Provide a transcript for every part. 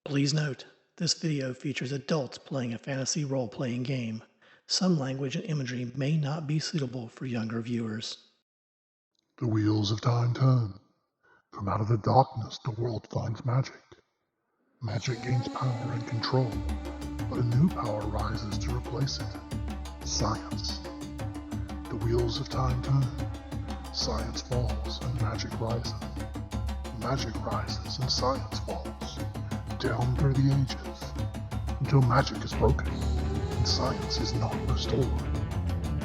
Please note, this video features adults playing a fantasy role-playing game. Some language and imagery may not be suitable for younger viewers. The wheels of time turn. From out of the darkness, the world finds magic. Magic gains power and control, but a new power rises to replace it. Science. The wheels of time turn. Science falls and magic rises. Magic rises and science falls. Down through the ages, until magic is broken and science is not restored.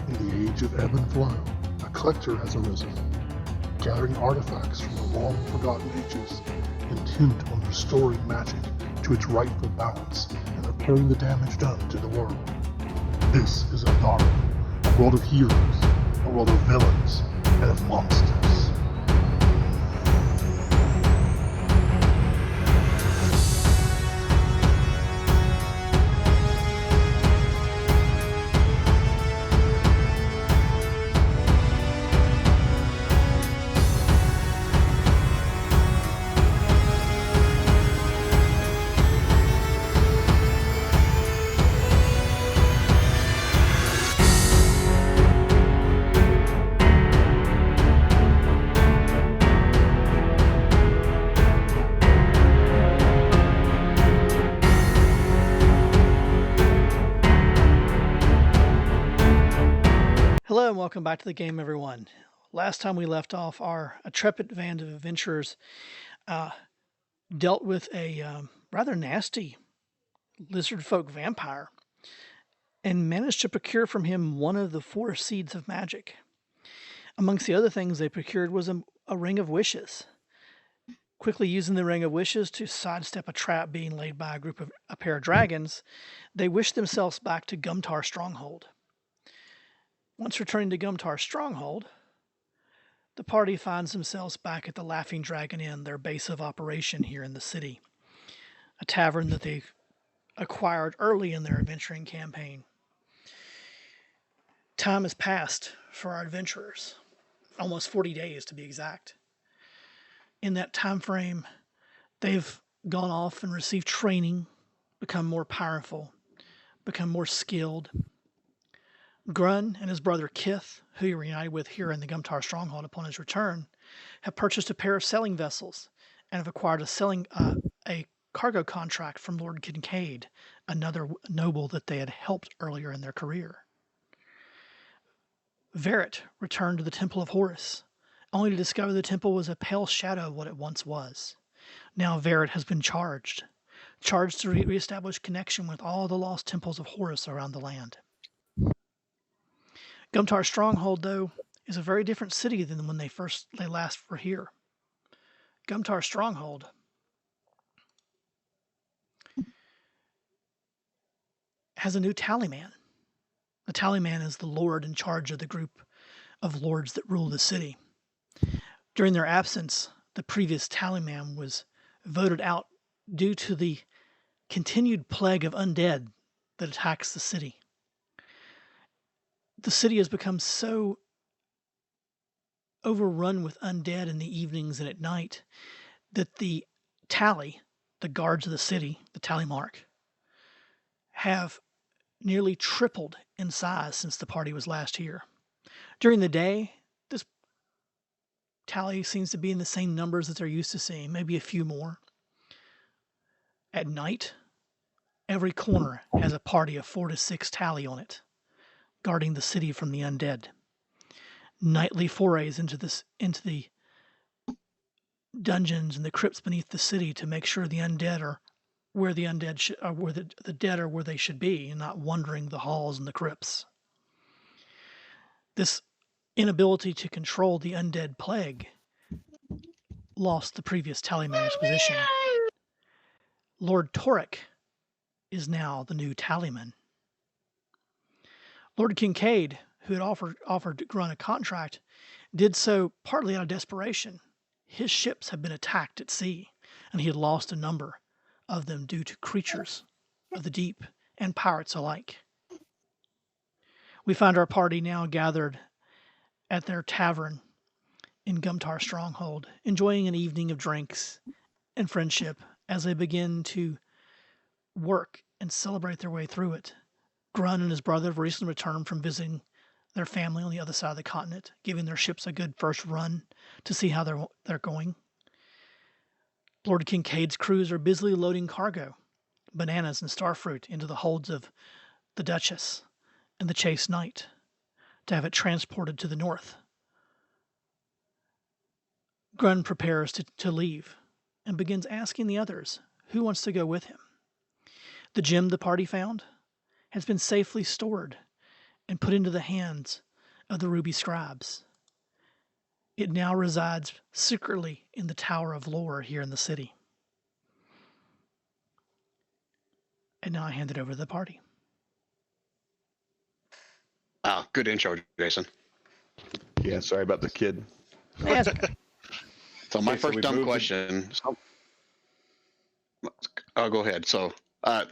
In the age of ebb and flow, a collector has arisen, gathering artifacts from the long-forgotten ages, intent on restoring magic to its rightful balance and repairing the damage done to the world. This is Gumtar, a world of heroes, a world of villains, and of monsters. Hello and welcome back to the game, everyone. Last time we left off, our intrepid band of adventurers dealt with a rather nasty lizard folk vampire and managed to procure from him one of the 4 seeds of magic. Amongst the other things they procured was a ring of wishes. Quickly using the ring of wishes to sidestep a trap being laid by a pair of dragons, they wished themselves back to Gumtar Stronghold. Once returning to Gumtar Stronghold, the party finds themselves back at the Laughing Dragon Inn, their base of operation here in the city, a tavern that they acquired early in their adventuring campaign. Time has passed for our adventurers, almost 40 days to be exact. In that time frame, they've gone off and received training, become more powerful, become more skilled. Grun and his brother Kith, who he reunited with here in the Gumtar Stronghold upon his return, have purchased a pair of sailing vessels and have acquired a cargo contract from Lord Kincaid, another noble that they had helped earlier in their career. Verret returned to the Temple of Horus, only to discover the temple was a pale shadow of what it once was. Now Verret has been charged to reestablish connection with all the lost temples of Horus around the land. Gumtar Stronghold, though, is a very different city than when they last were here. Gumtar Stronghold has a new tallyman. The tallyman is the lord in charge of the group of lords that rule the city. During their absence, the previous tallyman was voted out due to the continued plague of undead that attacks the city. The city has become so overrun with undead in the evenings and at night that the guards of the city, the tally mark, have nearly tripled in size since the party was last here. During the day, this tally seems to be in the same numbers that they're used to seeing, maybe a few more. At night, every corner has a party of 4 to 6 tally on it, guarding the city from the undead. Nightly forays into the dungeons and the crypts beneath the city to make sure the undead are where the dead are where they should be, and not wandering the halls and the crypts. This inability to control the undead plague lost the previous tallyman's position. Lord Toric is now the new tallyman. Lord Kincaid, who had offered Grun a contract, did so partly out of desperation. His ships had been attacked at sea, and he had lost a number of them due to creatures of the deep and pirates alike. We find our party now gathered at their tavern in Gumtar Stronghold, enjoying an evening of drinks and friendship as they begin to work and celebrate their way through it. Grun and his brother have recently returned from visiting their family on the other side of the continent, giving their ships a good first run to see how they're going. Lord Kincaid's crews are busily loading cargo, bananas and starfruit, into the holds of the Duchess and the Chase Knight to have it transported to the north. Grun prepares to leave and begins asking the others who wants to go with him. The gem the party found has been safely stored and put into the hands of the Ruby Scribes. It now resides secretly in the Tower of Lore here in the city. And now I hand it over to the party. Ah, good intro, Jason. Yeah, sorry about the kid. That's okay. So my Okay, so first we dumb moved question. I'll go ahead. So,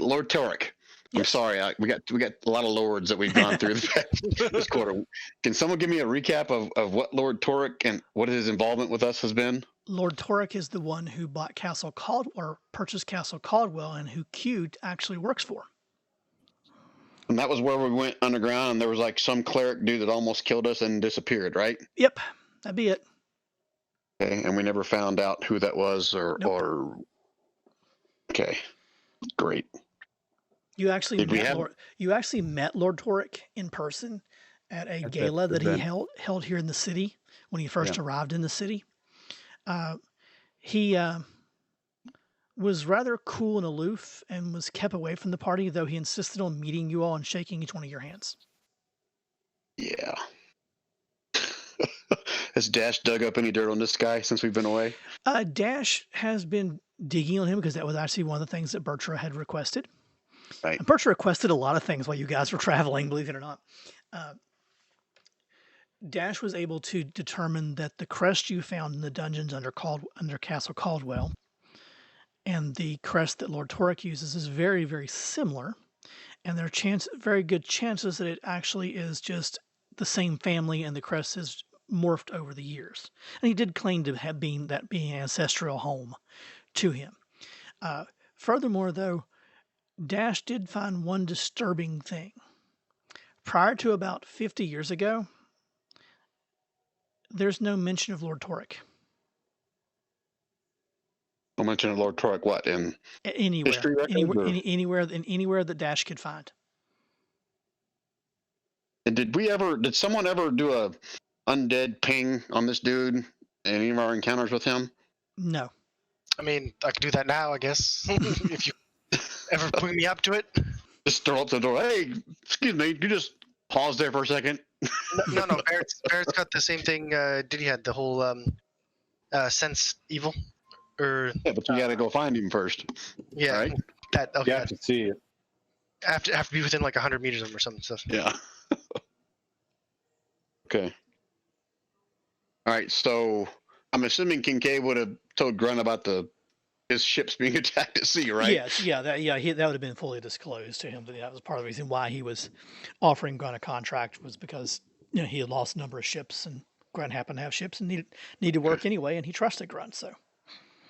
Lord Torek. I'm Yes. sorry. We got a lot of lords that we've gone through this quarter. Can someone give me a recap of what Lord Torek and what his involvement with us has been? Lord Torek is the one who bought Castle Caldwell, or purchased Castle Caldwell, and who Q actually works for. And that was where we went underground, and there was like some cleric dude that almost killed us and disappeared, right? Yep, that'd be it. Okay, and we never found out who that was or. Okay, great. You actually Did we met have? Lord Torek in person at a At that gala that he event. held here in the city when he first arrived in the city. He was rather cool and aloof and was kept away from the party, though he insisted on meeting you all and shaking each one of your hands. Yeah. Has Dash dug up any dirt on this guy since we've been away? Dash has been digging on him because that was actually one of the things that Bertra had requested. Right. And Bertra requested a lot of things while you guys were traveling, believe it or not. Dash was able to determine that the crest you found in the dungeons under Castle Caldwell and the crest that Lord Torek uses is very, very similar. And there are very good chances that it actually is just the same family and the crest has morphed over the years. And he did claim to have being ancestral home to him. Furthermore, though, Dash did find one disturbing thing. Prior to about 50 years ago, there's no mention of Lord Torek. I'll mention Lord Torek. What in Anywhere, history records? anywhere that Dash could find. And did someone ever do a undead ping on this dude in any of our encounters with him? No. I mean, I could do that now, I guess, if you ever bring me up to it. Just throw up the door. Hey, excuse me. You just pause there for a second. No, Barrett's got the same thing. Did he had the whole sense evil, or Yeah, but you got to go find him first. yeah, Right? that You okay. have to see it. Have to be within like 100 meters of him or something. So Yeah. Okay. All right. So I'm assuming Kincaid would have told Grunt about his ships being attacked at sea, right? Yes, that would have been fully disclosed to him. That was part of the reason why he was offering Grunt a contract, was because he had lost a number of ships, and Grunt happened to have ships and needed work anyway, and he trusted Grunt. So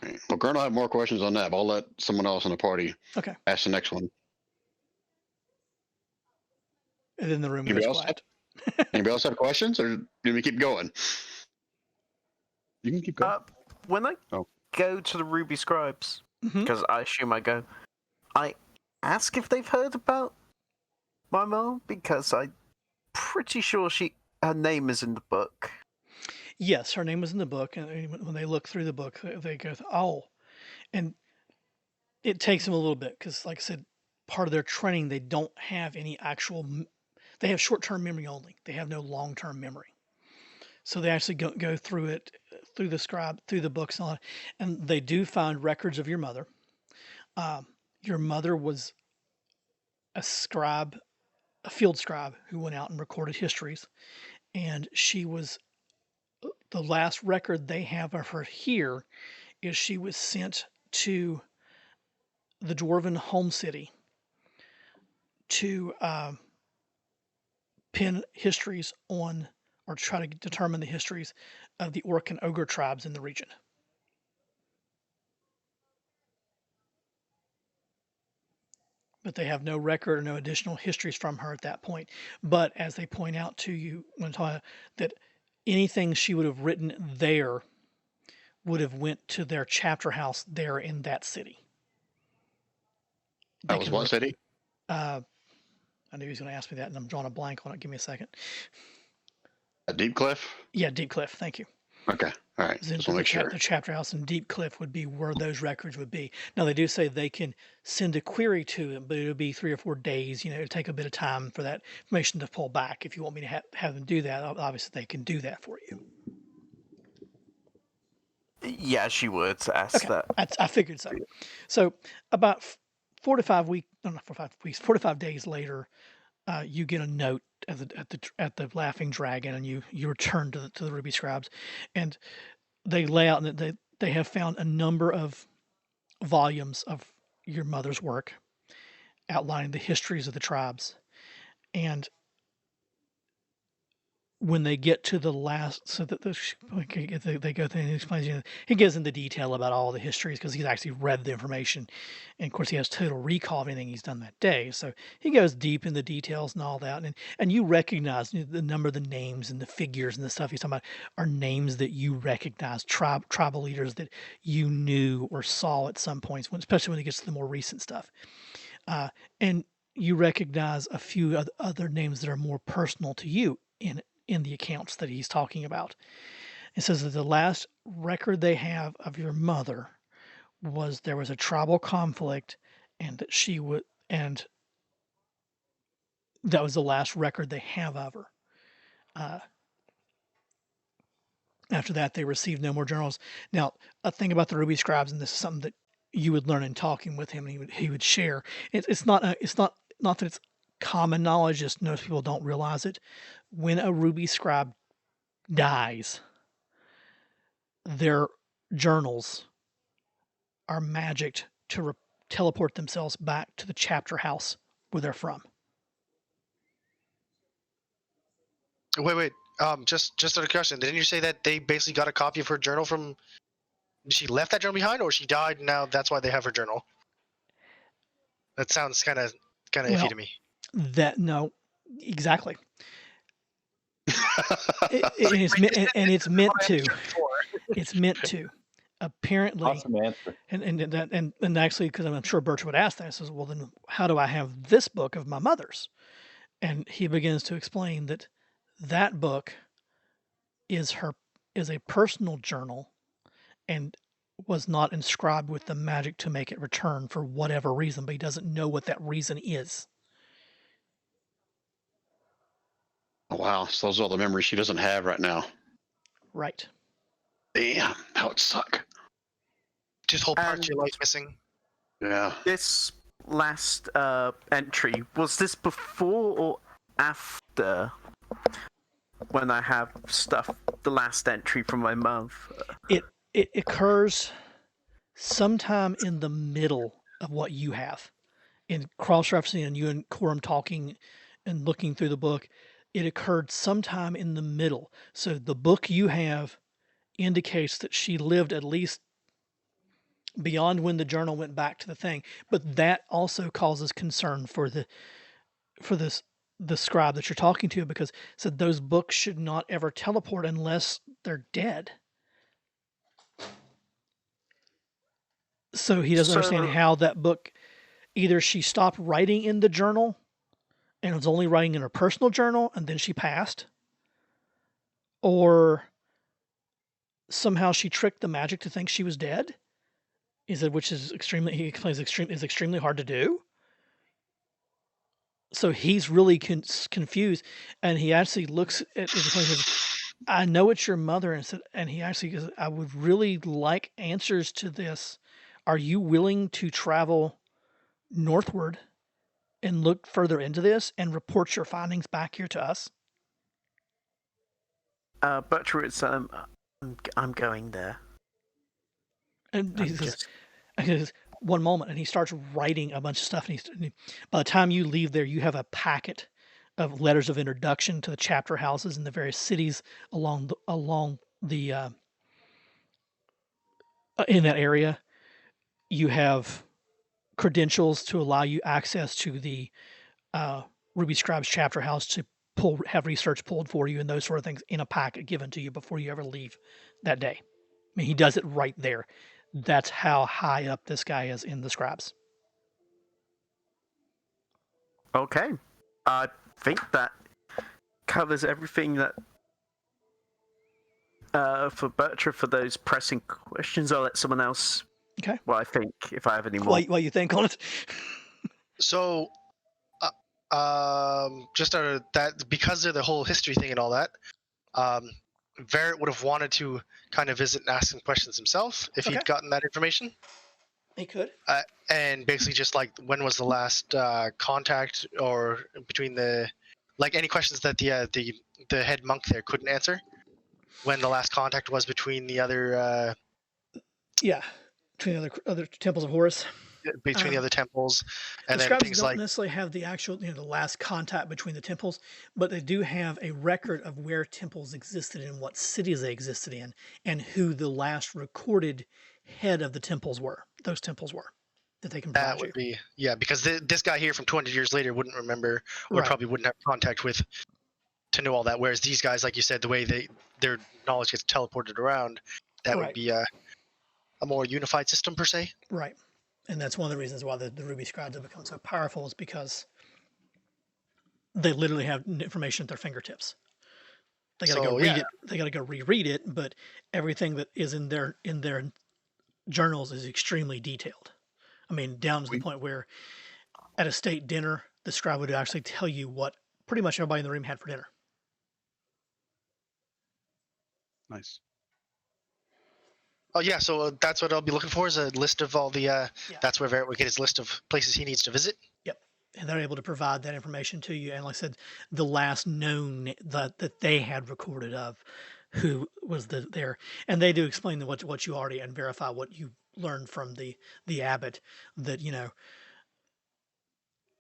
Right. Well, Grunt will have more questions on that, but I'll let someone else in the party okay, ask the next one. and then the room Anybody goes else? quiet. Anybody else have questions, or do we keep going? You can keep going. When I Oh. go to the Ruby Scribes, Mhm. because I assume I go, I ask if they've heard about my mom, because I'm pretty sure her name is in the book. Yes, her name was in the book, and when they look through the book, they go, "Oh," and it takes them a little bit because, like I said, part of their training, they don't have any actual. They have short-term memory only. They have no long-term memory. So they actually go through it, through the books and all that, and they do find records of your mother. Your mother was a scribe, a field scribe who went out and recorded histories, and she was the last record they have of her here is she was sent to the dwarven home city to pin histories on, or try to determine the histories of the orc and ogre tribes in the region. but they have no record or no additional histories from her at that point. But as they point out to you when talking, that anything she would have written there would have went to their chapter house there in that city. That was what city? I knew he was going to ask me that, and I'm drawing a blank on it. Give me a second. Deep Cliff? Yeah, Deep Cliff. Thank you. Okay. All right. Just want to make sure. The chapter house in Deep Cliff would be where those records would be. Now, they do say they can send a query to it, but it'll be 3 or 4 days. It'll take a bit of time for that information to pull back. If you want me to have them do that, obviously they can do that for you. Yeah, she would ask that. I figured so. So about 4 to 5 weeks, no, not 4 to 5 weeks, 4 to 5 days later, you get a note at the Laughing Dragon, and you return to the Ruby Scribes, and they lay out and they have found a number of volumes of your mother's work outlining the histories of the tribes. And when they get to the last, so that they go through and he explains, he gives them the detail about all the histories because he's actually read the information, and of course he has total recall of anything he's done that day. So he goes deep in the details and all that, and you recognize the number of the names and the figures and the stuff he's talking about are names that you recognize, tribal leaders that you knew or saw at some points, especially when it gets to the more recent stuff, and you recognize a few other names that are more personal to you in the accounts that he's talking about. It says that the last record they have of your mother was there was a tribal conflict, and that that was the last record they have of her. After that, they received no more journals. Now, a thing about the Ruby Scribes, and this is something that you would learn in talking with him, and he would share. It's not that it's common knowledge, just most people don't realize it. When a Ruby Scribe dies, their journals are magicked to teleport themselves back to the chapter house where they're from. Wait. Just out of question, didn't you say that they basically got a copy of her journal from? She left that journal behind, or she died? And now that's why they have her journal. That sounds kind of iffy to me. No, exactly. It's meant to. It's meant to. Apparently, Awesome answer. and actually, because I'm sure Birch would ask that, I says, well, then how do I have this book of my mother's? And he begins to explain that book is a personal journal, and was not inscribed with the magic to make it return for whatever reason, but he doesn't know what that reason is. Wow. So those are all the memories she doesn't have right now. Right. Damn. That would suck. Just whole parts of your life missing. Yeah. This last entry, was this before or after when I have stuff, the last entry from my mom? It occurs sometime in the middle of what you have. In cross-referencing and you and Coram talking and looking through the book, it occurred sometime in the middle. So the book you have indicates that she lived at least beyond when the journal went back to the thing. But that also causes concern for the scribe that you're talking to, because it said those books should not ever teleport unless they're dead. So he doesn't understand how that book, either she stopped writing in the journal and was only writing in her personal journal and then she passed, or somehow she tricked the magic to think she was dead. Which is extremely, he explains, is extremely hard to do. So he's really confused, and he actually looks at his and says, I know it's your mother, and he actually goes, I would really like answers to this. Are you willing to travel northward and look further into this and report your findings back here to us? Butcher, I'm going there. And he says, one moment, and he starts writing a bunch of stuff. And by the time you leave there, you have a packet of letters of introduction to the chapter houses in the various cities along the in that area. You have credentials to allow you access to the Ruby Scribes chapter house to have research pulled for you and those sort of things in a packet given to you before you ever leave that day. I mean, he does it right there. That's how high up this guy is in the Scribes. Okay. I think that covers everything that for Bertra for those pressing questions. I'll let someone else. Okay. Well, I think if I have any more. What you think on it? So, just out of that, because of the whole history thing and all that, Verrett would have wanted to kind of visit and ask some questions himself if Okay. he'd gotten that information. He could. And basically just like when was the last contact or between the, like any questions that the head monk there couldn't answer, when the last contact was between the other Yeah, between other temples of Horus. the other temples, and The then Scribes things don't like necessarily have the actual, the last contact between the temples, but they do have a record of where temples existed and what cities they existed in, and who the last recorded head of the temples were. Those temples were that they can provide that would you. be because this guy here from 200 years later wouldn't remember or Right. probably wouldn't have contact with to know all that. Whereas these guys, like you said, the way their knowledge gets teleported around, that would Right. be a more unified system per se. Right. And that's one of the reasons why the Ruby Scribes have become so powerful, is because they literally have information at their fingertips. They got to go read it. They got to go reread it, but everything that is in their journals is extremely detailed. I mean, down to the point where at a state dinner, the scribe would actually tell you what pretty much everybody in the room had for dinner. Nice. Oh yeah, so that's what I'll be looking for, is a list of all the. That's where Verrett would get his list of places he needs to visit. Yep, and they're able to provide that information to you. And like I said, the last known that they had recorded of who was there, and they do explain what you already and verify what you learned from the abbot, that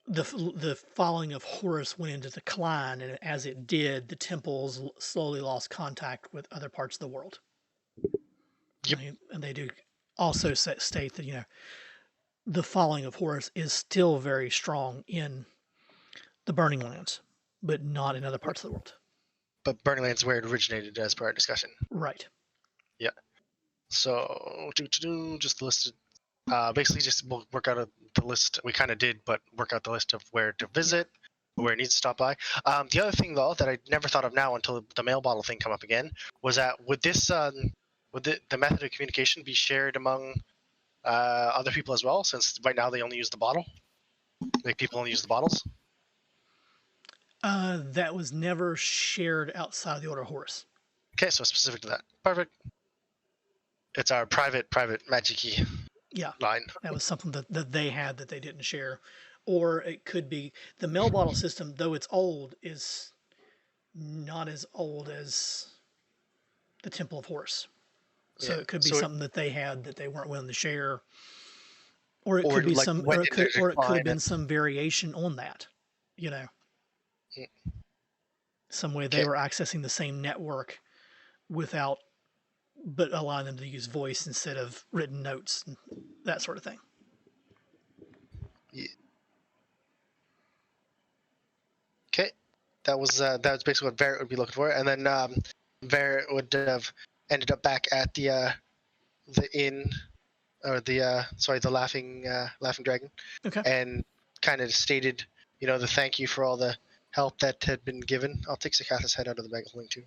the following of Horus went into decline, and as it did, the temples slowly lost contact with other parts of the world. Yep. And they do also state that the following of Horus is still very strong in the Burning Lands, but not in other parts of the world. But Burning Lands is where it originated, as per our discussion. Right. Yeah. So just listed. Basically, just we'll work out the list. We kind of did, but work out the list of where to visit, where it needs to stop by. The other thing, though, that I never thought of now until the mail bottle thing come up again, was that would the method of communication be shared among other people as well? Since right now they only use the bottle, like people only use the bottles. That was never shared outside of the Order of Horus. Okay, so specific to that. Perfect. It's our private magic key. Yeah, line. That was something that they had that they didn't share. Or it could be the mail bottle system, though it's old, is not as old as the Temple of Horus. So it could be something that they had that they weren't willing to share. Or it could be it could have been some variation on that, some way they were accessing the same network but allowing them to use voice instead of written notes and that sort of thing. Yeah. Okay, that was basically what Verrett would be looking for, and then Verrett would have ended up back at the inn, or the Laughing Dragon. Okay. And kind of stated, the thank you for all the help that had been given. I'll take Sakatha's head out of the bag of holding too.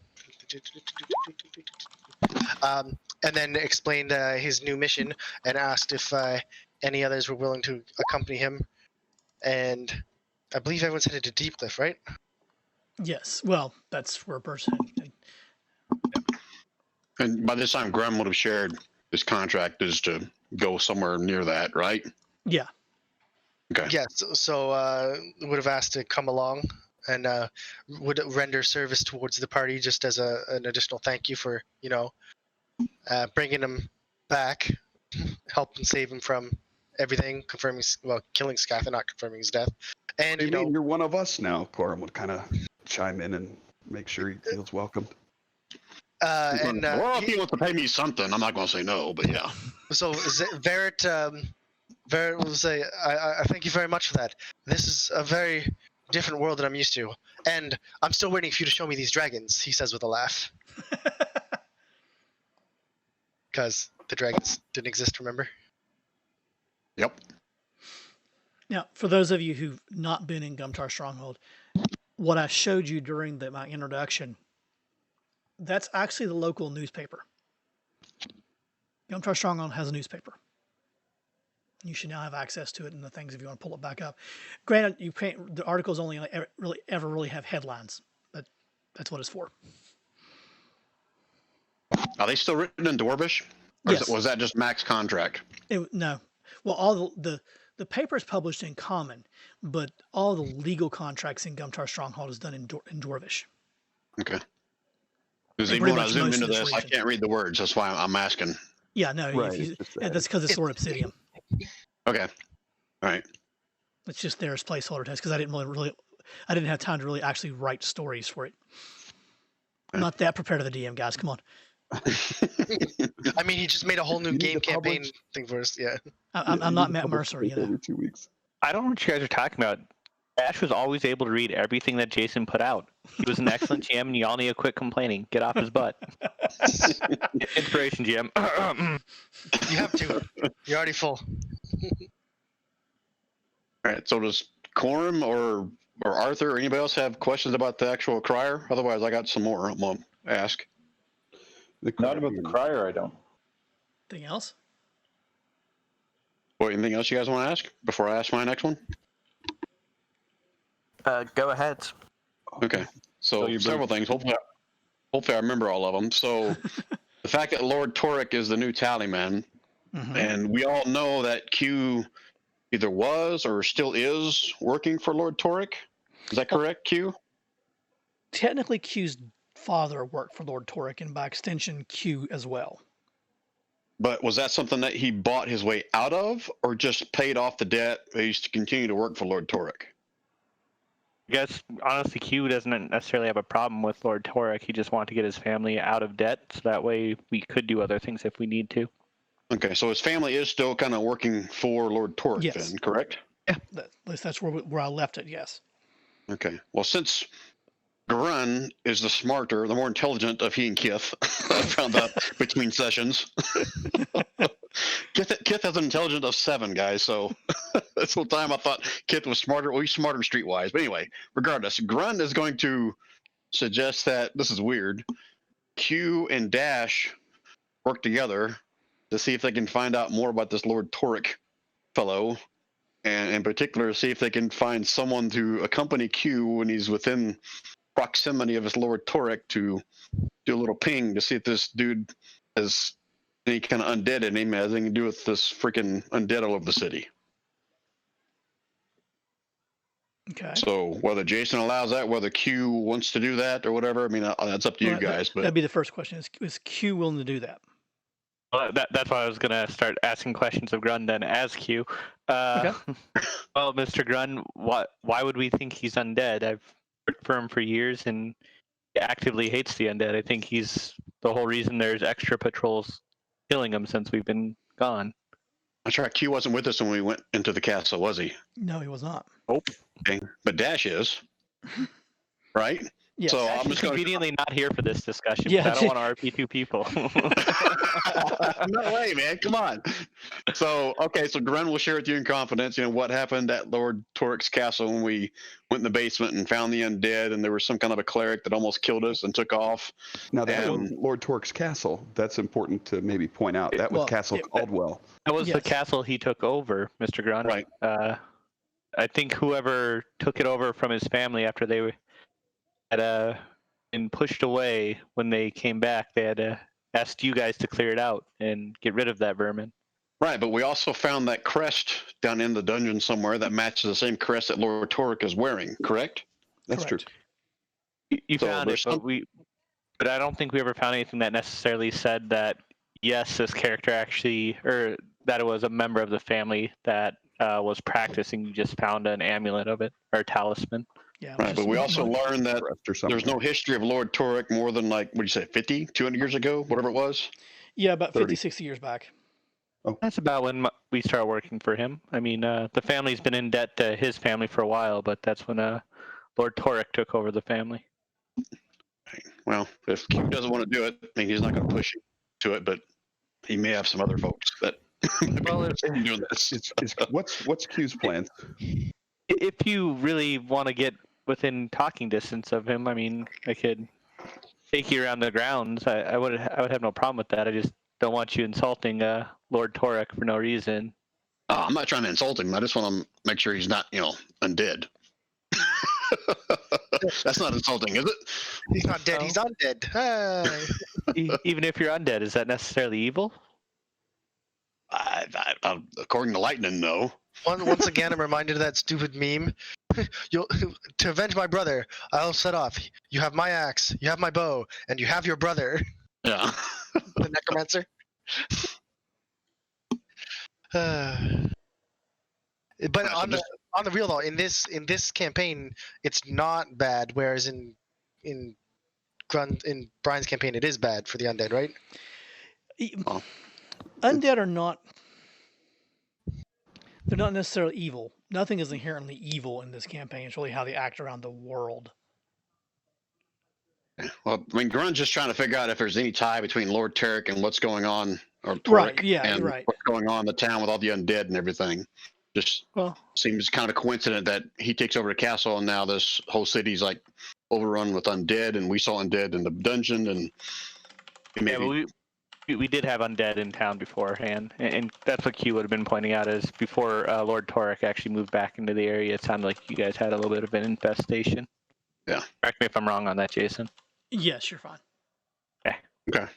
And then explained his new mission and asked if any others were willing to accompany him. And I believe everyone's headed to Deep Cliff, right? Yes. Well, that's where Burst headed. And by this time, Graham would have shared his contract is to go somewhere near that, right? Yeah. Okay. Yeah, so would have asked to come along and would render service towards the party just as an additional thank you for, bringing him back, helping save him from everything, killing Scatha, not confirming his death. And, you're one of us now. Coram would kind of chime in and make sure he feels welcomed. Well, if he wants to pay me something, I'm not going to say no, but yeah. So Verrett I thank you very much for that. This is a very different world than I'm used to, and I'm still waiting for you to show me these dragons. He says with a laugh, because the dragons didn't exist. Remember? Yep. Now, for those of you who've not been in Gumtar Stronghold, what I showed you during my introduction, that's actually the local newspaper. Gumtar Stronghold has a newspaper. You should now have access to it and the things if you want to pull it back up. Granted, the articles only ever have headlines, but that's what it's for. Are they still written in Dwarvish? Or Yes. was that just Mac's contract? No. Well, all the paper is published in Common, but all the legal contracts in Gumtar Stronghold is done in Dwarvish. Okay. Because And even pretty when I much zoomed most into of this this, I region. can't read the words. That's why I'm asking. Yeah, no, Right, that's because it's Sword Obsidian. Okay. All right. It's just there as placeholder text because I didn't have time to really actually write stories for it. I'm not that prepared to the DM, guys. Come on. I mean, he just made a whole new You need game to campaign publish- thing for us. Yeah. I'm not Matt Mercer, you know. Every 2 weeks. I don't know what you guys are talking about. Ash was always able to read everything that Jason put out. He was an excellent GM, and y'all need to quit complaining. Get off his butt. Inspiration, GM. You have to. You're already full. All right. So does Corum or Arthur or anybody else have questions about the actual crier? Otherwise, I got some more I'm going to ask. Not about the crier, I don't. Anything else? Well, anything else you guys want to ask before I ask my next one? Go ahead. Okay. So you several things. Hopefully I remember all of them. So the fact that Lord Torek is the new tallyman, and we all know that Q either was or still is working for Lord Torek. Is that correct, Q? Technically, Q's father worked for Lord Torek, and by extension, Q as well. But was that something that he bought his way out of, or just paid off the debt? He used to continue to work for Lord Torek. I guess, honestly, Q doesn't necessarily have a problem with Lord Torek. He just wanted to get his family out of debt, so that way we could do other things if we need to. Okay, so his family is still kind of working for Lord Torek, Yes. then, correct? At least that's where I left it, yes. Okay. Well, since Grun is the smarter, the more intelligent of he and Kith, I found out between sessions. Kith has an intelligence of 7, guys, so this whole time I thought Kith was smarter. Well, he's smarter streetwise. But anyway, regardless, Grun is going to suggest that, this is weird, Q and Dash work together to see if they can find out more about this Lord Torek fellow, and in particular, see if they can find someone to accompany Q when he's within proximity of his Lord Torek to do a little ping to see if this dude has any kind of undead in him, has anything to do with this freaking undead all over the city. Okay. So whether Jason allows that, whether Q wants to do that or whatever, I mean, that's up to you guys. But that'd be the first question: is Q willing to do that? Well, that's why I was going to start asking questions of Grun then as Q. Okay. Well, Mr. Grun, why would we think he's undead? I've worked for him for years, and he actively hates the undead. I think he's the whole reason there's extra patrols killing him since we've been gone. that's right. Q wasn't with us when we went into the castle, was he? No, he was not. Nope. Okay. But Dash is, right? Yes. So I'm I'm just going to. conveniently not here for this discussion. Yeah. I don't want to RP2 people. No way, man. Come on. So, okay. So Gren will share with you in confidence, what happened at Lord Torek's castle when we went in the basement and found the undead, and there was some kind of a cleric that almost killed us and took off. Now, that And- wasn't Lord Torque's castle. That's important to maybe point out. That was Well, Castle Caldwell. That was the Yes. castle he took over, Mr. Grun. Right. I think whoever took it over from his family after they had been pushed away when they came back, they had asked you guys to clear it out and get rid of that vermin. Right, but we also found that crest down in the dungeon somewhere that matches the same crest that Lord Torek is wearing, correct? That's Correct. true. You So found it, there's but I don't think we ever found anything that necessarily said that yes, this character actually, or that it was a member of the family that was practicing. You just found an amulet of it or talisman. Yeah. it was Right, just but we also money. learned that Crest or something. there's no history of Lord Torek more than 50, 200 years ago, whatever it was. Yeah, about 30. 50, 60 years back. That's about when we start working for him. I mean, the family's been in debt to his family for a while, but that's when Lord Torek took over the family. Well, if Q doesn't want to do it, I mean, he's not going to push you to it, but he may have some other folks that Well, doing this. What's Q's plans? if you really want to get within talking distance of him, I mean, I could take you around the grounds. I would have no problem with that. I just don't want you insulting Lord Torek for no reason. I'm not trying to insult him. I just want to make sure he's not, undead. That's not insulting, is it? He's not dead. No. He's undead. Hey. Even if you're undead, is that necessarily evil? According to Lightning, no. Once again, I'm reminded of that stupid meme. To avenge my brother, I'll set off. You have my axe, you have my bow, and you have your brother. Yeah. The necromancer. But on the real though, in this campaign, it's not bad. Whereas in Brian's campaign, it is bad for the undead, right? Undead are not. They're not necessarily evil. Nothing is inherently evil in this campaign. It's really how they act around the world. Well, I mean, Grun's just trying to figure out if there's any tie between Lord Tarek and what's going on, or Torek, Right, yeah, and right. what's going on in the town with all the undead and everything. Just seems kind of a coincidence that he takes over the castle and now this whole city's like overrun with undead, and we saw undead in the dungeon, and maybe. Yeah, we did have undead in town beforehand, and that's what Q would have been pointing out is before Lord Torek actually moved back into the area, it sounded like you guys had a little bit of an infestation. Yeah. Correct me if I'm wrong on that, Jason. Yes, you're fine. Okay.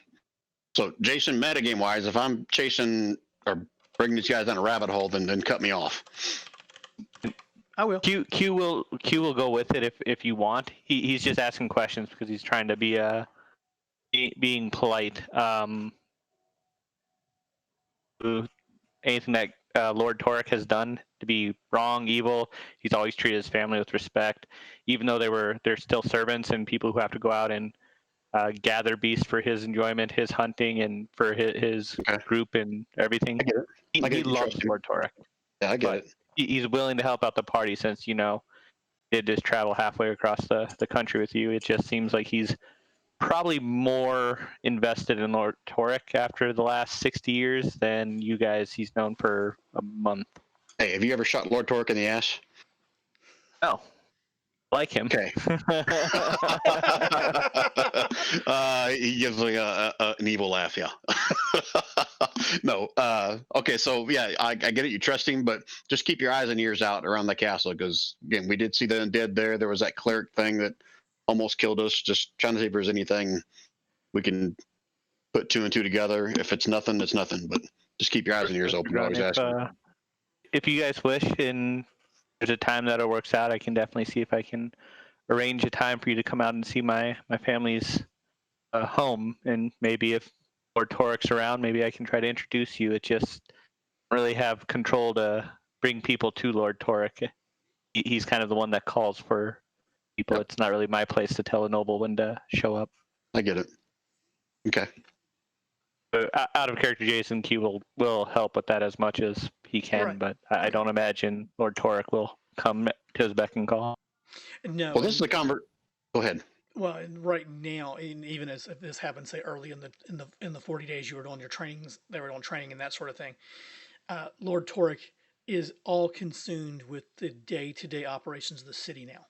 So, Jason, metagame wise, if I'm chasing or bringing these guys down a rabbit hole, then cut me off. I will. Q will go with it if you want. He's just asking questions because he's trying to be being polite. Anything that Lord Torek has done to be wrong, evil, he's always treated his family with respect, even though they're still servants and people who have to go out and gather beasts for his enjoyment, his hunting, and for his group and everything. I get it. He loves Lord Torek. Yeah, I get it. He's willing to help out the party since, did just travel halfway across the country with you. It just seems like he's probably more invested in Lord Torek after the last 60 years than you guys he's known for a month. Hey, have you ever shot Lord Torek in the ass? No. Like him. Okay. He gives me an evil laugh, yeah. No. Okay, so yeah, I get it. You trust him, but just keep your eyes and ears out around the castle because, again, we did see the undead there. There was that cleric thing that almost killed us. Just trying to see if there's anything we can put two and two together. If it's nothing, it's nothing. But just keep your eyes and ears open. If you guys wish and there's a time that it works out, I can definitely see if I can arrange a time for you to come out and see my family's home. And maybe if Lord Torek's around, maybe I can try to introduce you. It just really have control to bring people to Lord Torek. He's kind of the one that calls for people. Yep. It's not really my place to tell a noble when to show up. I get it. Okay. Out of character, Jason Q will help with that as much as he can, but I don't imagine Lord Torek will come to his beck and call. No. Well, this is the convert. Go ahead. Well, right now, even as if this happened, say early in the 40 days you were doing your trainings, they were doing training and that sort of thing. Lord Torek is all consumed with the day-to-day operations of the city now.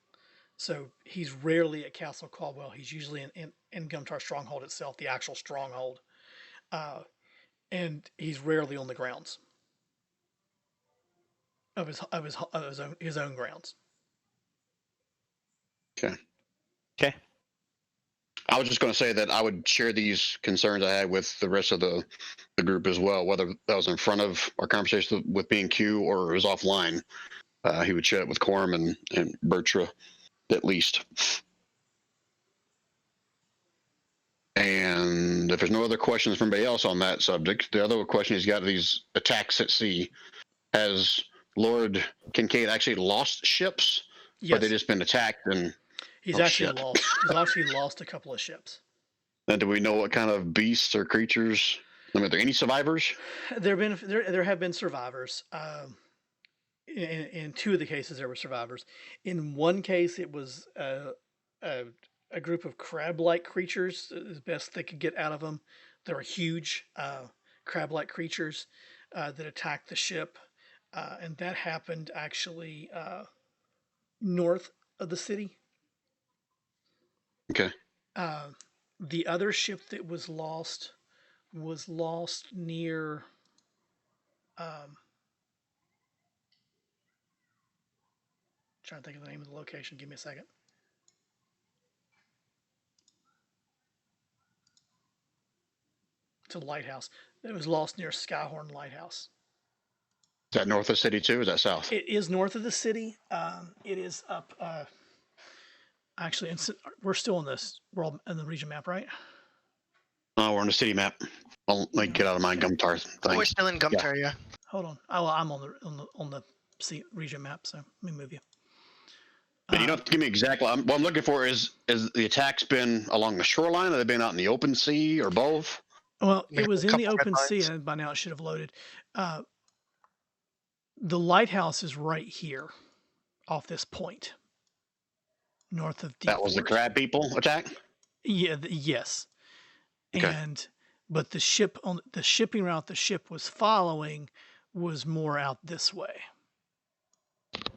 So he's rarely at Castle Caldwell. He's usually in Gumtar Stronghold itself, the actual stronghold. And he's rarely on the grounds of his own grounds. Okay. Okay. I was just going to say that I would share these concerns I had with the rest of the group as well, whether that was in front of our conversation with B&Q or it was offline. He would share it with Quorum and Bertra, at least. And if there's no other questions from anybody else on that subject, the other question he's got these attacks at sea. Has Lord Kincaid actually lost ships? Yes. Or they just been attacked and he's actually lost a couple of ships. And do we know what kind of beasts or creatures? I mean, are there any survivors? There have been survivors. In two of the cases, there were survivors. In one case, it was a group of crab-like creatures, as best they could get out of them. They were huge crab-like creatures that attacked the ship, and that happened actually north of the city. Okay. The other ship that was lost near. Trying to think of the name of the location. Give me a second. It's a lighthouse. It was lost near Skyhorn Lighthouse. Is that north of the city too? Or is that south? It is north of the city. It is up. Actually, we're still in this world in the region map, right? Oh, we're on the city map. I'll like get out of my Gumtar thing. We're still in Gumtar, yeah. Hold on. Oh, I'm on the region map. So let me move you. And you don't have to give me exactly. What I'm looking for is the attacks been along the shoreline? Have they been out in the open sea or both? Well, it was in the open sea, and by now it should have loaded. The lighthouse is right here, off this point, north of Deep That was the Forest. crab people attack? Yeah. Yes. Okay. But the shipping route the ship was following was more out this way.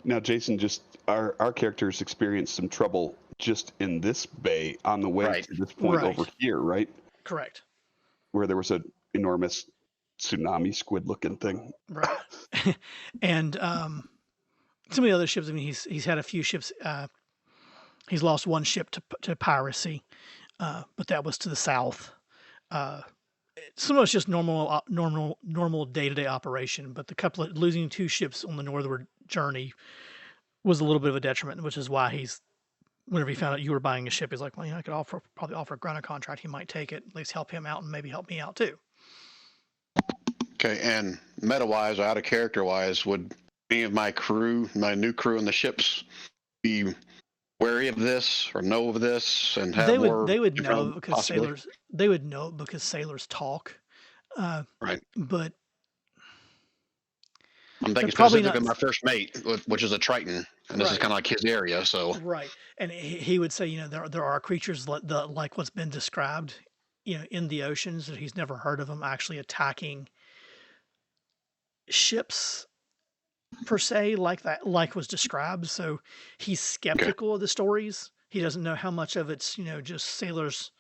Now, Jason, just our characters experienced some trouble just in this bay on the way to this point over here, right? Correct. Where there was an enormous tsunami squid-looking thing. Right. And some of the other ships. I mean, he's had a few ships. He's lost one ship to piracy, but that was to the south. Some of it's just normal day-to-day operation. But losing two ships on the northward journey was a little bit of a detriment, which is why whenever he found out you were buying a ship, he's like, well, I could probably offer Grunt a contract. He might take it, at least help him out, and maybe help me out too. Okay, and meta-wise or out of character-wise, would any of my new crew in the ships be wary of this or know of this and have They more? would know because sailors. They would know because sailors talk. Right. But I'm thinking probably specifically not my first mate, which is a Triton, and this is kind of like his area. So right, and he would say, there are creatures like what's been described, in the oceans that he's never heard of them actually attacking ships per se, like that, like was described. So he's skeptical of the stories. He doesn't know how much of it's just sailors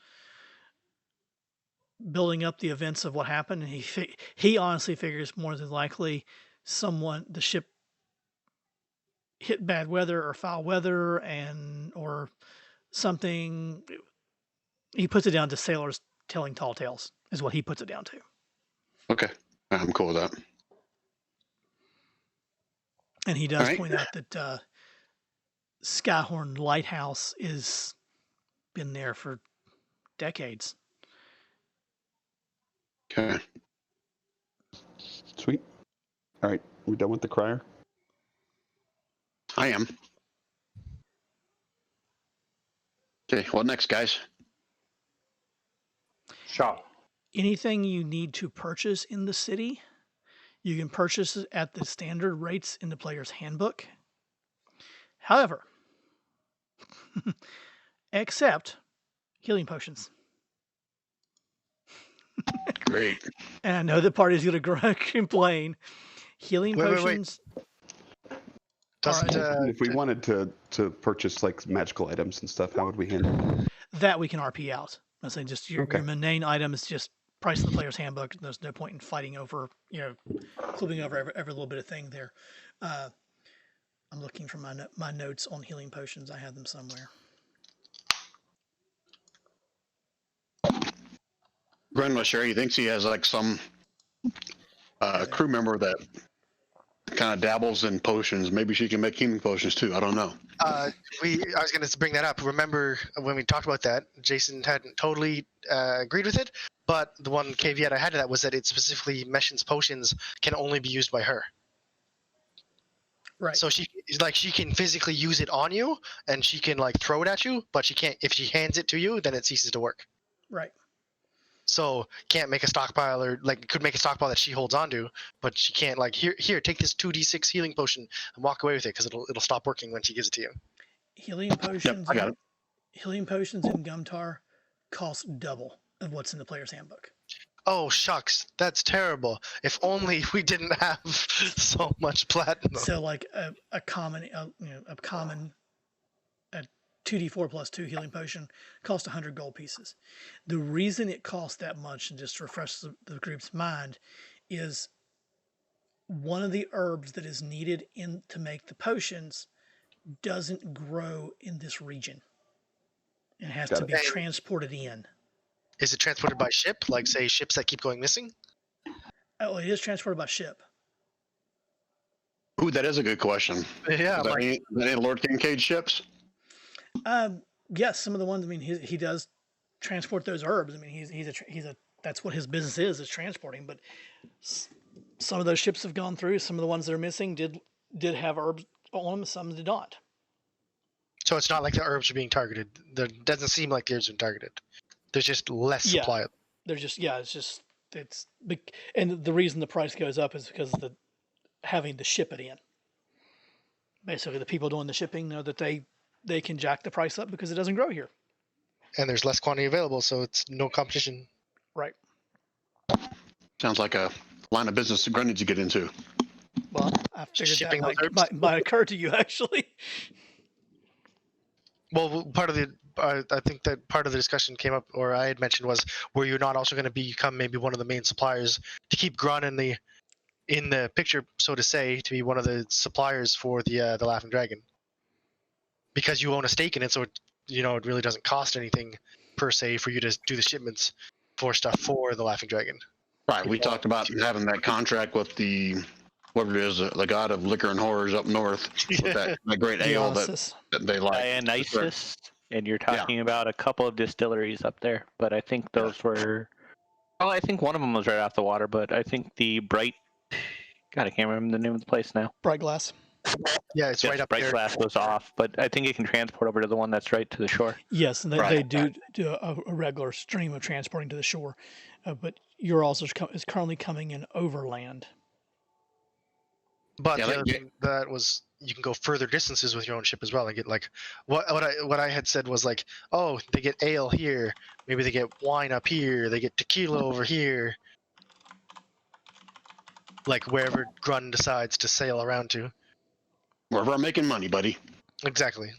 building up the events of what happened. And he honestly figures more than likely the ship hit bad weather or foul weather or something. He puts it down to sailors telling tall tales is what he puts it down to. Okay, I'm cool with that. And he does point out that Skyhorn Lighthouse is been there for decades. Okay. Sweet. All right, we done with the crier? I am. Okay, what next, guys? Shop. Anything you need to purchase in the city, you can purchase it at the standard rates in the player's handbook. However, except healing potions. Great. And I know the party's going to complain. Healing potions. If we wanted to purchase like magical items and stuff, how would we handle it? That we can RP out. I'm saying just your main item is just price in the player's handbook. There's no point in fighting over, clipping over every little bit of thing there. I'm looking for my notes on healing potions. I have them somewhere. Gren was sure he thinks he has like some crew member that kind of dabbles in potions. Maybe she can make healing potions too. I don't know. I was going to bring that up. Remember when we talked about that, Jason hadn't totally agreed with it, but the one caveat I had to that was that it specifically mentions potions can only be used by her. Right. So she can physically use it on you, and she can like throw it at you, but she can't. If she hands it to you, then it ceases to work. Right. so can't make a stockpile, or like could make a stockpile that she holds onto, but she can't like here take this 2d6 healing potion and walk away with it because it'll stop working when she gives it to you. Healing potions. I got it. Healing potions in Gumtar cost double of what's in the player's handbook. Oh shucks, that's terrible. If only we didn't have so much platinum. So like a common 2d4 plus 2 healing potion cost 100 gold pieces. The reason it costs that much, and just to refresh the group's mind, is one of the herbs that is needed to make the potions doesn't grow in this region. It has to be transported in. Is it transported by ship? Like, say, ships that keep going missing? Oh, it is transported by ship. Ooh, that is a good question. Yeah. Is that any Lord Kincaid ships? Yes, some of the ones. I mean, he does transport those herbs. I mean, that's what his business is transporting. But some of those ships have gone through. Some of the ones that are missing did have herbs on them. Some did not. So it's not like the herbs are being targeted. There doesn't seem like the herbs are targeted. There's just less supply of them. There's just and the reason the price goes up is because of having to ship it in. Basically, the people doing the shipping know that they can jack the price up because it doesn't grow here. And there's less quantity available, so it's no competition. Right. Sounds like a line of business Grun needs to get into. Well, I figured that might occur to you, actually. Well, I think that part of the discussion came up, or I had mentioned, was were you not also going to become maybe one of the main suppliers to keep Grun in the picture, so to say, to be one of the suppliers for the Laughing Dragon, because you own a stake in it, so it really doesn't cost anything per se for you to do the shipments for stuff for the Laughing Dragon. Right. We talked about having that contract with whatever it is, the god of liquor and horrors up north, with that great ale that they like. Dionysus, and you're talking about a couple of distilleries up there, but I think those were. Well, I think one of them was right off the water, but I think the God, I can't remember the name of the place now. Bright Glass. Yeah, it's right up Bright there. Glass was off, but I think it can transport over to the one that's right to the shore. Yes, and they do a regular stream of transporting to the shore, but you're also is currently coming in overland. But the other thing that was, you can go further distances with your own ship as well and get like what I had said was like, oh, they get ale here, maybe they get wine up here, they get tequila over here, like wherever Grun decides to sail around to. Wherever I'm making money, buddy. Exactly.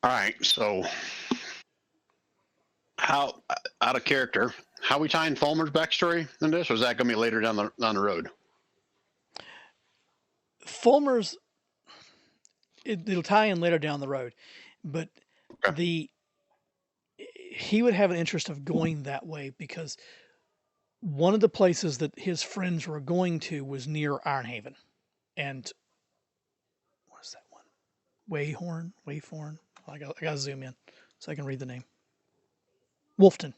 All right, so how out of character? How we tying Fulmer's backstory in this, or is that going to be later down the road? Fulmer's it'll tie in later down the road, but he would have an interest of going that way because one of the places that his friends were going to was near Ironhaven, and what is that one? Wayhorn. I got to zoom in so I can read the name. Wolfton.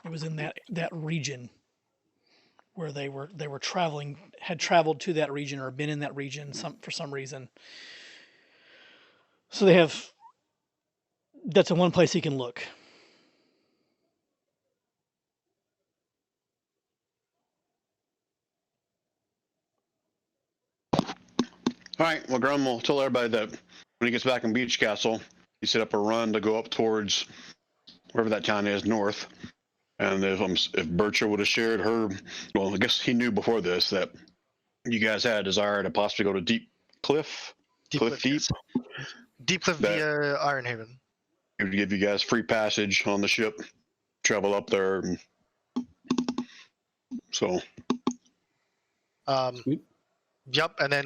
It was in that region where they were had traveled to that region or been in that region for some reason. So that's the one place he can look. All right. Well, Grun will tell everybody that when he gets back in Beach Castle, he set up a run to go up towards wherever that town is, north. And if Bircher would have shared her, well, I guess he knew before this that you guys had a desire to possibly go to Deep Cliff. Deep Cliff via Ironhaven. It would give you guys free passage on the ship, travel up there. So. Yep, and then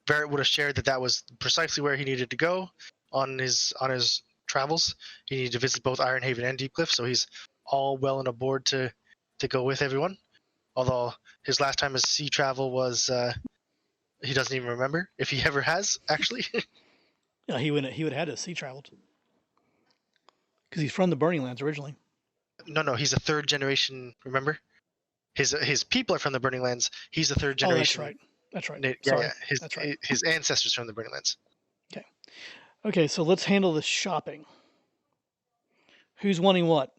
Barrett would have shared that was precisely where he needed to go on his travels. He needed to visit both Ironhaven and Deep Cliff, so he's all well and aboard to go with everyone. Although his last time as sea travel was, he doesn't even remember if he ever has actually. Yeah, he would have had to sea traveled because he's from the Burning Lands originally. No, he's a third generation. Remember, his people are from the Burning Lands. He's a third generation. Oh, that's right. Yeah, that's right. His ancestors from the Burning Lands. Okay. Okay, so let's handle this shopping. Who's wanting what?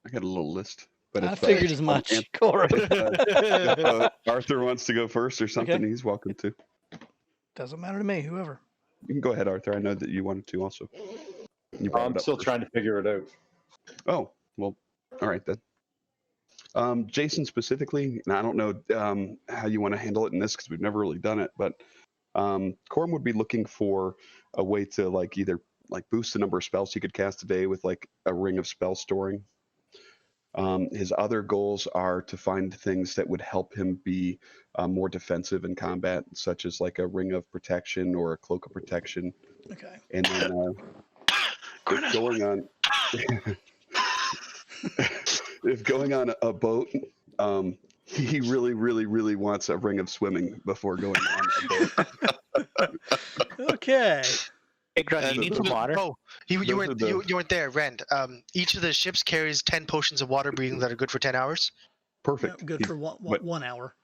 I got a little list, but I if figured as much, Corey. if Arthur wants to go first or something, Okay. he's welcome to. Doesn't matter to me, whoever. You can go ahead, Arthur. I know that you wanted to also. You brought I'm it up still first. trying to figure it out. Oh, well, all right then. Jason specifically, and I don't know how you want to handle it in this because we've never really done it, but Corum would be looking for a way to like either like boost the number of spells he could cast a day with like a ring of spell storing. His other goals are to find things that would help him be more defensive in combat, such as like a ring of protection or a cloak of protection. Okay. And then if going on if going on a boat, he really, really, really wants a ring of swimming before going on a boat. Okay. Hey, Grunt, you need some water? Oh, you weren't there, Rand. Each of the ships carries 10 potions of water breathing that are good for 10 hours. Perfect. Yeah, good for one hour.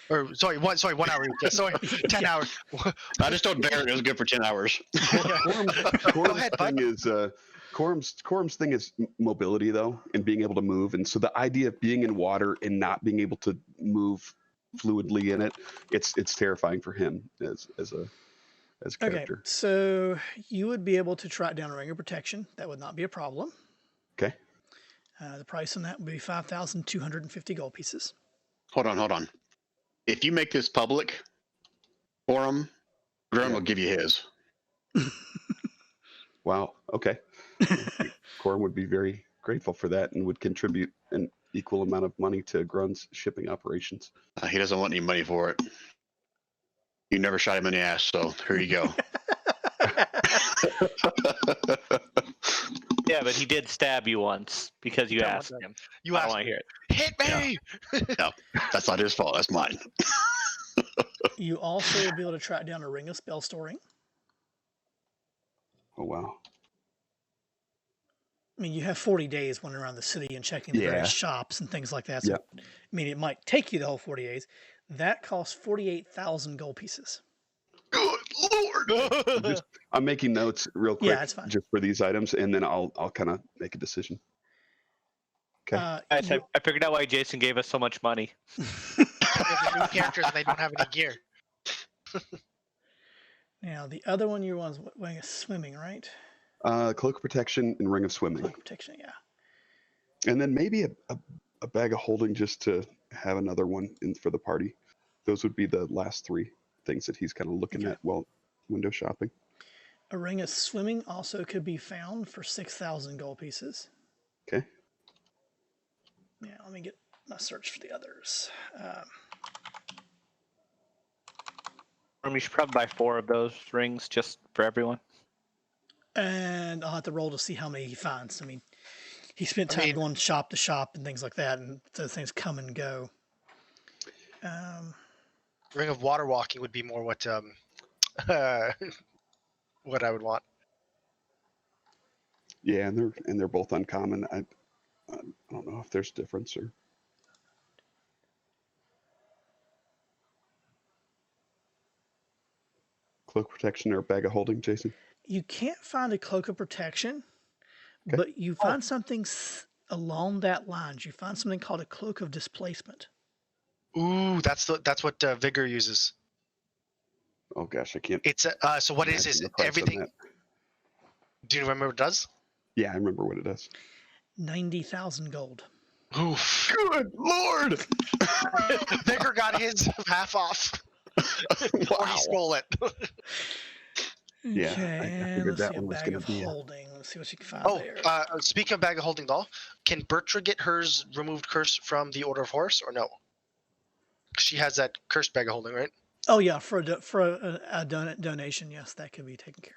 Or sorry, 1 hour. Yeah, sorry, 10 hours. I just told Barrett it was good for 10 hours. Corum's thing is mobility though, and being able to move. And so the idea of being in water and not being able to move fluidly in it, it's terrifying for him as a character. Okay, so you would be able to track down a ring of protection. That would not be a problem. Okay. The price on that would be 5,250 gold pieces. Hold on. If you make this public, Corum, Grun will give you his. Wow. Okay. Corum would be very grateful for that and would contribute an equal amount of money to Grun's shipping operations. He doesn't want any money for it. You never shot him in the ass, so here you go. Yeah, but he did stab you once because you asked him. You I asked don't want to hear it. Hit me! No, that's not his fault. That's mine. You also will be able to track down a ring of spell storing. Oh wow. I mean, you have 40 days wandering around the city and checking the various shops and things like that. So, I mean, it might take you the whole 40 days. That costs 48,000 gold pieces. Good Lord! I'm making notes real quick, Yeah, that's fine. just for these items, and then I'll kind of make a decision. Okay. Guys, I figured out why Jason gave us so much money. New characters and they don't have any gear. Now, the other one you want is swimming, right? Cloak of protection and ring of swimming, Cloak of protection, yeah. and then maybe a bag of holding just to have another one in for the party. Those would be the last three things that he's kind of looking at while window shopping. A ring of swimming also could be found for 6,000 gold pieces. Okay. Yeah, let me get my search for the others. You should probably buy 4 of those rings just for everyone. And I'll have to roll to see how many he finds. I mean, he spent time going shop to shop and things like that, and those things come and go. Ring of water walking would be more what what I would want. Yeah, and they're both uncommon. I don't know if there's a difference or. Cloak protection or bag of holding, Jason? You can't find a cloak of protection, but you find something along that lines. You find something called a cloak of displacement. Ooh, that's what Vigor uses. Oh gosh, I can't. It's so what it is everything. Do you remember what it does? Yeah, I remember what it does. 90,000 gold. Oof. Good Lord! Vigor got his half off. Or he stole it. Yeah, Okay, I figured let's that see, one was bag going of to be. holding. Let's see what you can find there. Speaking of bag of holding, doll, can Bertra get hers removed curse from the Order of Horus or no? She has that cursed bag of holding, right? Oh yeah, for a donation, yes, that could be taken care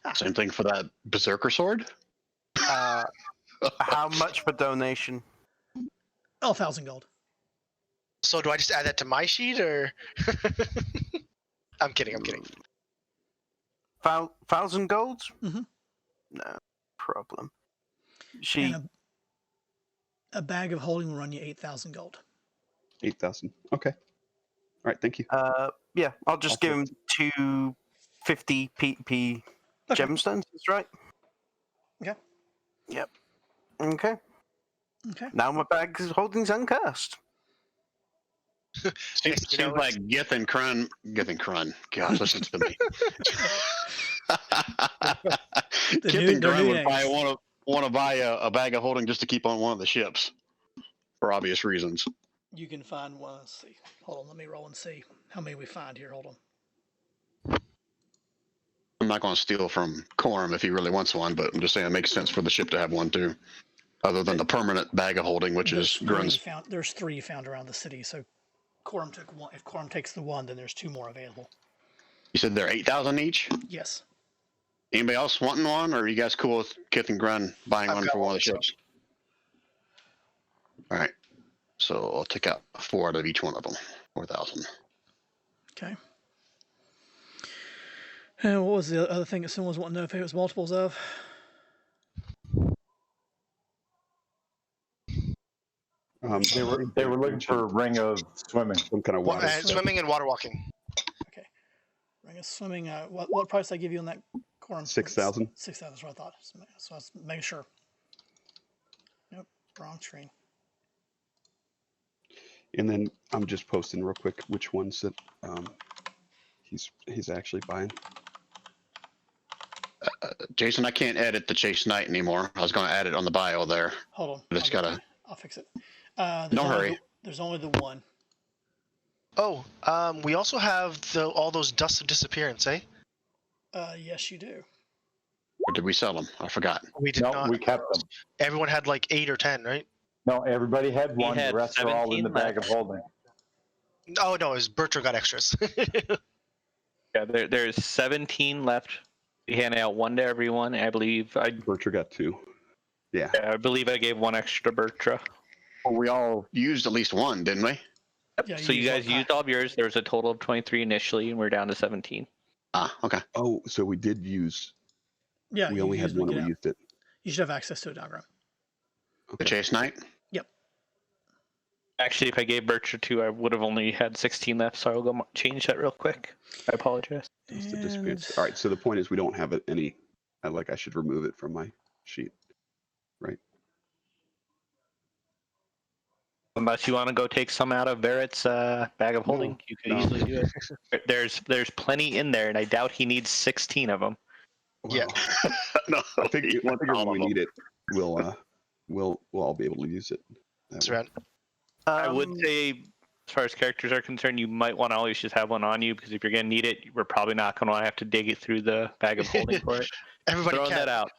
of. Same thing for that Berserker sword? How much for donation? 1,000 gold. So do I just add that to my sheet, or? I'm kidding. 1,000 gold? Mm-hmm. No problem. And a bag of holding will run you 8,000 gold. 8,000. Okay. All right. Thank you. Yeah, I'll just give him 2 50 PP Okay. gemstones, that's right? Okay. Yep. Okay. Okay. Now my bag is holding's uncast. Seems like Gith and Krun. God, listen to me. Kith and Grun would probably want to buy a bag of holding just to keep on one of the ships, for obvious reasons. You can find one. Let's see. Hold on. Let me roll and see how many we find here. Hold on. I'm not going to steal from Corum if he really wants one, but I'm just saying it makes sense for the ship to have one too, other than the permanent bag of holding, which is Grun's. There's 3 found around the city, so Corum took one. If Corum takes the one, then there's 2 more available. You said they're 8,000 each? Yes. Anybody else wanting one, or are you guys cool with Kith and Grun buying one for one of the ships? All right. So I'll take out 4 out of each one of them. 4,000. Okay. And what was the other thing that someone was wanting to know if it was multiples of? They were looking for a ring of swimming. Some kind of water. Swimming and water walking. Okay. Ring of swimming. What price did I give you on that, Corum? 6,000. 6,000 is what I thought. So I was making sure. Nope. Wrong screen. And then I'm just posting real quick which ones that he's actually buying. Jason, I can't edit the Chase Knight anymore. I was going to add it on the bio there. Hold on. I just gotta. I'll fix it. Don't hurry. There's only the one. Oh, we also have all those dusts of disappearance, eh? Yes, you do. Or did we sell them? I forgot. We did not. We kept them. Everyone had like 8 or 10, right? No, everybody had one. had The rest are all in the 17 bag of left. holding. Oh no, it was Bertra got extras. Yeah, there's 17 left. We handed out 1 to everyone. I believe Bertra got 2. Yeah. I believe I gave 1 extra to Bertra. Well, we all used at least one, didn't we? Yeah, So you guys used all of yours. There was a total of 23 initially, and we're down to 17. Ah, okay. Oh, so we did use. Yeah, we only had one and we used it. You should have access to a diagram. The Chase Knight? Yep. Actually, if I gave Bertra 2, I would have only had 16 left, so I will go change that real quick. I apologize. Just the disappearance. All right, so the point is we don't have it any. I should remove it from my sheet, right? Unless you want to go take some out of Barrett's bag of holding, you could easily do it. There's plenty in there, and I doubt he needs 16 of them. Well, Yeah. No, I think when we need it, we'll all be able to use it. That's right. I would say, as far as characters are concerned, you might want to always just have one on you, because if you're going to need it, we're probably not going to have to dig it through the bag of holding for it. Everybody Throwing can. that out.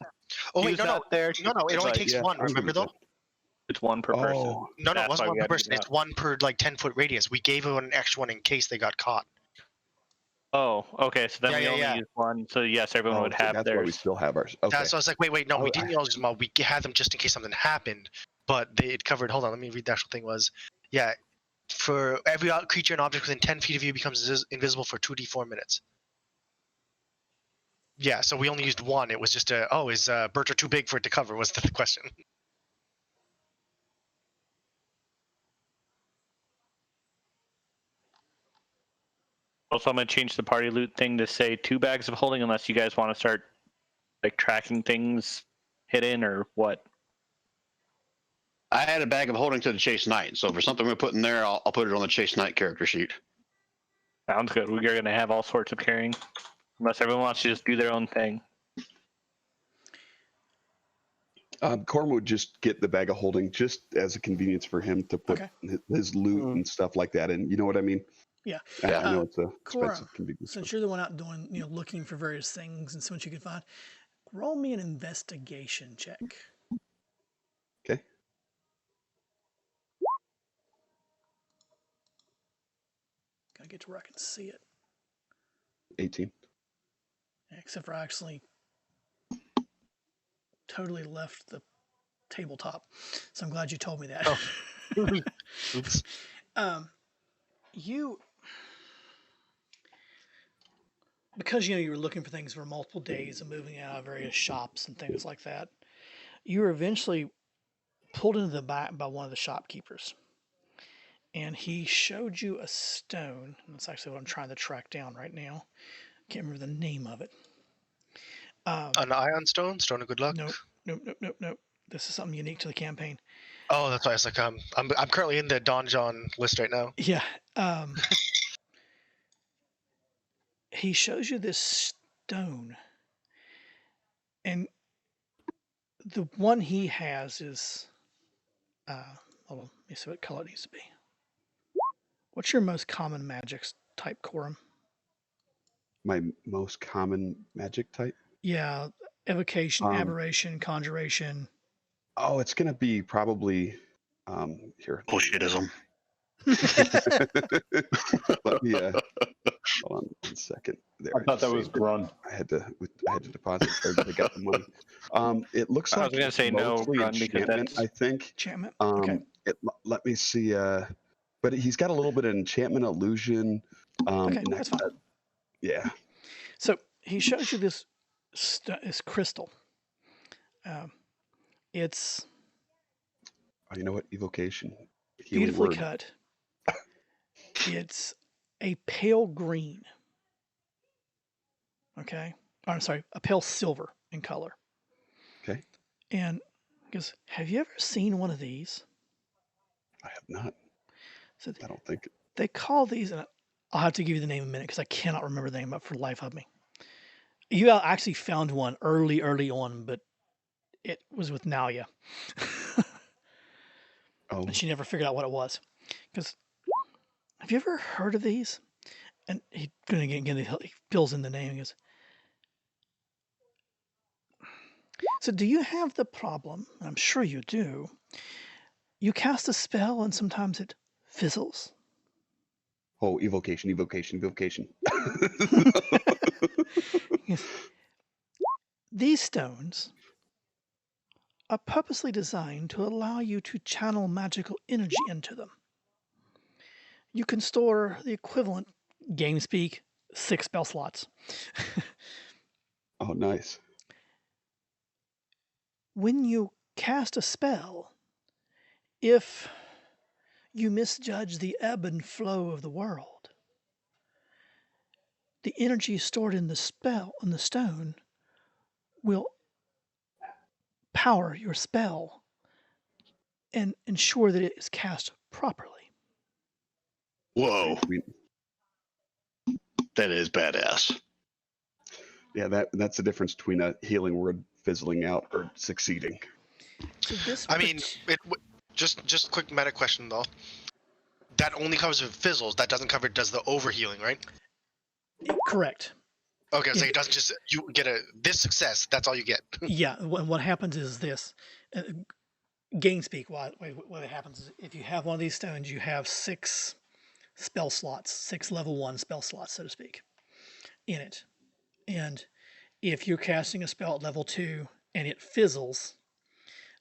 Oh wait, Use no, that there. it only takes one. Remember though? It's 1 per person. Oh, No, it That's wasn't why 1 we per had to person. get It's 1 per like 10-foot radius. We gave him an extra one in case they got caught. Oh, okay. So then Yeah, we yeah, only yeah. use 1. So yes, everyone would so have that's theirs. why we still have ours. Okay. So I was like, wait, no, we didn't use them all. We had them just in case something happened, but it covered. Hold on, let me read the actual thing. Yeah, for every creature and object within 10 feet of you becomes invisible for 2d4 minutes. Yeah, so we only used 1. It was just is Bertra too big for it to cover? Was the question. Also, I'm going to change the party loot thing to say 2 bags of holding, unless you guys want to start like tracking things hidden or what. I had a bag of holding to the Chase Knight, so for something we put in there, I'll put it on the Chase Knight character sheet. Sounds good. We're going to have all sorts of carrying, unless everyone wants to just do their own thing. Corm would just get the bag of holding just as a convenience for him to put his loot and stuff like that in. You know what I mean? Yeah. I know it's a Corum, expensive convenience. since you're the one out doing, looking for various things and see what you can find, roll me an investigation check. Okay. Gotta get to where I can see it. 18. Except for I actually totally left the tabletop. So I'm glad you told me that. Oh. Oops. Because you were looking for things for multiple days and moving out of various shops and things like that, you were eventually pulled into the back by one of the shopkeepers. And he showed you a stone, and that's actually what I'm trying to track down right now, Can't remember the name of it. An ion stone, stone of good luck. Nope. This is something unique to the campaign. Oh, that's why it's like I'm currently in the donjon list right now. Yeah. He shows you this stone, and the one he has is hold on, let me see what color it needs to be. What's your most common magic type, Corum? My most common magic type? Yeah, evocation, aberration, conjuration. Oh, it's gonna be probably here. Bullshitism. Let me hold on 1 second. There, I thought that was saved it. Grun. I had to deposit or to get the money. It looks I like was gonna say no, mostly Grun, because enchantment. that's I think. Enchantment. Okay. Let me see. But he's got a little bit of enchantment, illusion. Okay, that's fine. Yeah. So he shows you this crystal. It's Oh, you know what? Evocation. Healing beautifully word. cut. It's a pale green. Okay. Oh, I'm sorry, a pale silver in color. Okay. And he goes, have you ever seen one of these? I have not. So I don't think. they call these, and I'll have to give you the name in a minute because I cannot remember the name for the life of me. You actually found one early on, but it was with Nalia. Oh. And she never figured out what it was. Because, have you ever heard of these? And he fills in the name and goes, so do you have the problem, I'm sure you do, you cast a spell and sometimes it fizzles? Oh, evocation. Yes. These stones are purposely designed to allow you to channel magical energy into them. You can store the equivalent, game speak, 6 spell slots. Oh, nice. When you cast a spell, if you misjudge the ebb and flow of the world, the energy stored in the stone will power your spell and ensure that it is cast properly. Whoa. That is badass. Yeah, that's the difference between a healing word fizzling out or succeeding. So this, I mean, just quick meta question though. That only covers if it fizzles. That doesn't cover does the overhealing, right? correct. Okay, so it doesn't just you get this success. That's all you get. Yeah, what happens is this. Game speak. What happens is if you have one of these stones, you have 6 spell slots, 6 level 1 spell slots, so to speak, in it. And if you're casting a spell at level 2 and it fizzles,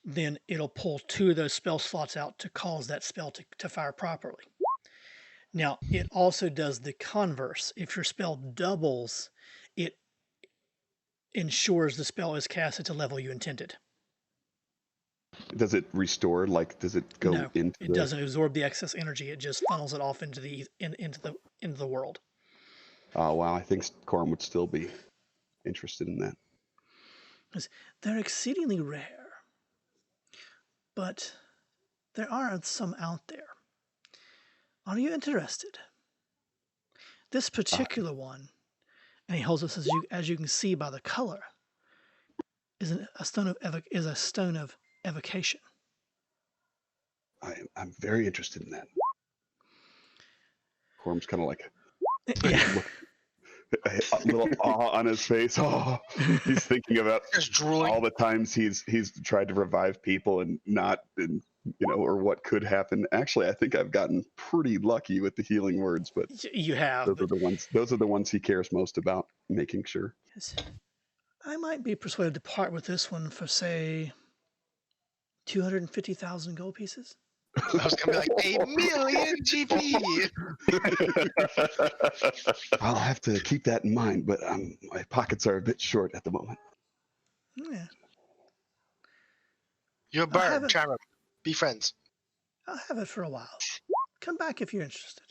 then it'll pull 2 of those spell slots out to cause that spell to fire properly. Now, it also does the converse. If your spell doubles, it ensures the spell is cast at the level you intended. Does it restore? Like, does it go No, into? it doesn't absorb the excess energy. It just funnels it off into the world. Oh wow, I think Corum would still be interested in that. They're exceedingly rare, but there are some out there. Are you interested? This particular one, and he holds this as you can see by the color, is a stone of evocation. I'm very interested in that. Corum's kind of like Yeah. a little awe on his face. Oh, he's thinking about all the times he's tried to revive people and not, and or what could happen. Actually, I think I've gotten pretty lucky with the healing words, but you have. Those are the ones he cares most about, making sure. I might be persuaded to part with this one for say 250,000 gold pieces. I was gonna be like 1,000,000 GP. I'll have to keep that in mind, but my pockets are a bit short at the moment. Yeah. You're a bird, charm him. Be friends. I'll have it for a while. Come back if you're interested.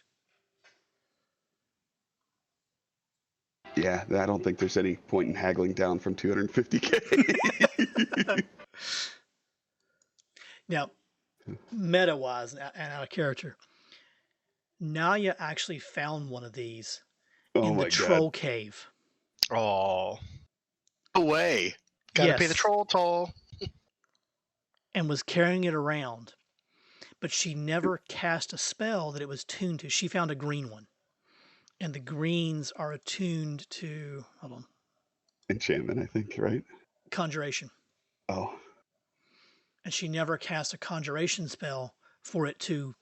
Yeah, I don't think there's any point in haggling down from 250K. Now, meta-wise and out of character, Naya actually found one of these Oh in the my god. troll cave. Oh, Away. gotta pay the Yes. troll toll. And was carrying it around. But she never cast a spell that it was tuned to. She found a green one. And the greens are attuned to, hold on, Enchantment, I think, right? conjuration. Oh. And she never cast a conjuration spell for it to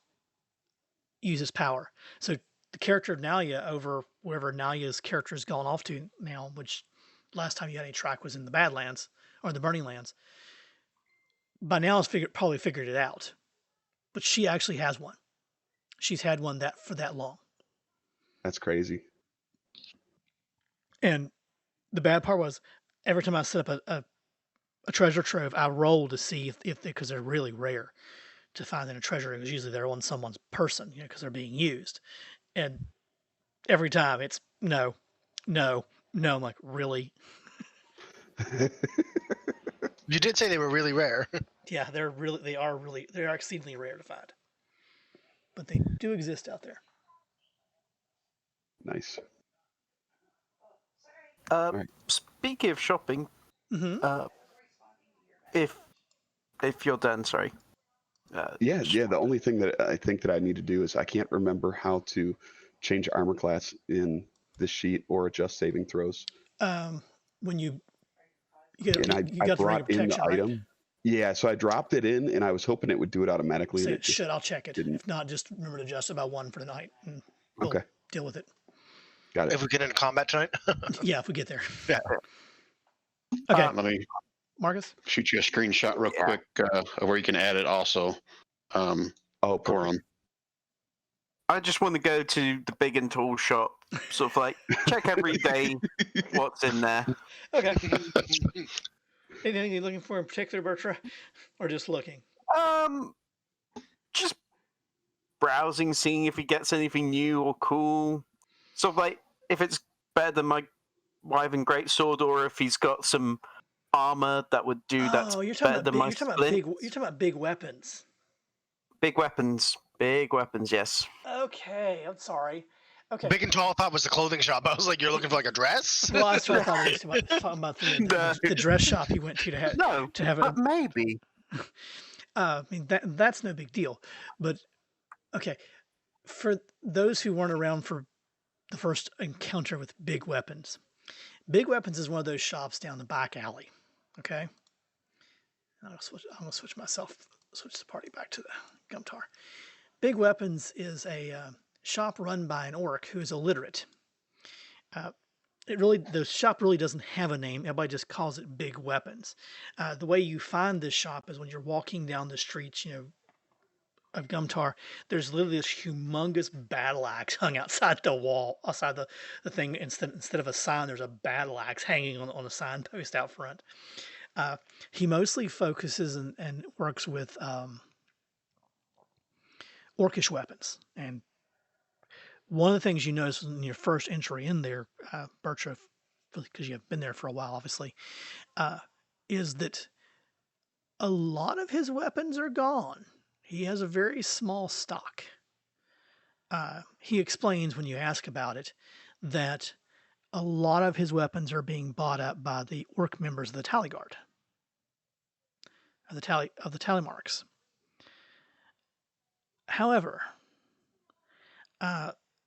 use its power. So the character of Nalia over wherever Nalia's character has gone off to now, which last time you had any track was in the Badlands or the Burning Lands. By now has probably figured it out. But she actually has one. She's had one for that long. That's crazy. And the bad part was every time I set up a treasure trove, I roll to see if because they're really rare to find in a treasure. Because usually they're on someone's person, because they're being used. And every time it's no. I'm like, really? You did say they were really rare. Yeah, they are exceedingly rare to find. But they do exist out there. Nice. Right. Speaking of shopping, if you're done, sorry. Yeah. The only thing that I think that I need to do is I can't remember how to change armor class in this sheet or adjust saving throws. When you I brought in the right? item. Yeah, so I dropped it in, and I was hoping it would do it automatically. Say and it just I'll check it. didn't. If not, just remember to adjust it by one for the night, and we'll Okay. deal with it. Got it. If we get into combat tonight. Yeah, if we get there. Yeah. Okay, Let me Marcus. shoot you a screenshot real quick of where you can add it also. Corum. I just want to go to the big and tall shop, sort of like check every day what's in there. Okay. Anything you're looking for in particular, Bertra, or just looking? Just browsing, seeing if he gets anything new or cool. Sort of like if it's better than my Wyvern Greatsword, or if he's got some armor that would do that better than my splint. You're talking about big weapons. Big weapons, yes. Okay, I'm sorry. Okay. Big and tall, I thought was the clothing shop. I was like, you're looking for like a dress? Well, that's what I thought it was talking about the dress shop you went to have but maybe. I mean that's no big deal, but okay. For those who weren't around for the first encounter with big weapons is one of those shops down the back alley. Okay. I'm gonna switch the party back to the Gumtar. Big Weapons is a shop run by an orc who is illiterate. The shop really doesn't have a name. Everybody just calls it Big Weapons. The way you find this shop is when you're walking down the streets, of Gumtar. There's literally this humongous battle axe hung outside the wall, outside the thing. Instead of a sign, there's a battle axe hanging on a signpost out front. He mostly focuses and works with orcish weapons. And one of the things you notice in your first entry in there, Bertra, because you have been there for a while, obviously, is that a lot of his weapons are gone. He has a very small stock. He explains when you ask about it that a lot of his weapons are being bought up by the orc members of the Tally Guard, of the Tally Marks. However,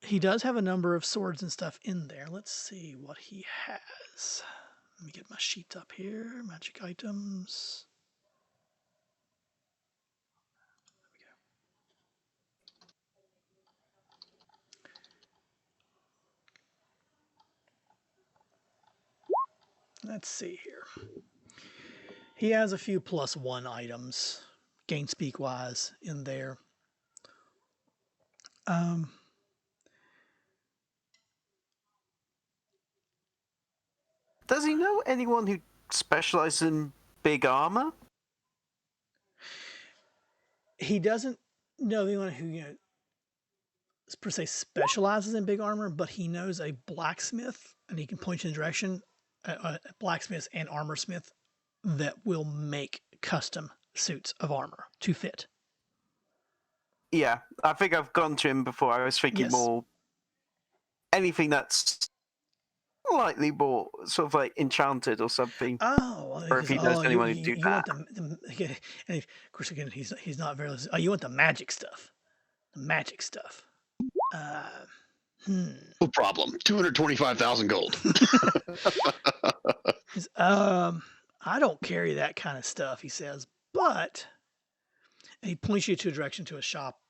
he does have a number of swords and stuff in there. Let's see what he has. Let me get my sheet up here. Magic items. Let's see here. He has a few +1 items, gain speak wise, in there. Does he know anyone who specializes in big armor? He doesn't know anyone who per se specializes in big armor, but he knows a blacksmith, and he can point you in the direction, a blacksmith and armor smith that will make custom suits of armor to fit. Yeah, I think I've gone to him before. I was thinking Yes. more anything that's slightly more sort of like enchanted or something. Oh, Or if he knows anyone who do you that. want and of course again he's not very. Oh, you want the magic stuff, the magic stuff. No problem. 225,000 gold. I don't carry that kind of stuff, he says, but and he points you to a direction to a shop,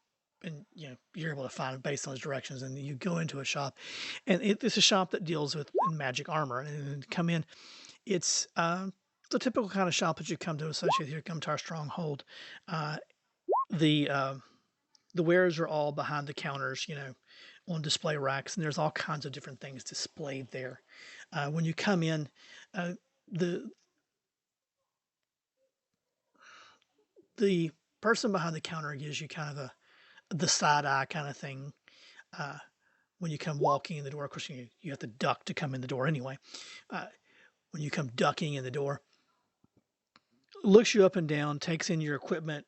and you're able to find it based on his directions, and you go into a shop, and it's a shop that deals with magic armor, and come in. It's the typical kind of shop that you come to associate here at Gumtar Stronghold. The wares are all behind the counters, on display racks, and there's all kinds of different things displayed there. When you come in, the person behind the counter gives you kind of the side eye kind of thing. When you come walking in the door, of course you have to duck to come in the door anyway. When you come ducking in the door, looks you up and down, takes in your equipment.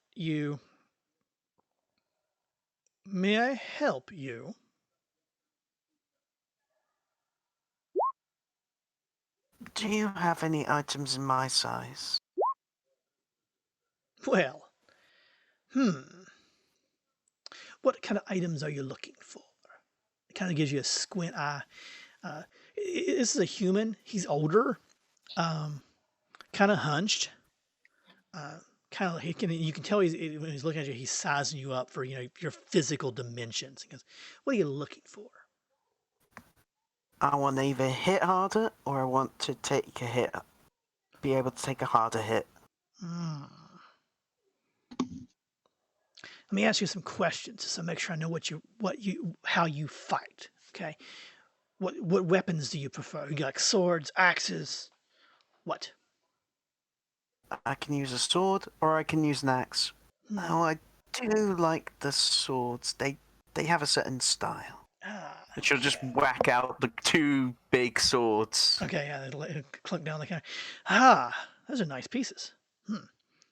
May I help you? Do you have any items in my size? Well, what kind of items are you looking for? It kind of gives you a squint eye. This is a human. He's older, kind of hunched. Kind of, you can tell when he's looking at you, he's sizing you up for your physical dimensions. He goes, "What are you looking for?" I want to either hit harder or I want to take a hit. Be able to take a harder hit. Let me ask you some questions so make sure I know how you fight. Okay, what weapons do you prefer? You like swords, axes, what? I can use a sword or I can use an axe. Oh, I do like the swords. They have a certain style. But you'll just whack out the two big swords. Okay, yeah, it'll clunk down the counter. Those are nice pieces.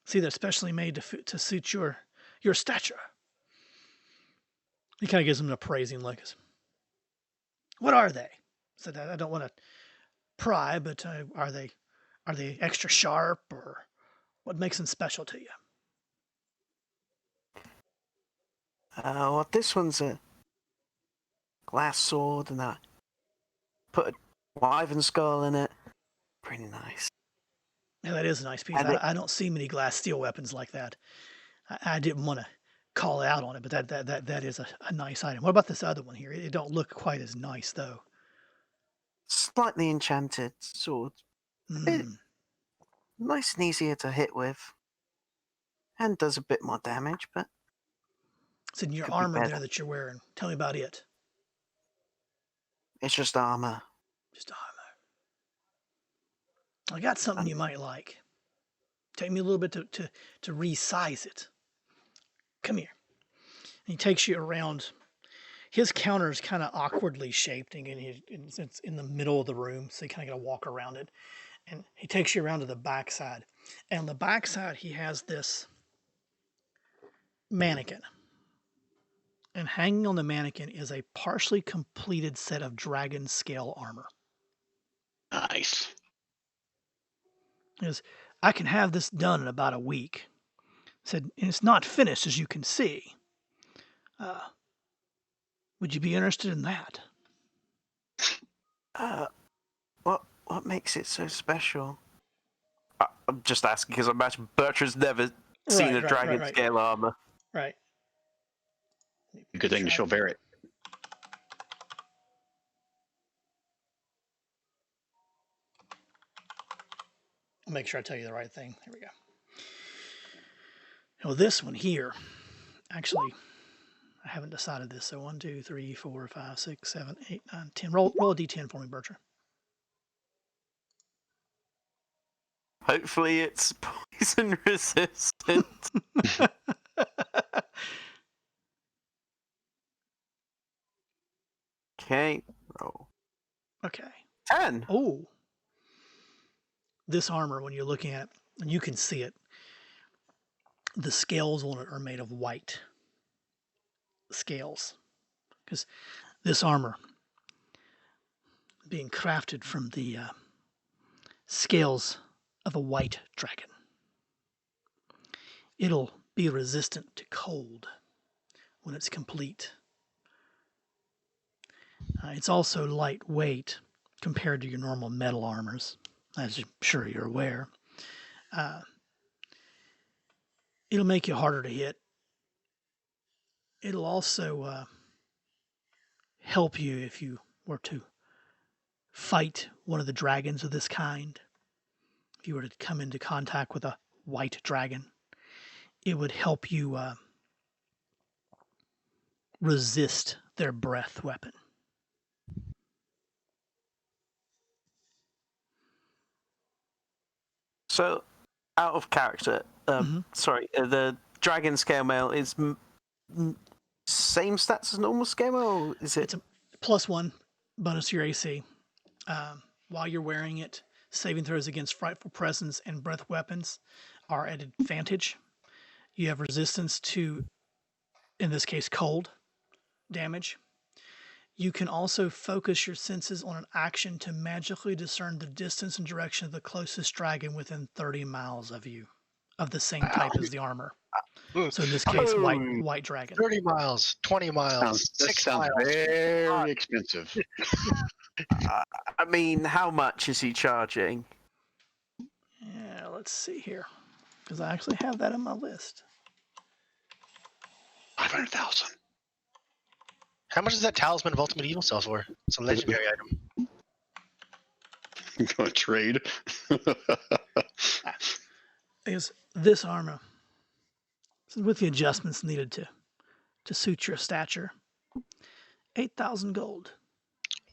See, they're specially made to suit your stature. He kind of gives them an appraising look. What are they? So that I don't want to pry, but are they extra sharp, or what makes them special to you? Well, this one's a glass sword, and I put a wyvern skull in it. Pretty nice. Yeah, that is a nice piece. I don't see many glass steel weapons like that. I didn't want to call out on it, but that is a nice item. What about this other one here? It don't look quite as nice though. Slightly enchanted sword. Nice and easier to hit with. And does a bit more damage, but it's in your armor there that you're wearing. Tell me about it. It's just armor. Just armor. I got something you might like. Take me a little bit to resize it. Come here. And he takes you around. His counter is kind of awkwardly shaped, and it's in the middle of the room, so you kind of got to walk around it. And he takes you around to the backside. And on the backside, he has this mannequin. And hanging on the mannequin is a partially completed set of dragon scale armor. Nice. Is I can have this done in about a week. Said, and it's not finished, as you can see. Would you be interested in that? What makes it so special? I'm just asking because I imagine Bertrand's never seen a dragon scale armor. Right. Good thing she'll bear it. I'll make sure I tell you the right thing. Here we go. Well, this one here, actually, I haven't decided this. So 1, 2, 3, 4, 5, 6, 7, 8, 9, 10. Roll a d10 for me, Bertrand. Hopefully it's poison resistant. Okay. Roll. Okay. 10. Oh. This armor, when you're looking at it, and you can see it, the scales on it are made of white scales. Because this armor, being crafted from the scales of a white dragon, it'll be resistant to cold when it's complete. It's also lightweight compared to your normal metal armors, as I'm sure you're aware. It'll make you harder to hit. It'll also help you if you were to fight one of the dragons of this kind. If you were to come into contact with a white dragon, it would help you resist their breath weapon. So, out of character, sorry, the dragon scale mail is same stats as normal scale mail, or is it? It's a +1 bonus to your AC. While you're wearing it, saving throws against frightful presence and breath weapons are at advantage. You have resistance to, in this case, cold damage. You can also focus your senses on an action to magically discern the distance and direction of the closest dragon within 30 miles of you, of the same type as the armor. So in this case, white dragon. 30 miles, 20 miles, That 6 sounds miles. very expensive. I mean, how much is he charging? Yeah, let's see here, because I actually have that on my list. 500,000. How much is that Talisman of Ultimate Evil sell for? It's a legendary item. I'm going to trade. Because this armor, with the adjustments needed to suit your stature, 8,000 gold.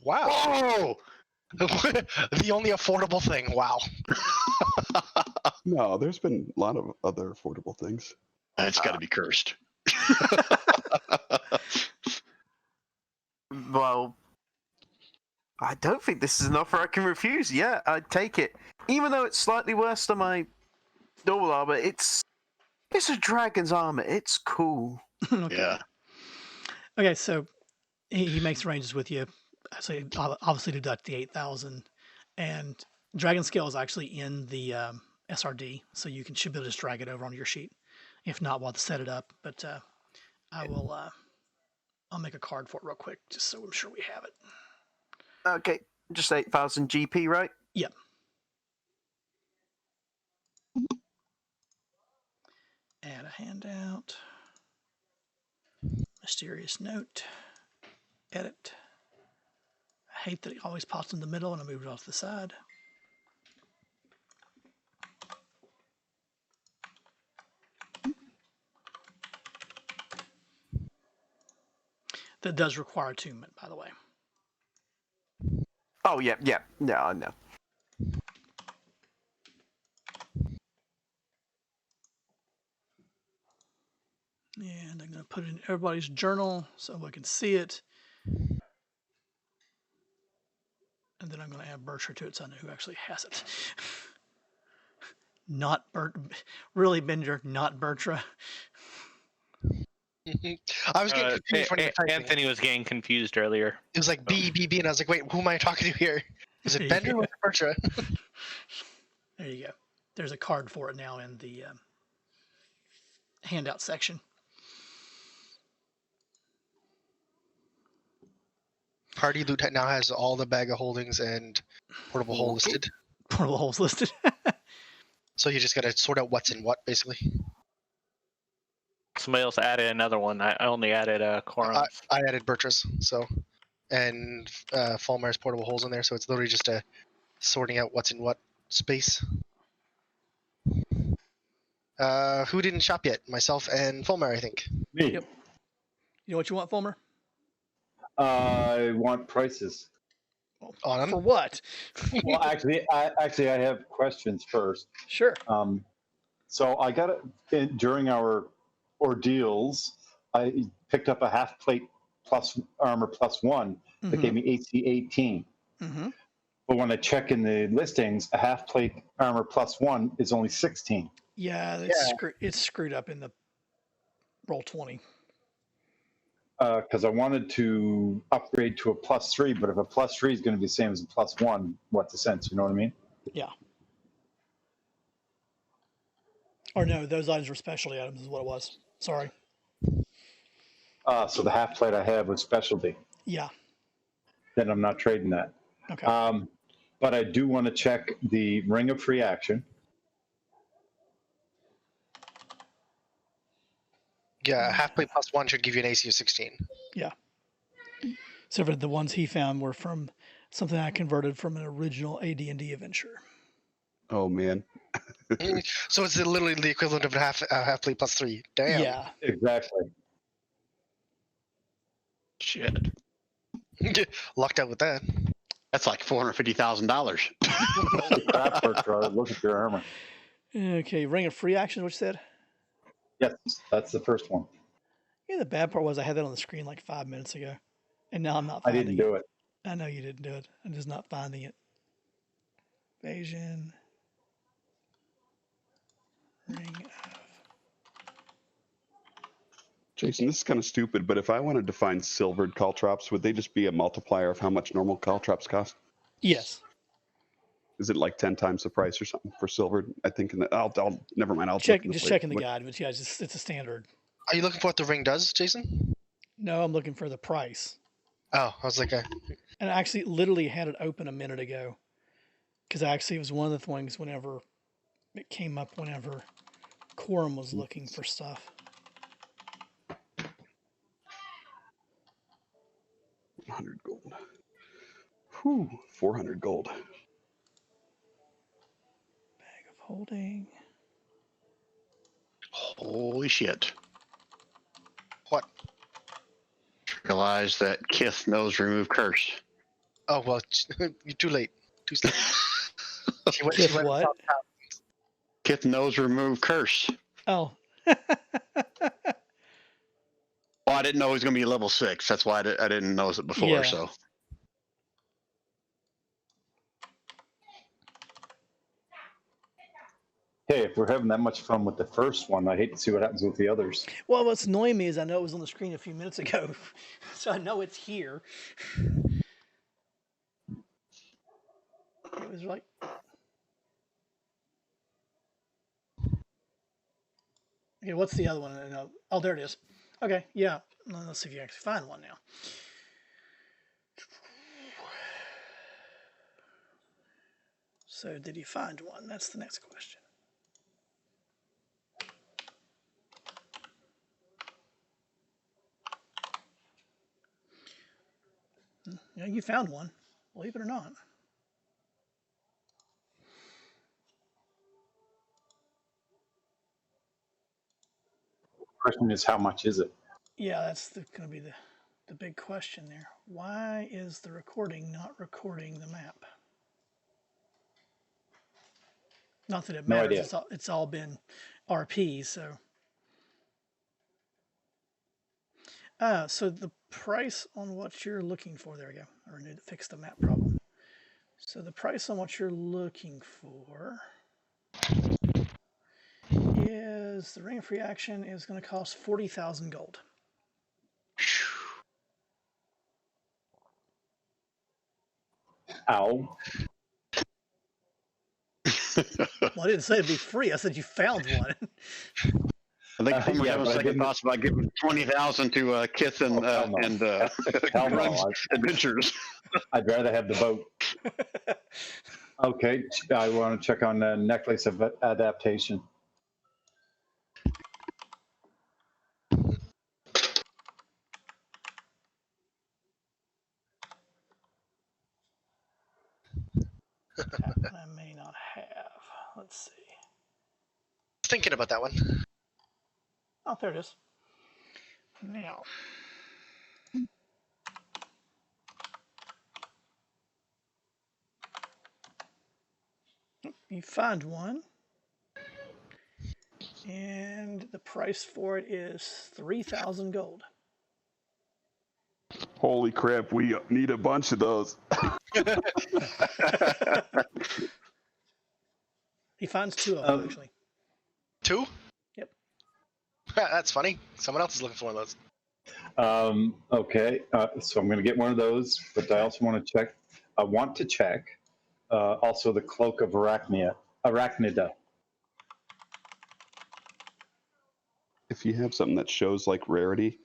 Wow. Oh! The only affordable thing. Wow. No, there's been a lot of other affordable things. It's got to be cursed. Well, I don't think this is an offer I can refuse. Yeah, I'd take it. Even though it's slightly worse than my normal armor, it's a dragon's armor. It's cool. Okay. Yeah. Okay, so he makes arrangements with you. So you obviously deduct the 8,000, and dragon scale is actually in the SRD, so you should be able to just drag it over onto your sheet. If not, we'll have to set it up. But I will. I'll make a card for it real quick, just so I'm sure we have it. Okay, just 8,000 GP, right? Yep. Add a handout. Mysterious note. Edit. I hate that it always pops in the middle and I move it off to the side. That does require attunement, by the way. Oh, yeah, I know. And I'm going to put it in everybody's journal so I can see it. And then I'm going to add Berkshire to it so I know who actually has it. Not really, Bender, not Bertra. I was getting confused when you were typing. Anthony was getting confused earlier. It was like B, and I was like, wait, who am I talking to here? Is it Bender or Bertra? There you go. There's a card for it now in the handout section. Party loot now has all the bag of holdings and portable hole listed. Portable holes listed. So you just got to sort out what's in what, basically. Somebody else added another one. I only added Coron's. I added Bertra's, so, and Fulmar's portable holes in there, so it's literally just a sorting out what's in what space. Who didn't shop yet? Myself and Fulmar, I think. Me. Yep. You know what you want, Fulmer? I want prices. On them? For what? Well, actually, I have questions first. Sure. So I got it during our ordeals. I picked up a half plate plus armor +1, that gave me AC 18. Mm-hmm. But when I check in the listings, a half plate armor +1 is only 16. Yeah, it's screwed up in the roll 20. Because I wanted to upgrade to a +3, but if a +3 is going to be the same as a +1, what's the sense? You know what I mean? Yeah. Or no, those items were specialty items is what it was. Sorry. So the half plate I have was specialty. Yeah. Then I'm not trading that. Okay. But I do want to check the ring of free action. Yeah, a half plate +1 should give you an AC of 16. Yeah. So for the ones he found were from something I converted from an original AD&D adventure. Oh man. So it's literally the equivalent of a half plate +3. Damn. Yeah. Exactly. Shit. Lucked out with that. That's like $450,000. Holy crap, Bertrand, look at your armor. Okay, ring of free action, what you said? Yes, that's the first one. Yeah, the bad part was I had that on the screen like 5 minutes ago, and now I'm not I finding didn't do it. I know you didn't do it. I'm just not finding it. Evasion. Ring of... Jason, this is kind of stupid, but if I wanted to find silvered caltrops, would they just be a multiplier of how much normal caltrops cost? Yes. Is it like 10 times the price or something for silvered? I think. I'll never mind. I'll Check. look in Just later. checking the guide, but yeah, it's a standard. Are you looking for what the ring does, Jason? No, I'm looking for the price. Oh, I was like, And I actually literally had it open a minute ago, because actually it was one of the things whenever it came up whenever Quorum was looking for stuff. 100 gold. Whew, 400 gold. Bag of holding. Holy shit. what? Realize that Kith knows remove curse. Oh, well, you're too late. Too late. She went, Kith what? Kith knows remove curse. Oh. Well, I didn't know he was going to be level 6. That's why I didn't notice it before. Yeah. So Hey, if we're having that much fun with the first one, I hate to see what happens with the others. Well, what's annoying me is I know it was on the screen a few minutes ago, so I know it's here. It was like... Okay, what's the other one? Oh, there it is. Okay, yeah. Let's see if you actually find one now. So, did he find one? That's the next question. Yeah, you found one, believe it or not. Question is, how much is it? Yeah, that's going to be the big question there. Why is the recording not recording the map? Not that it No matters. idea. It's all been RP, so. So the price on what you're looking for, there we go. I need to fix the map problem. So the price on what you're looking for is the ring of free action is going to cost 40,000 gold. Ow. Well, I didn't say it'd be free. I said you found one. I think someone yeah, having but I second didn't- thoughts about giving 20,000 to Kith and hell no. Hell no. Grun's adventures. I'd rather have the boat. Okay, I want to check on the necklace of adaptation. That one I may not have. Let's see. Thinking about that one. Oh, there it is. Now. You find one. And the price for it is 3,000 gold. Holy crap, we need a bunch of those. He finds 2 of them, actually. 2? Yep. That's funny. Someone else is looking for one of those. Okay, so I'm going to get one of those, but I also want to check. I want to check also the cloak of arachnida. If you have something that shows like rarity,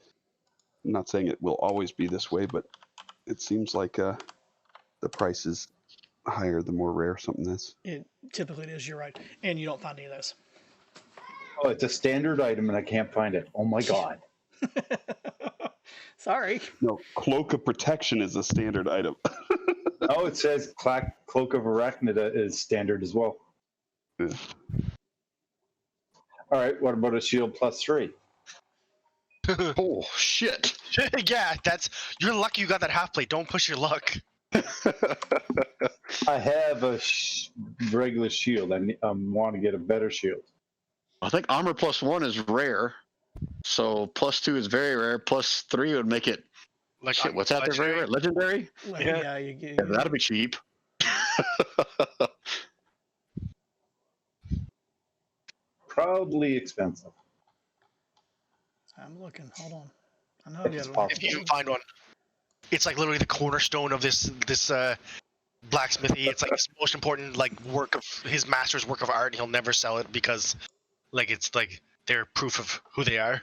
I'm not saying it will always be this way, but it seems like the price is higher the more rare something is. It typically is, you're right. And you don't find any of those. Oh, it's a standard item and I can't find it. Oh my god. Sorry. No, cloak of protection is a standard item. Oh, it says cloak of arachnida is standard as well. Yeah. All right, what about a shield +3? Oh shit! Yeah, you're lucky you got that half plate. Don't push your luck. I have a regular shield. I want to get a better shield. I think armor +1 is rare, so +2 is very rare. +3 would make it. Like Shit, what's out there? Very rare. Legendary. Well, Yeah. yeah, That'd be cheap. Probably expensive. I'm looking. Hold on. I know the It's other one. if you can find one, it's like literally the cornerstone of this blacksmithy. It's like his most important like work of his master's work of art, and he'll never sell it because like it's like they're proof of who they are.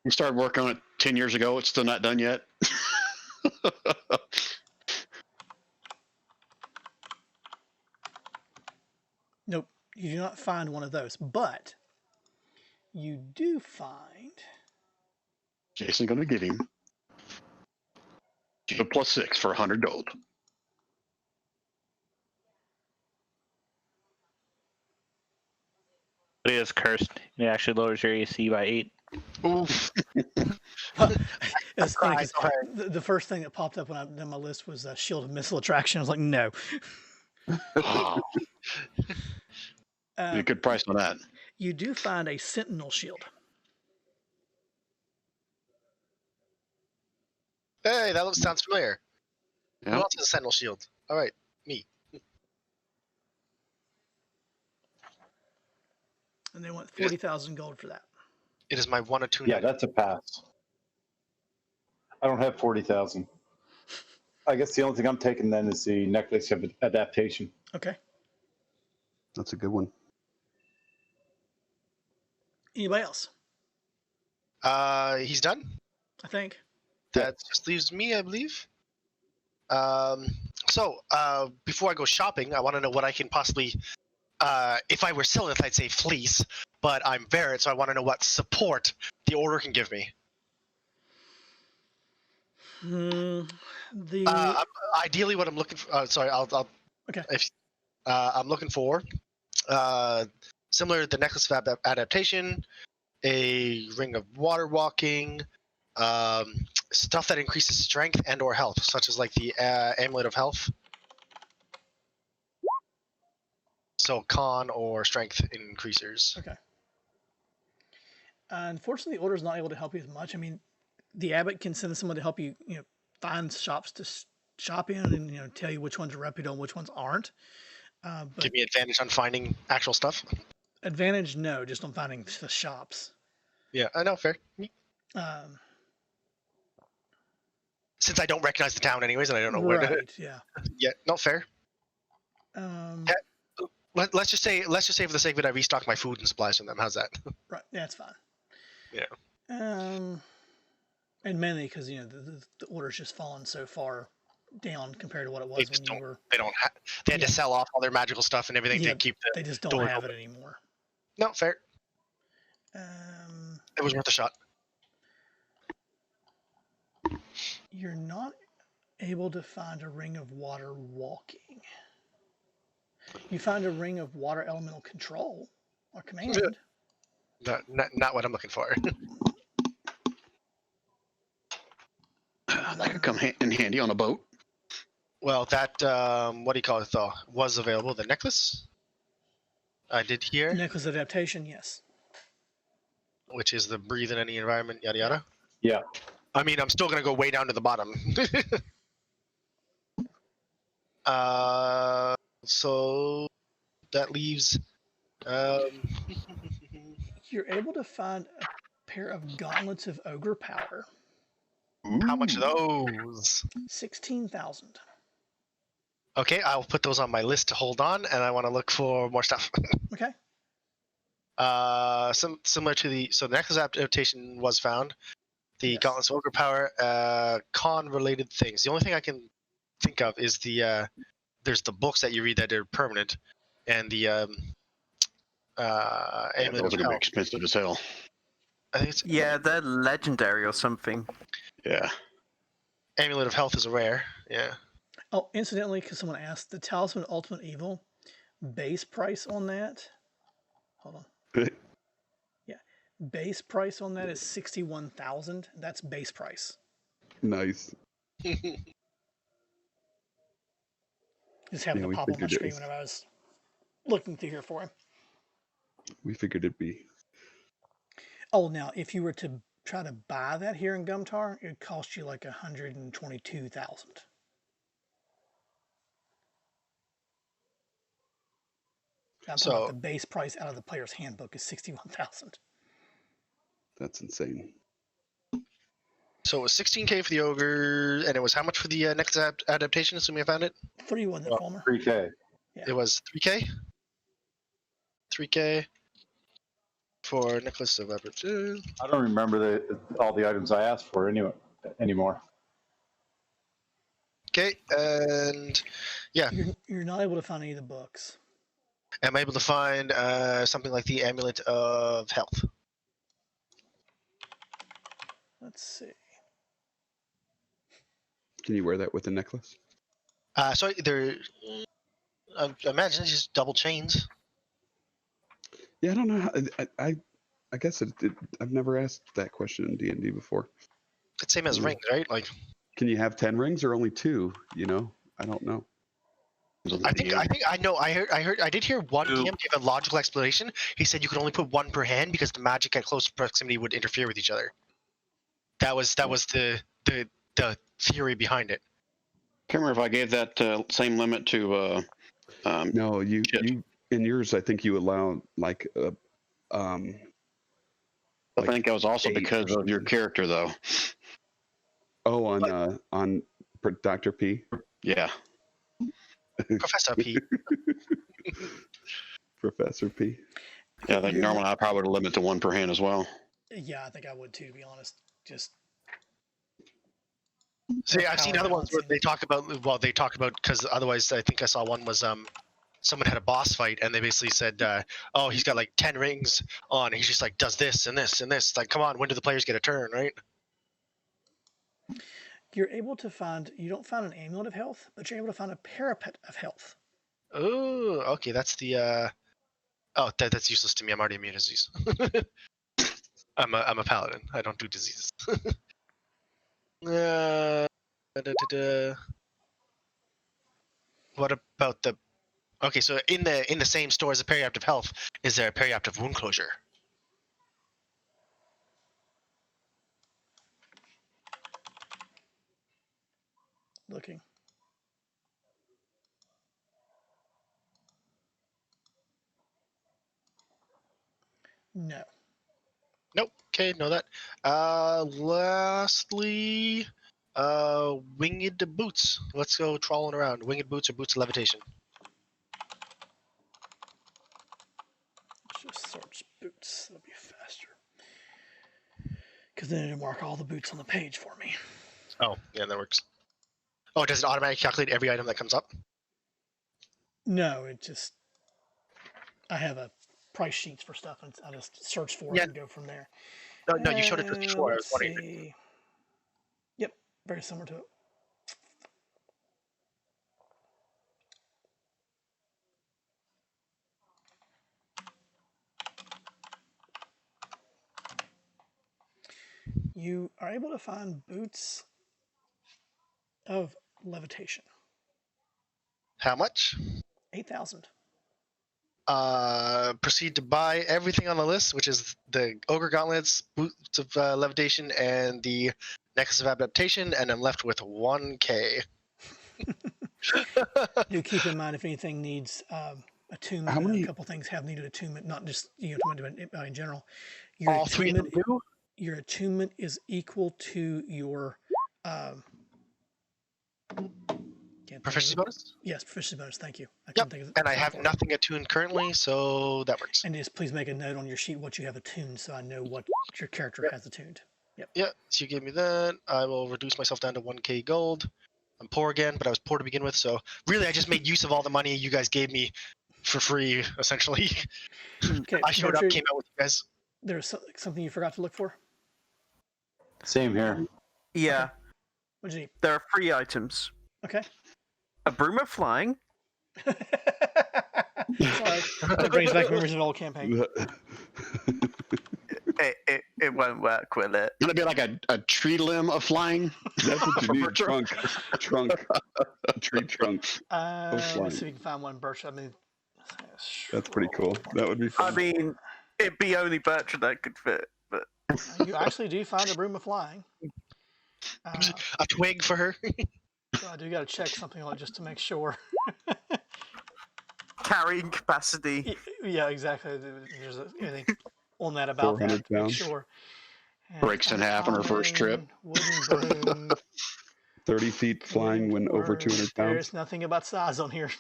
We started working on it 10 years ago. It's still not done yet. Nope. You do not find one of those, but you do find. Jason's gonna get him. Shield +6 for 100 gold. It is cursed. It actually lowers your AC by 8. Oof. It's funny 'cause Cry, the first thing that popped up when I did my list was Shield of Missile Attraction. I was like, no. Wow. A good price on that. You do find a Sentinel Shield. Hey, that sounds familiar. Yeah. Who else has a Sentinel Shield? All right, me. And they want 40,000 gold for that. It is my one of two. Yeah, that's a pass. I don't have 40,000. I guess the only thing I'm taking then is the necklace of adaptation. Okay. That's a good one. Anybody else? He's done. I think. That just leaves me, I believe. So before I go shopping, I want to know what I can possibly. If I were Silith, I'd say fleece, but I'm Barrett, so I want to know what support the order can give me. Ideally, what I'm looking for. Sorry, I'll. Okay. I'm looking for similar to the necklace of adaptation, a ring of water walking, stuff that increases strength and/or health, such as like the amulet of health. So con or strength increasers. Okay. Unfortunately, the order is not able to help you as much. I mean, the abbot can send someone to help you, find shops to shop in and tell you which ones are reputable and which ones aren't. But Give me advantage on finding actual stuff. advantage, no, just on finding the shops. Yeah, I know, fair. Since I don't recognize the town anyways, and I don't know where to. Right. Yeah. Yeah, not fair. Um, Let's just say for the sake of it, I restock my food and supplies from them. How's that? Right. That's fine. Yeah. And mainly because the order's just fallen so far down compared to what it was when you were. They don't. They had to sell off all their magical stuff and everything Yeah, to keep the. They just don't door have open. it anymore. No, fair. It was worth a shot. You're not able to find a ring of water walking. You find a ring of water elemental control or command. Not what I'm looking for. That could come in handy on a boat. Well, that what do you call it though? Was available. The necklace. I did hear, Necklace adaptation, yes. which is the breathe in any environment, yada yada. Yeah. I mean, I'm still gonna go way down to the bottom. So that leaves. You're able to find a pair of gauntlets of ogre power. How much of Ooh. those? 16,000. Okay, I'll put those on my list to hold on, and I want to look for more stuff. Okay. Similar to the necklace adaptation was found. The Yes. gauntlets of ogre power, con-related things. The only thing I can think of is there's the books that you read that are permanent, and the Yeah, amulet those of are gonna be health. expensive as hell. I think it's Yeah, they're legendary or something. Yeah. amulet of health is a rare. Yeah. Oh, incidentally, because someone asked, the Talisman of Ultimate Evil, base price on that. Hold on. Yeah. Base price on that is 61,000. That's base price. Nice. Just happened Yeah, to we pop on my figured it screen was. whenever I was looking through here for him. We figured it'd be. Oh, now if you were to try to buy that here in Gumtar, it'd cost you like 122,000. I'm talking about So the base price out of the player's handbook is 61,000. That's insane. it was 16K for the ogre, and it was how much for the necklace adaptation? Assuming I found it. 3, wasn't it, Palmer? 3K. Yeah. It was 3K. 3K for necklace of adaptation. I don't remember all the items I asked for anymore. Okay, and yeah, You're not able to find any of the books. am I able to find something like the amulet of health? Let's see. Can you wear that with a necklace? So there, I imagine it's just double chains. Yeah, I don't know. I guess I've never asked that question in D&D before. It's same as rings, right? Like, Can you have 10 rings or only 2? You know, I don't know. I think I know. I did hear one DM give a logical explanation. He said you could only put one per hand because the magic at close proximity would interfere with each other. That was the theory behind it. Can't remember if I gave that same limit to. No, you Shit. in yours. I think you allow like I like think that was also 8 because or of your something. character, though. Oh, on Dr. P. Yeah. Professor P. Professor P. Yeah, I think normally I probably would limit to 1 per hand as well. Yeah, I think I would too, to be honest. Just See, I've seen power other ones where balancing. they talk about. Well, they talk about because otherwise, I think I saw one was someone had a boss fight and they basically said, oh, he's got like 10 rings on. He's just like does this and this and this. It's like, come on, when do the players get a turn, right? You're able to find, you don't find an amulet of health, but you're able to find a parapet of health. Oh, okay, that's the. Oh, that's useless to me. I'm already immune to disease. I'm a paladin. I don't do diseases. What about the? Okay, so in the same store as a periaptive health, is there a periaptive wound closure? Looking. No. Nope. Okay, know that. Lastly, winged boots. Let's go trawling around. Winged boots or boots of levitation. Let's just search boots. That'll be faster. Because then it'll mark all the boots on the page for me. Oh, yeah, that works. Oh, does it automatically calculate every item that comes up? No, it just, I have a price sheets for stuff and I just search for Yeah. it and go from there. No, you showed it to us before. I was Let's wondering. see. Yep, very similar to it. You are able to find boots of levitation. How much? 8,000. proceed to buy everything on the list, which is the Ogre Gauntlets, Boots of Levitation, and the Necklace of Adaptation, and I'm left with 1K. Do keep in mind if anything needs attunement. How many- A couple things have needed attunement, not just attunement in general. Your All three of them attunement, do? your attunement is equal to your can't think of Proficiency it. bonus? Yes, proficiency bonus. Thank you. I Yep. can't think of it. And I Sorry have for it. nothing attuned currently, so that works. And just please make a note on your sheet what you have attuned, so I know what your character Yep. has attuned. Yep. Yeah, so you give me that. I will reduce myself down to 1K gold. I'm poor again, but I was poor to begin with, so really I just made use of all the money you guys gave me for free, essentially. Okay. I showed up, Bertrude, came out with you guys. there's something you forgot to look for. Same here. Yeah, What'd you need? there are 3 items: Okay. a broom of flying, Sorry. That brings back memories of an old campaign. it won't work, will it? Gonna be like a tree limb of flying. That's what you For need. Bertram. Trunk. Tree trunk. Let's flying. see if we can find one Birch. I mean, That's pretty cool. That would be I fun. mean, it'd be only Bertrand that could fit, but you actually do find a broom of flying. A twig for her. So I do got to check something on it just to make sure. carrying capacity. Yeah, exactly. There's anything on that about 400 that to make pounds. sure. And Breaks in half on her first trip. Wooden broom. 30 feet flying when over broom. 200 pounds. There's nothing about size on here.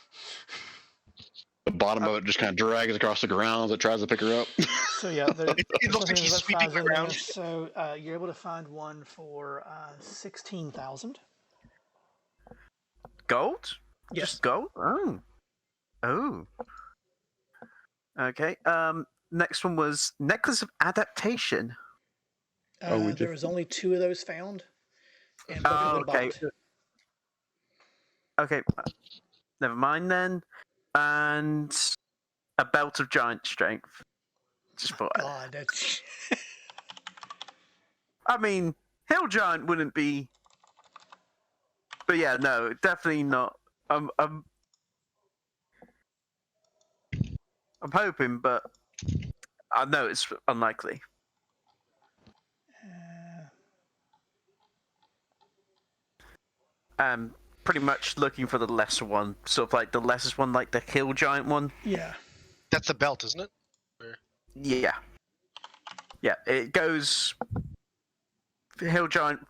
The bottom of it just kind of drags across the ground as it tries to pick her up. So yeah, there's It looks like nothing he's about sweeping size in there. around. So you're able to find one for 16,000. Gold? Yes. Just gold? Oh. Okay. Next one was Necklace of Adaptation. There was only 2 of those found. And both have been Okay. bought. Okay. Never mind then. And a belt of giant strength. Just thought. God, that's I mean, hill giant wouldn't be. But yeah, no, definitely not. I'm hoping, but I know it's unlikely. Pretty much looking for the lesser one, sort of like the lesser one, like the hill giant one. yeah. That's the belt, isn't it? Yeah, it goes hill giant,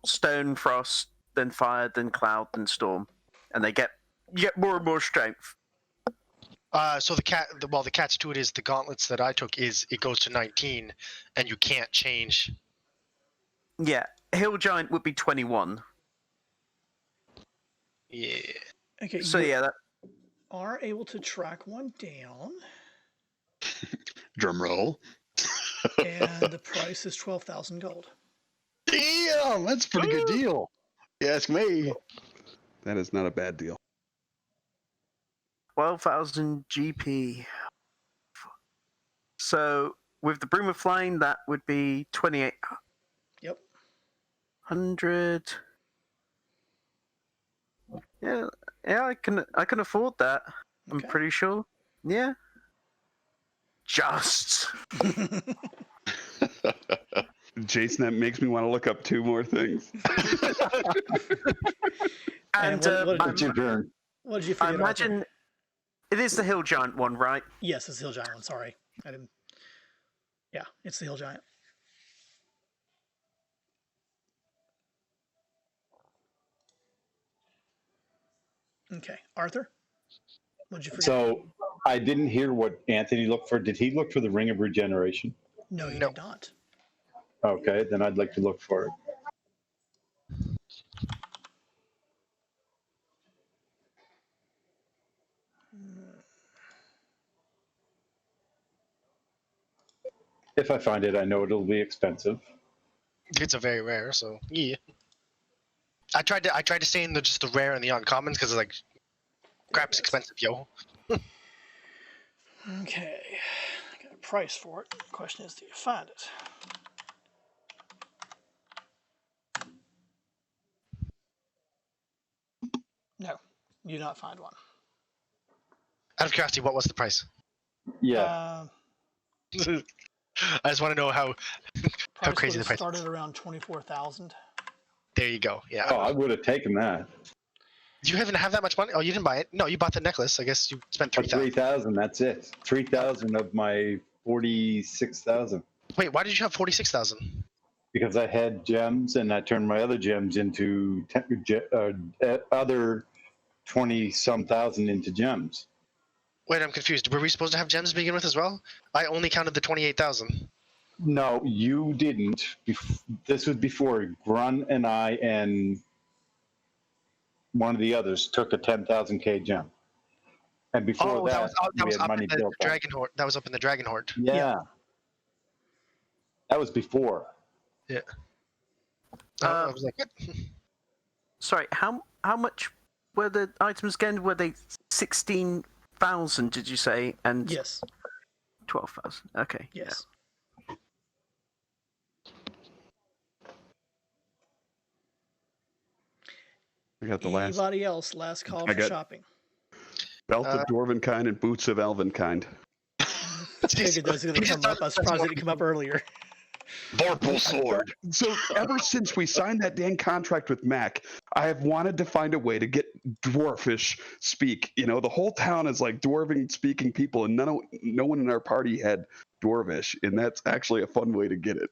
stone, frost, then fire, then cloud, then storm, and you get more and more strength. So the catch to it is the gauntlets that I took is it goes to 19, and you can't change. Yeah, hill giant would be 21. Yeah. Okay. So you yeah, that are able to track one down, Drum roll. and the price is 12,000 gold. Damn, that's a pretty good deal. You ask me. That is not a bad deal. 12,000 GP. So with the broom of flying, that would be 2,800. Yep. Yeah, I can afford that. I'm Okay. pretty sure. Yeah. Just. Jason, that makes me want to look up 2 more things. And It's your turn. What did you I forget? Arthur? imagine it is the hill giant one, right? Yes, it's the Hill Giant one. Sorry, I didn't. Yeah, it's the Hill Giant. Okay, Arthur, what did you forget? So I didn't hear what Anthony looked for. Did he look for the Ring of Regeneration? No, you No. did not. Okay, then I'd like to look for it. If I find it, I know it'll be expensive. It's a very rare, so yeah. I tried to stay in just the rare and the uncommons because like crap's expensive, yo. Okay, I got a price for it. The question is, do you find it? No, you do not find one. Out of curiosity, what was the price? Yeah. I just want to know how Price crazy would the have price is. started around 24,000. There you go. Yeah. Oh, I would have taken that. You even have that much money? Oh, you didn't buy it? No, you bought the necklace. I guess you spent For 3,000. 3,000, that's it. 3,000 of my 46,000. Wait, why did you have 46,000? Because I had gems and I turned my other gems into other 20 some thousand into gems. Wait, I'm confused. Were we supposed to have gems to begin with as well? I only counted the 28,000. No, you didn't. This was before Grun and I and one of the others took a 10,000K gem. And before Oh, that we was had up money in the built up. Dragon Horde. That was up in the Dragon Horde. Yeah. That was before. Yeah. I was like, what? Sorry, how much were the items again? Were they 16,000? Did you say? And Yes. 12,000. Okay. Yes. I got the last Anybody else? Last call I for got- shopping. belt of dwarven kind and boots of elven kind. Figured those were going to come up. I was surprised it didn't come up earlier. Vorpal sword. So ever since we signed that dang contract with Mac, I have wanted to find a way to get dwarfish speak. You know, the whole town is like dwarven speaking people, and no one in our party had dwarvish, and that's actually a fun way to get it.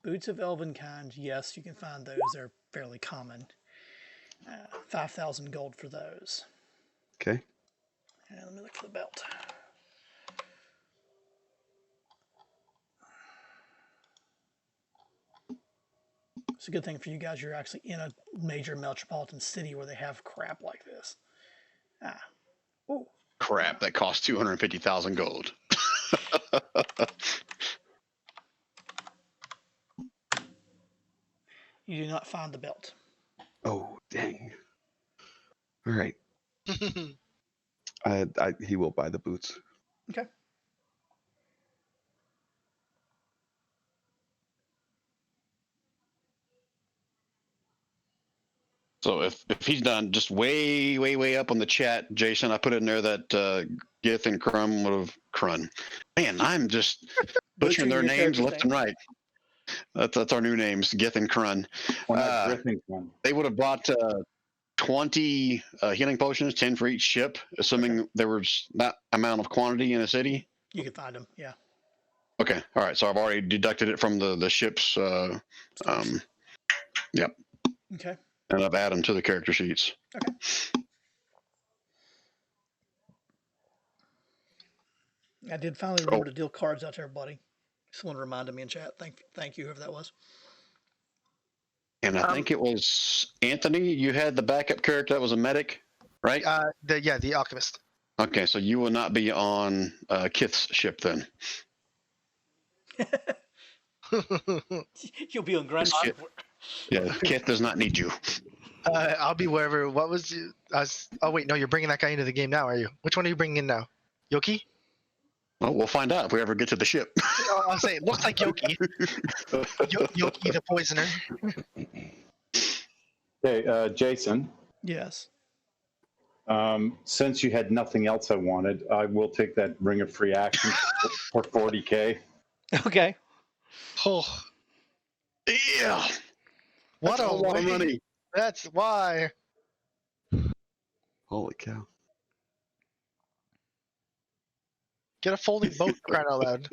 Boots of elven kind, yes, you can find those. They're fairly common. 5,000 gold for those. Okay. And let me look for the belt. It's a good thing for you guys. You're actually in a major metropolitan city where they have crap like this. Oh, Crap, that costs 250,000 gold. you do not find the belt. Oh dang! All right. He will buy the boots. Okay. So if he's done, just way up on the chat, Jason, I put in there that Gith and Crumb would have Crun. Man, I'm just butchering their your names character's left and right. That's our new names, Gith and Crun. Well, not Griffin one. They would have bought 20 healing potions, 10 for each ship, assuming there was that amount of quantity in a city. You can find them, yeah. Okay, all right. So I've already deducted it from the ships. Yep. Okay. And I've added them to the character sheets. Okay. I did finally remember to deal cards out to everybody. Someone reminded me in chat. Thank you, whoever that was. And I think it was Anthony. You had the backup character that was a medic, right? The alchemist. Okay, so you will not be on Kith's ship then. You'll be on Grand Kith. Yeah, Kith does not need you. I'll be wherever. What was? Oh wait, no, you're bringing that guy into the game now, are you? Which one are you bringing in now? Yoki? Well, we'll find out if we ever get to the ship. I'll say it looks like Yoki. Yoki the poisoner. Okay, Jason. Yes. Since you had nothing else I wanted, I will take that ring of free action for 40K. Okay. Oh, Yeah. what That's a lot of way. money. That's why. Holy cow! Get a folding boat, crying out loud.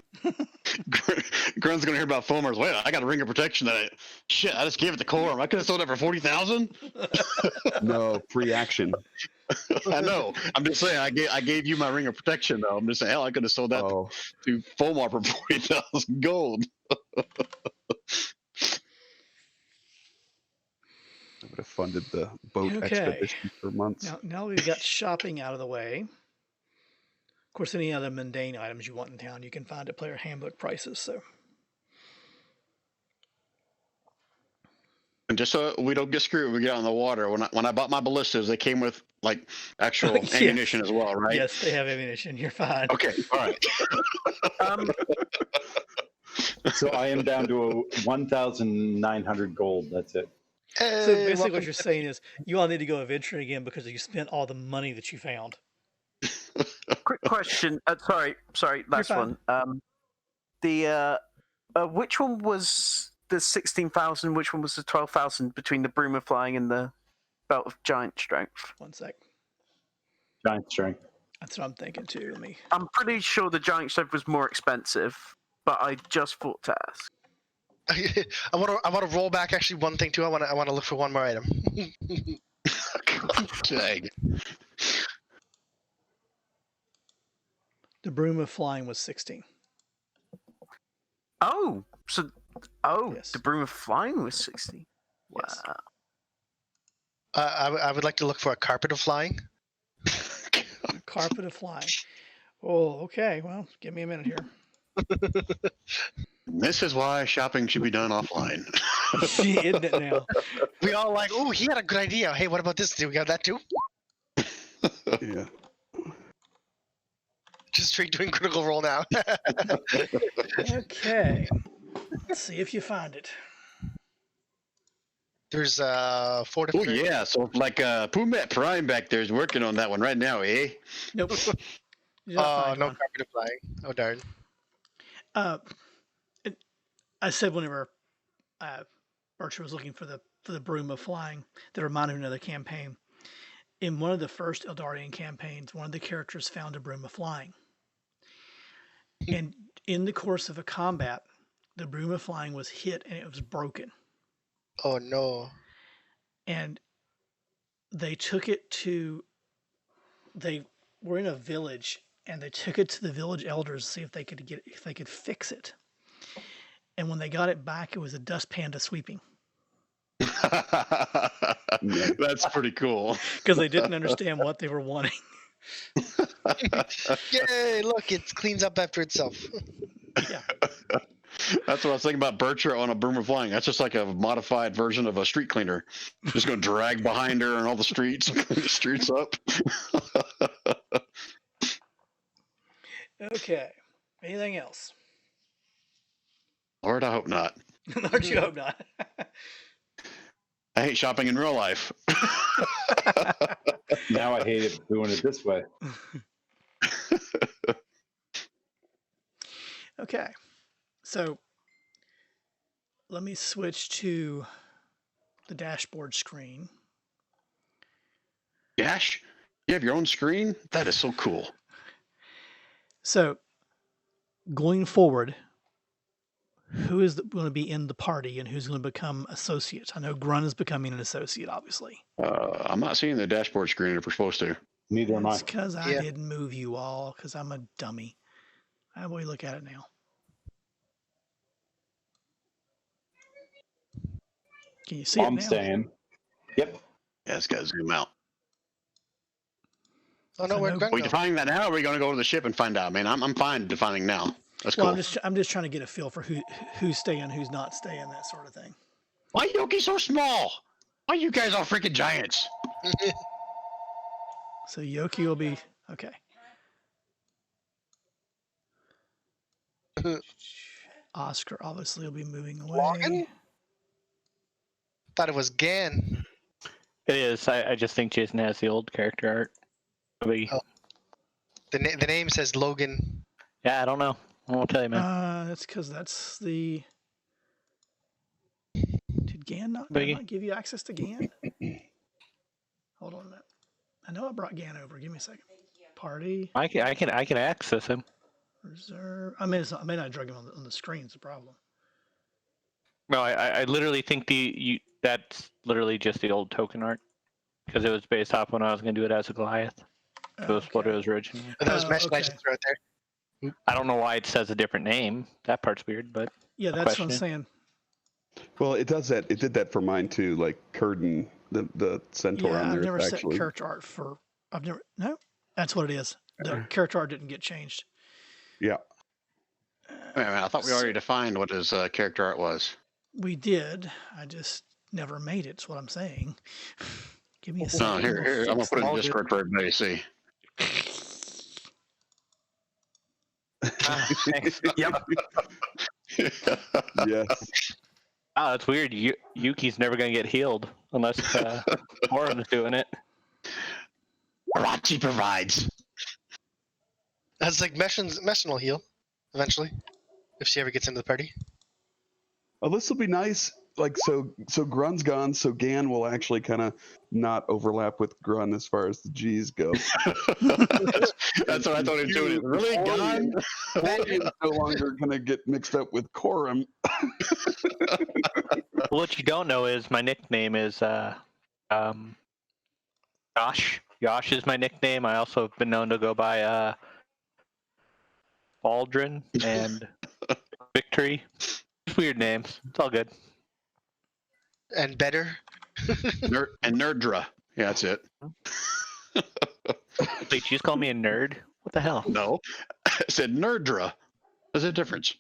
Grun's gonna hear about foamers. Wait, I got a ring of protection that I just gave it to Corum. I could have sold it for 40,000. No free action. I know. I'm just saying. I gave you my ring of protection though. I'm just saying. Hell, I could have sold that Oh, to Fomar for 40,000 gold. I would have funded the boat Okay. expedition for months. Now we've got shopping out of the way. Of course, any other mundane items you want in town, you can find at player handbook prices. So, And just so we don't get screwed, when we get out on the water. When I bought my ballistas, they came with like actual Yes. ammunition as well, right? yes, they have ammunition. You're fine. Okay. All right. So I am down to 1,900 gold. That's it. So Hey, basically, what welcome. you're saying is you all need to go adventuring again because you spent all the money that you found. Quick question. Sorry. Last fine. one. Which one was the 16,000? Which one was the 12,000 between the Broom of Flying and the Belt of Giant Strength? 1 sec. Giant strength. That's what I'm thinking too. Let me. I'm pretty sure the Giant Strength was more expensive, but I just thought to ask. I want to roll back actually one thing too. I want to look for one more item. Dang. The Broom of Flying was 16. Oh, Yes. the Broom of Flying was 60. Wow. Yes. I would like to look for a carpet of flying. Carpet of Flying. Oh, okay. Well, give me a minute here. This is why shopping should be done offline. Isn't it now? We all like, oh, he had a good idea. Hey, what about this? Do we got that too? Yeah. Just straight doing critical roll now. Okay. Let's see if you find it. There's 4 Oh different. yeah, so like Pumet Prime back there is working on that one right now, eh? Nope. Did not Oh, find no one. carpet of flying. Oh darn. I said whenever Archer was looking for the Broom of Flying, that reminded me of another campaign. In one of the first Eldarian campaigns, one of the characters found a Broom of Flying. And in the course of a combat, the Broom of Flying was hit and it was broken. Oh no. And they took it to, they were in a village and they took it to the village elders to see if they could fix it. And when they got it back, it was a dust panda sweeping. That's pretty cool. Because they didn't understand what they were wanting. Yay! Look, it cleans up after itself. Yeah. That's what I was thinking about Bertra on a Broom of Flying. That's just like a modified version of a street cleaner. Just going to drag behind her on all the streets, clean the streets up. Okay. Anything else? Lord, I hope not. Lord, you hope not. I hate shopping in real life. Now I hate it doing it this way. Okay. So let me switch to the dashboard screen. Dash, you have your own screen? That is so cool. So going forward, who is going to be in the party and who's going to become associates? I know Grun is becoming an associate, obviously. I'm not seeing the dashboard screen if we're supposed to. Neither am I. It's because I Yeah. didn't move you all because I'm a dummy. How will we look at it now? Can you see it I'm now? staying. Yep. Yeah, it's got to zoom out. Oh no, So where'd no- Grun Are we go? defining that now, or are we going to go to the ship and find out? Man, I'm fine defining now. That's Well, cool. I'm just trying to get a feel for who's staying, who's not staying, that sort of thing. Why Yoki so small? Why you guys all freaking giants? So Yoki will be okay. Oscar obviously will be moving away. Logan? Thought it was Gan. It is. I just think Jason has the old character art. Maybe- Oh. The name says Logan. Yeah, I don't know. I won't tell you, man. That's because that's the. Did Gan not? Did I Biggie. not give you access to Gan? Hold on a minute. I know I brought Gan over. Give me a second. Party I can access him. reserve. I mean, I may not drag him on the screen. It's a problem. No, I literally think that's literally just the old token art because it was based off when I was going to do it as a Goliath. It was what it was originally. Are those mesh okay. legends right there? I don't know why it says a different name. That part's weird, but Yeah, that's what I'm question. saying. Well, it does that. It did that for mine too. Like Curden, the centaur Yeah, on I've there. never set actually, character art for. I've never. No, that's what it is. The character art didn't get changed. yeah. Wait a minute, I thought we already defined what his character art was. We did. I just never made it. That's what I'm saying. Give me a No, second. here, We'll I'm gonna fix put it in that. Discord for everybody to see. Thanks. Yep. Yes. oh, that's weird. Yuki's never going to get healed unless Oren's doing it. Arachi provides. was like, Meshin will heal eventually if she ever gets into the party. Oh, this will be nice. Like, so Grun's gone, so Gan will actually kind of not overlap with Grun as far as the G's go. That's what I thought it too. Really, gone? Corium's no longer going to get mixed up with Corum. What you don't know is my nickname is Josh. Josh is my nickname. I also have been known to go by Baldrin and Victory. Weird names. It's all good. And better. Nerdra. Yeah, that's it. Wait, you just call me a nerd? What the hell? No, I said Nerdra. There's a difference.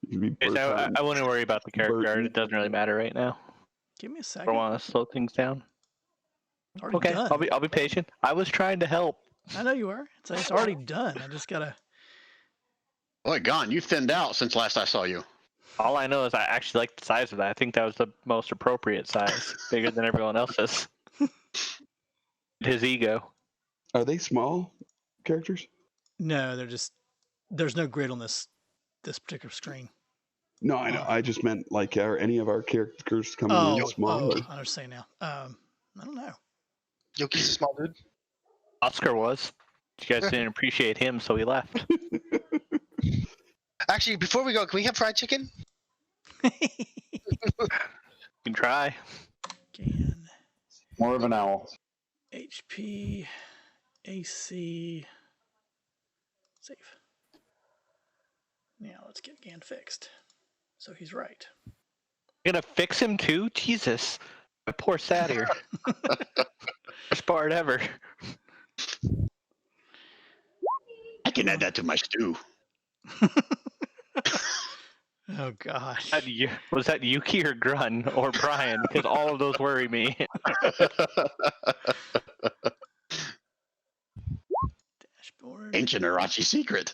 I wouldn't worry about the character art. It doesn't really matter right now. Give me a I second. don't want to slow things down. Already Okay, done. I'll be patient. I was trying to help. I know you are. It's already done. I just gotta. Boy, gone. You thinned out since last I saw you. All I know is I actually like the size of that. I think that was the most appropriate size, bigger than everyone else's. His ego. Are they small characters? No, they're just. There's no grid on this particular screen. No, I know. I just meant like, are any of our characters coming in small? I understand now. I don't know. Yoki's a small dude. Oscar was. You guys didn't appreciate him, so he left. Actually, before we go, can we have fried chicken? You can try. Gan, More of an owl. HP, AC, save. Now let's get Gan fixed. So he's right. You're gonna fix him too? Jesus. My poor satyr. Worst part ever. I can add that to my stew. Oh gosh. Was that Yuki or Grun or Brian? Because all of those worry me. Dashboard. Ancient Arachi secret.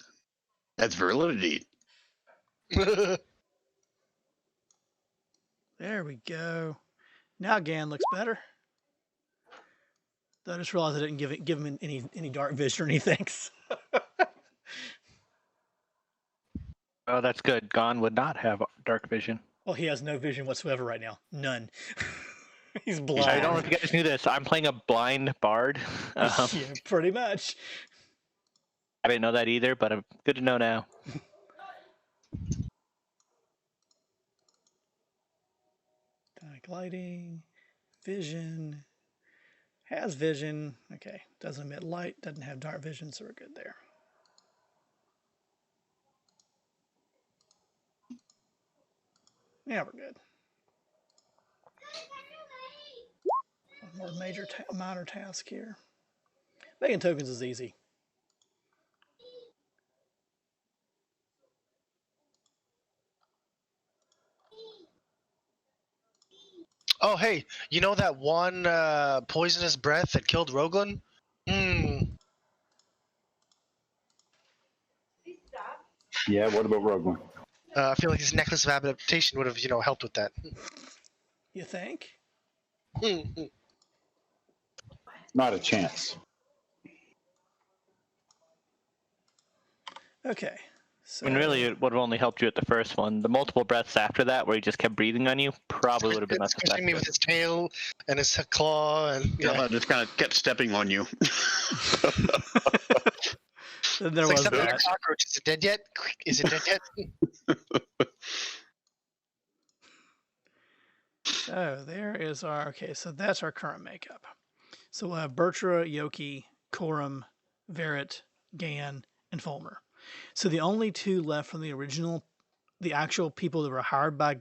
That's virility. There we go. Now Gan looks better. Though I just realized I didn't give him any dark vision or anything. Oh, that's good. Gon would not have dark vision. Well, he has no vision whatsoever right now. None. He's blind. I don't know if you guys knew this. I'm playing a blind bard. Yeah, pretty much. I didn't know that either, but I'm good to know now. Gliding, vision, has vision. Okay, doesn't emit light, doesn't have dark vision, so we're good there. Yeah, we're good. One more minor task here. Making tokens is easy. Oh, hey, you know that one poisonous breath that killed Roglin? Yeah, what about Rogue? I feel like his necklace of adaptation would have, helped with that. You think? Not a chance. Okay. So, And really, it would have only helped you at the first one. The multiple breaths after that, where he just kept breathing on you, probably would have been less Squishing me with effective. his tail and his claw, and Just kind of kept stepping on you. there it's like was something like that. a cockroach. Is it dead yet? Is it dead yet? So there is our, okay, so that's our current makeup. So we'll have Bertra, Yoki, Corum, Verret, Gan, and Fulmer. So the only two left from the original, the actual people that were hired by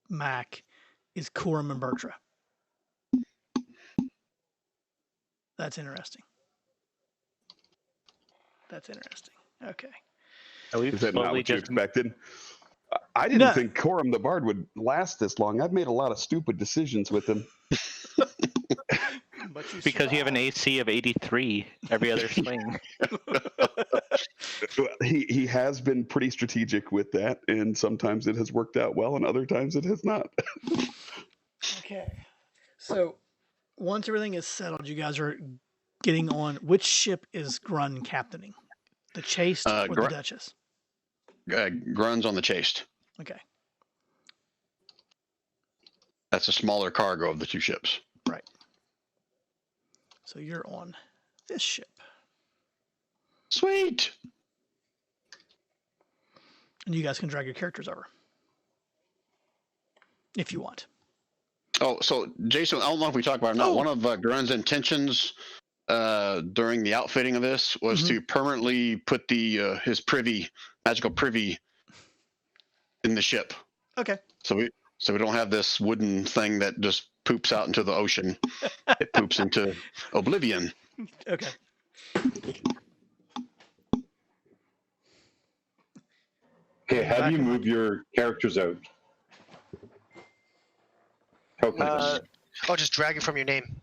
Mac, is Corum and Bertra. That's interesting. That's interesting. Okay. Is that not what you expected? I didn't No. think Corum the Bard would last this long. I've made a lot of stupid decisions with him. But Because you have an AC of 83 every other swing. He has been pretty strategic with that, and sometimes it has worked out well, and other times it has not. Okay. So once everything is settled, you guys are getting on. Which ship is Grun captaining? The Chaste or the Duchess? Grun's on the Chaste. Okay. That's a smaller cargo of the two ships. Right. So you're on this ship. Sweet. And you guys can drag your characters over. If you want. Oh, so Jason, I don't know if we talked about it or not. Oh. One of Grun's intentions during the outfitting of this was to permanently put the his magical privy in the ship. Okay. So we don't have this wooden thing that just poops out into the ocean. It poops into oblivion. Okay. Okay, how do you move your characters out? Tokens. Just drag it from your name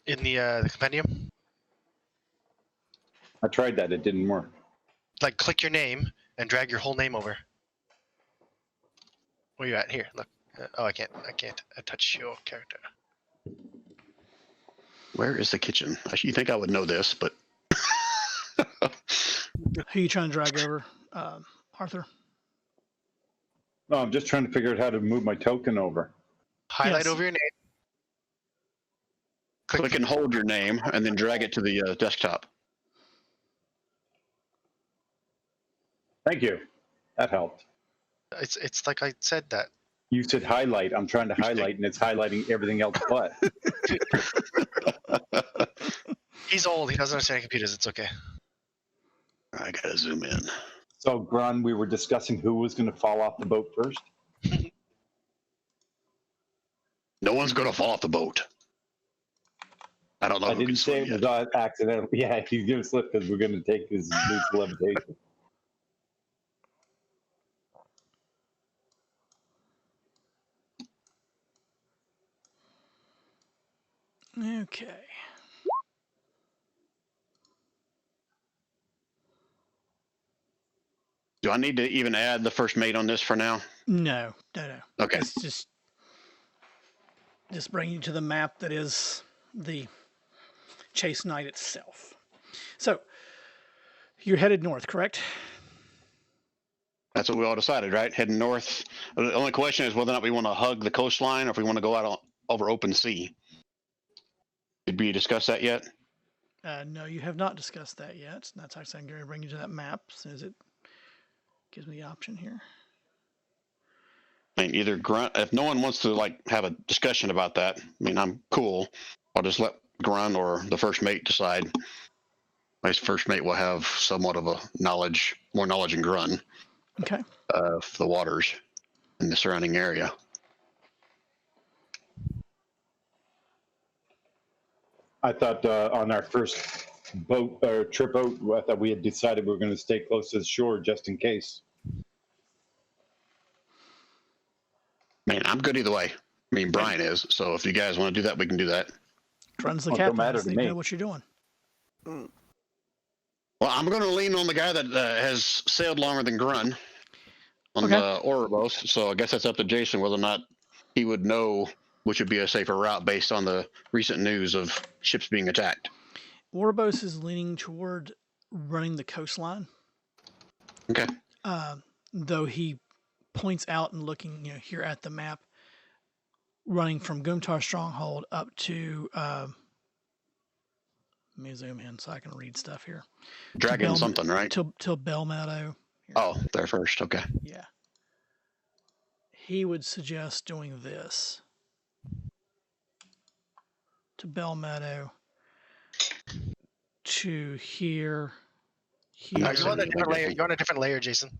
in the compendium. I tried that; it didn't work. Like, click your name and drag your whole name over. Where you at? Here, look. I can't touch your character. Where is the kitchen? You think I would know this, but Who are you trying to drag over, Arthur? No, I'm just trying to figure out how to move my token over. Highlight Yes. over your name. click and hold your name and then drag it to the desktop. Thank you. That helped. It's like I said that. You said highlight. I'm trying to highlight, and it's highlighting everything else but. He's old. He doesn't understand computers. It's okay. I gotta zoom in. So, Grun, we were discussing who was going to fall off the boat first. No one's gonna fall off the boat. I don't know. I who didn't can say swim it was yet. accidental. Yeah, he's going to slip because we're going to take his boots of levitation. Okay. Do I need to even add the first mate on this for now? No. Okay. It's just bring you to the map that is the Chase Knight itself. So, you're headed north, correct? That's what we all decided, right? Heading north. The only question is whether or not we want to hug the coastline or if we want to go out over open sea. Did we discuss that yet? No, you have not discussed that yet. That's actually I'm going to bring you to that map as it gives me the option here. I mean, either Grunt, if no one wants to have a discussion about that, I mean, I'm cool. I'll just let Grunt or the first mate decide. My first mate will have somewhat of more knowledge than Grunt Okay. of the waters in the surrounding area. I thought on our first boat or trip out, I thought we had decided we were going to stay close to the shore just in case. I mean, I'm good either way. I mean, Brian is. So if you guys want to do that, we can do that. Grun's the Well, it don't captain. matter So to you me. know what you're doing. Well, I'm going to lean on the guy that has sailed longer than Grun on Okay. the Ouroboros. So I guess that's up to Jason whether or not he would know which would be a safer route based on the recent news of ships being attacked. Ouroboros is leaning toward running the coastline, Okay. though he points out and looking here at the map, running from Gumtar Stronghold up to. Let me zoom in so I can read stuff here. Dragon something, right? Till Bell Meadow. Here. Oh, there first. Okay. Yeah. He would suggest doing this. To Bell Meadow. To here. No, Nice. you're on a different layer. You're on a different layer, Jason.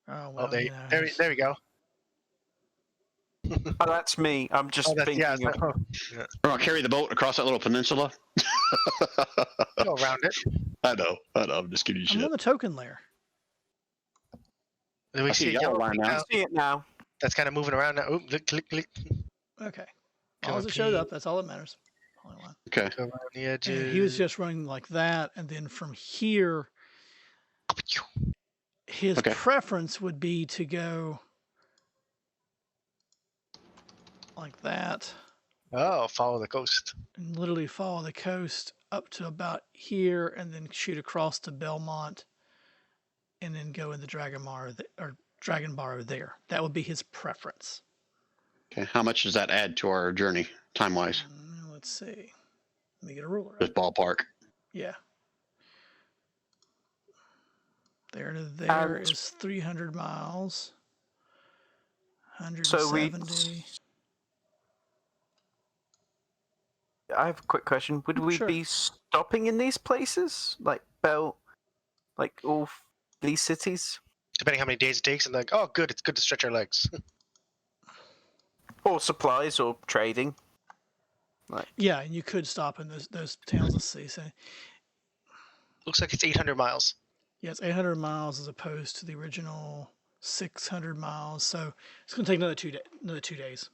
Oh, well, there you go. Oh, that's me. I'm just thinking. Yeah, of- I'll carry the boat across that little peninsula. go around it. I know. I'm just giving you I'm shit. on the token layer. We see see a yellow yellow line thing now. now. See it now. That's kind of moving around now. Oop, click. Okay. As long as it showed Copy. up, that's all that matters. Only one. Okay. Go around the And edges. he was just running like that, and then from here, his Okay. preference would be to go like that, Oh, follow the coast. and literally follow the coast up to about here, and then shoot across to Belmont, and then go in the Dragon Bar there. That would be his preference. Okay. How much does that add to our journey, time-wise? Let's see. Let me get a ruler. Just ballpark. Yeah. There to there is 300 miles. So 170. I have a quick question. Would we Sure. be stopping in these places, like all these cities, Depending how many days it takes, and like, oh, good, it's good to stretch our legs. or supplies, or trading? Yeah, and you could stop in those towns. Let's see. So, Looks like it's 800 miles. yeah, it's 800 miles as opposed to the original 600 miles. So it's going to take another 2 days.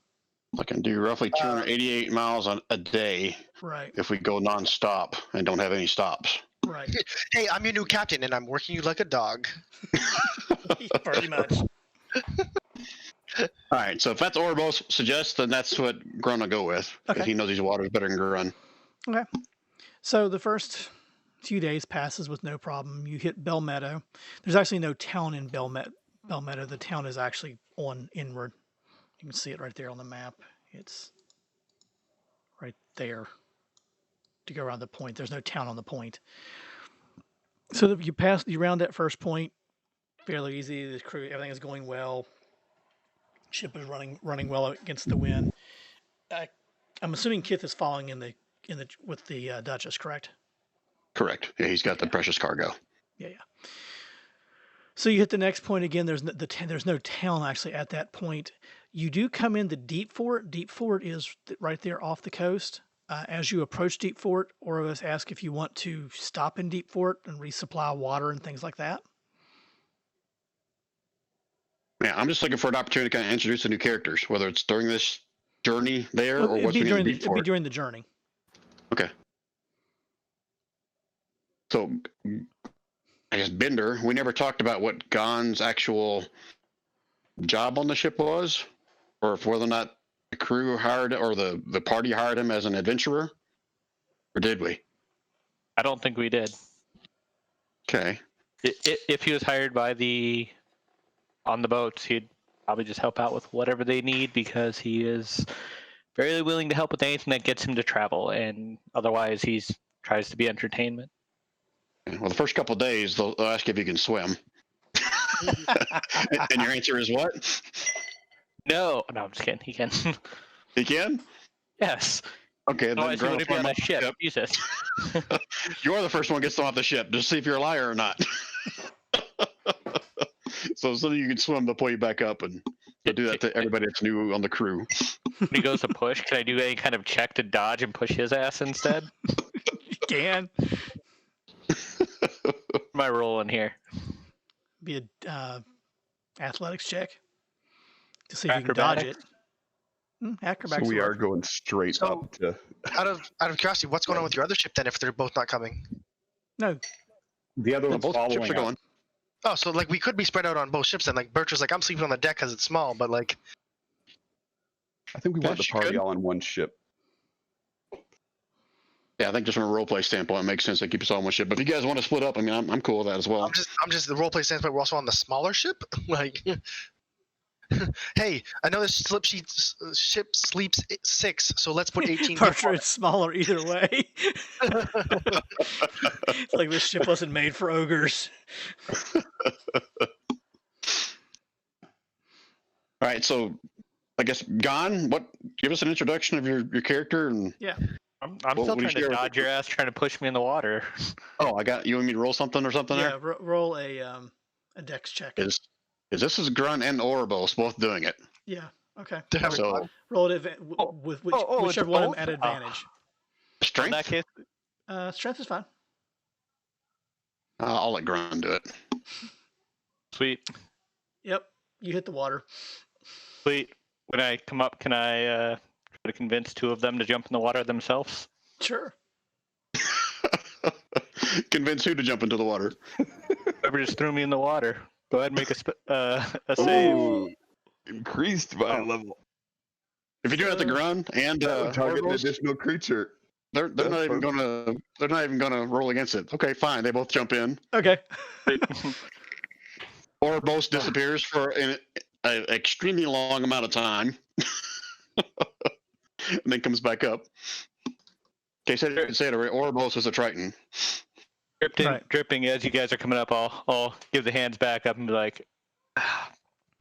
I can do roughly 288 miles on a day Right. if we go non-stop and don't have any stops. Right. Hey, I'm your new captain, and I'm working you like a dog. Pretty much. All right, so if that's Orbo's suggests, then that's what Grun will go with. Because Okay. he knows these waters better than Grun. Okay. So the first few days passes with no problem. You hit Bell Meadow. There's actually no town in Bell Meadow. The town is actually on inward. You can see it right there on the map. It's right there to go around the point. There's no town on the point. So you round that first point fairly easy. The crew, everything is going well. Ship is running well against the wind. I'm assuming Kith is following with the Duchess, correct? Correct. Yeah, he's got the precious cargo. Yeah. So you hit the next point again. There's no town actually at that point. You do come into Deep Fort. Deep Fort is right there off the coast. As you approach Deep Fort, Orvis asks if you want to stop in Deep Fort and resupply water and things like that. Yeah, I'm just looking for an opportunity to kind of introduce the new characters, whether it's during this journey there Well, or it'd what's be we during need it'd be during the journey. Okay. So, I guess Bender, we never talked about what Gon's actual job on the ship was, or if whether or not the crew hired or the party hired him as an adventurer, or did we? I don't think we did. Okay. If he was hired on the boats, he'd probably just help out with whatever they need because he is very willing to help with anything that gets him to travel, and otherwise he tries to be entertainment. Well, the first couple of days, they'll ask you if you can swim. And your answer is what? No, I'm just kidding. He can. He can? Yes. Okay, then Otherwise, he Grun will wouldn't be swim on a off the ship. Jesus. You're the first one gets them off the ship. Just see if you're a liar or not. So you can swim, they'll pull you back up, and they'll do that to everybody that's new on the crew. When he goes to push, can I do any kind of check to dodge and push his ass instead? You can My role in here. be a athletics check to see if you can dodge it. Acrobatics. So we will are work. going straight So- up to. Out of curiosity, what's going on with your other ship then? If they're both not coming? No, The other No, one's both ships following are going. up. Oh, so like we could be spread out on both ships then. Like Birch was like, I'm sleeping on the deck because it's small, but like, I think we want the Yes, you party could. all on one ship. Yeah, I think just from a roleplay standpoint, it makes sense to keep us all on one ship. But if you guys want to split up, I mean, I'm cool with that as well. I'm just the roleplay standpoint. We're also on the smaller ship. Like, hey, I know this ship sleeps 6, so let's put 18. Parcher is smaller either way. It's like this ship wasn't made for ogres. All right, so I guess Gon, give us an introduction of your character and I'm What still would you trying to share with dodge your ass, trying to push me in the water. oh, I got you want me to roll something or something Yeah, there? roll a dex check. Is this is Grun and Oribos both doing it? Yeah. Okay. They're having So fun. Roll it with it's whichever one of them both? at advantage. In strength? that case, Strength is fine. I'll let Grun do it. sweet. Yep. You hit the water. Sweet. When I come up, can I try to convince 2 of them to jump in the water themselves? Sure. Convince who to jump into the water? Whoever just threw me in the water. Go ahead and make a save. Ooh, increased by a level. If you're doing it at the Grun and That would target an Orgos, additional creature. they're That's not even perfect. gonna roll against it. Okay, fine. They both jump in. Okay. Orbos disappears for an extremely long amount of time, and then comes back up. Okay, say it right. Orbos is a Triton. Dripping as you guys are coming up, I'll give the hands back up and be like,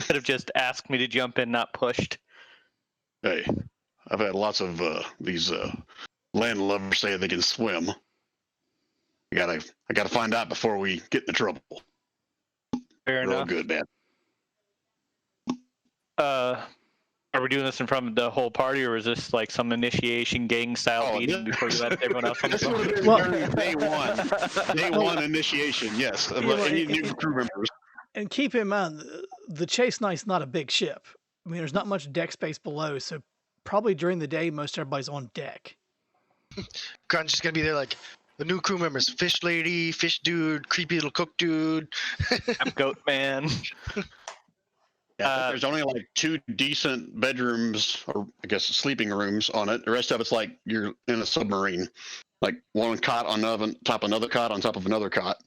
could have just asked me to jump in, not pushed. Hey, I've had lots of these land lovers say they can swim. I gotta find out before we get into trouble. Fair Real enough. good, man. Are we doing this in front of the whole party, or is this like some initiation gang style meeting before you let everyone else on the This would have phone? been day one. Day one initiation, yes. Any new crew members. And keep in mind, the Chase Knight's not a big ship. I mean, there's not much deck space below, so probably during the day, most everybody's on deck. Grun's just gonna be there like the new crew members: fish lady, fish dude, creepy little cook dude. I'm Goat Man. Yeah, there's only like 2 decent bedrooms, or I guess sleeping rooms on it. The rest of it's like you're in a submarine, like one cot on top of another cot on top of another cot.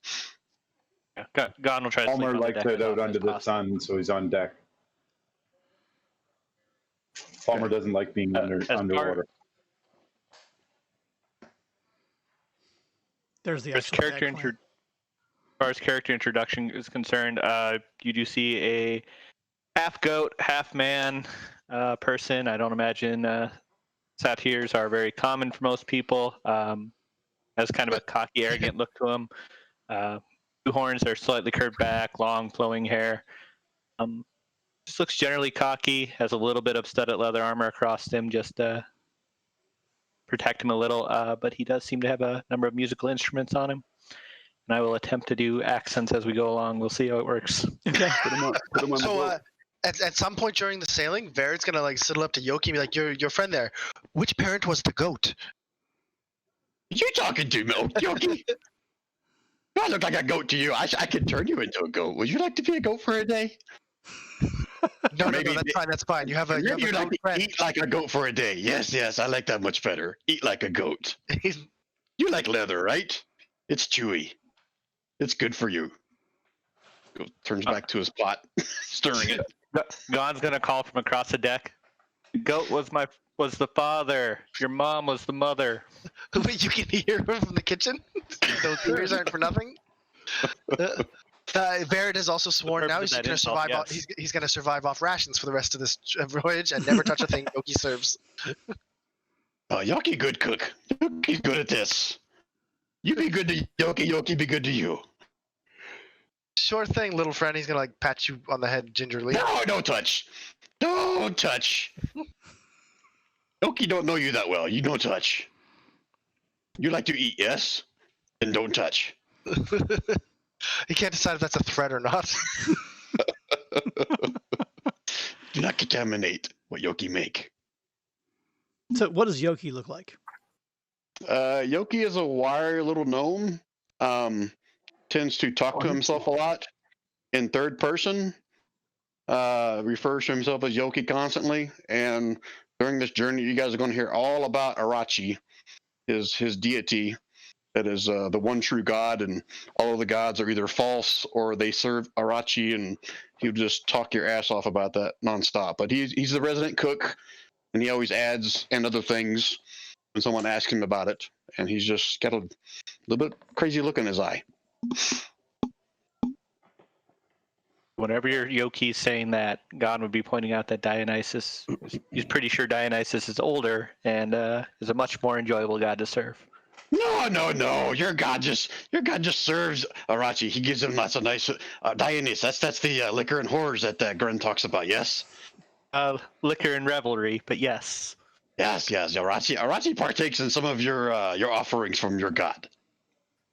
Yeah, God will try to sleep Palmer on the likes deck it as out often under as the possible. sun, so he's on deck. Palmer doesn't like being underwater. There's the As actual deck plan. as far as character introduction is concerned, you do see a half goat, half man person. I don't imagine satyrs are very common for most people. Has kind of a cocky, arrogant look to him. 2 horns are slightly curved back, long, flowing hair. Just looks generally cocky. Has a little bit of studded leather armor across him, just to protect him a little. But he does seem to have a number of musical instruments on him. And I will attempt to do accents as we go along. We'll see how it works. Okay. Put him on the So boat. at some point during the sailing, Verid's gonna like sidle up to Yoki and be like, "Your friend there. Which parent was the goat?" You talking to me, Yoki? I look like a goat to you. I could turn you into a goat. Would you like to be a goat for a day? No, Maybe- that's fine. That's fine. You have a Maybe you'd like goat to friend. eat like a goat for a day. Yes, I like that much better. Eat like a goat. You like leather, right? It's chewy. It's good for you. Turns back to his pot, stirring it. Gon's gonna call from across the deck. Goat was the father. Your mom was the mother. Wait, you can hear him from the kitchen. Those ears aren't for nothing. Verid has also sworn now purpose he's of that going to insult, survive. yes. He's going to survive off rations for the rest of this voyage and never touch a thing Yoki serves. Yoki, good cook. Yoki's good at this. You be good to Yoki. Yoki be good to you. Sure thing, little friend. He's going to like pat you on the head gingerly. No, don't touch. Don't touch. Yoki don't know you that well. You don't touch. You like to eat, yes? Then don't touch. He can't decide if that's a threat or not. Do not contaminate what Yoki make. So, what does Yoki look like? Yoki is a wiry little gnome. Tends to talk to himself a lot in third person. Refers to himself as Yoki constantly. And during this journey, you guys are going to hear all about Arachi, his deity. That is the one true God, and all of the gods are either false or they serve Arachi, and he'll just talk your ass off about that nonstop. But he's the resident cook, and he always adds and other things when someone asks him about it, and he's just got a little bit crazy look in his eye. Whenever your Yoki's saying that, Gon would be pointing out that Dionysus, he's pretty sure Dionysus is older and is a much more enjoyable god to serve. No. Your god just serves Arachi. He gives him lots of nice Dionysus. That's the liquor and horrors that Gren talks about. Yes. Liquor and revelry, but yes. Yes. Arachi partakes in some of your offerings from your god.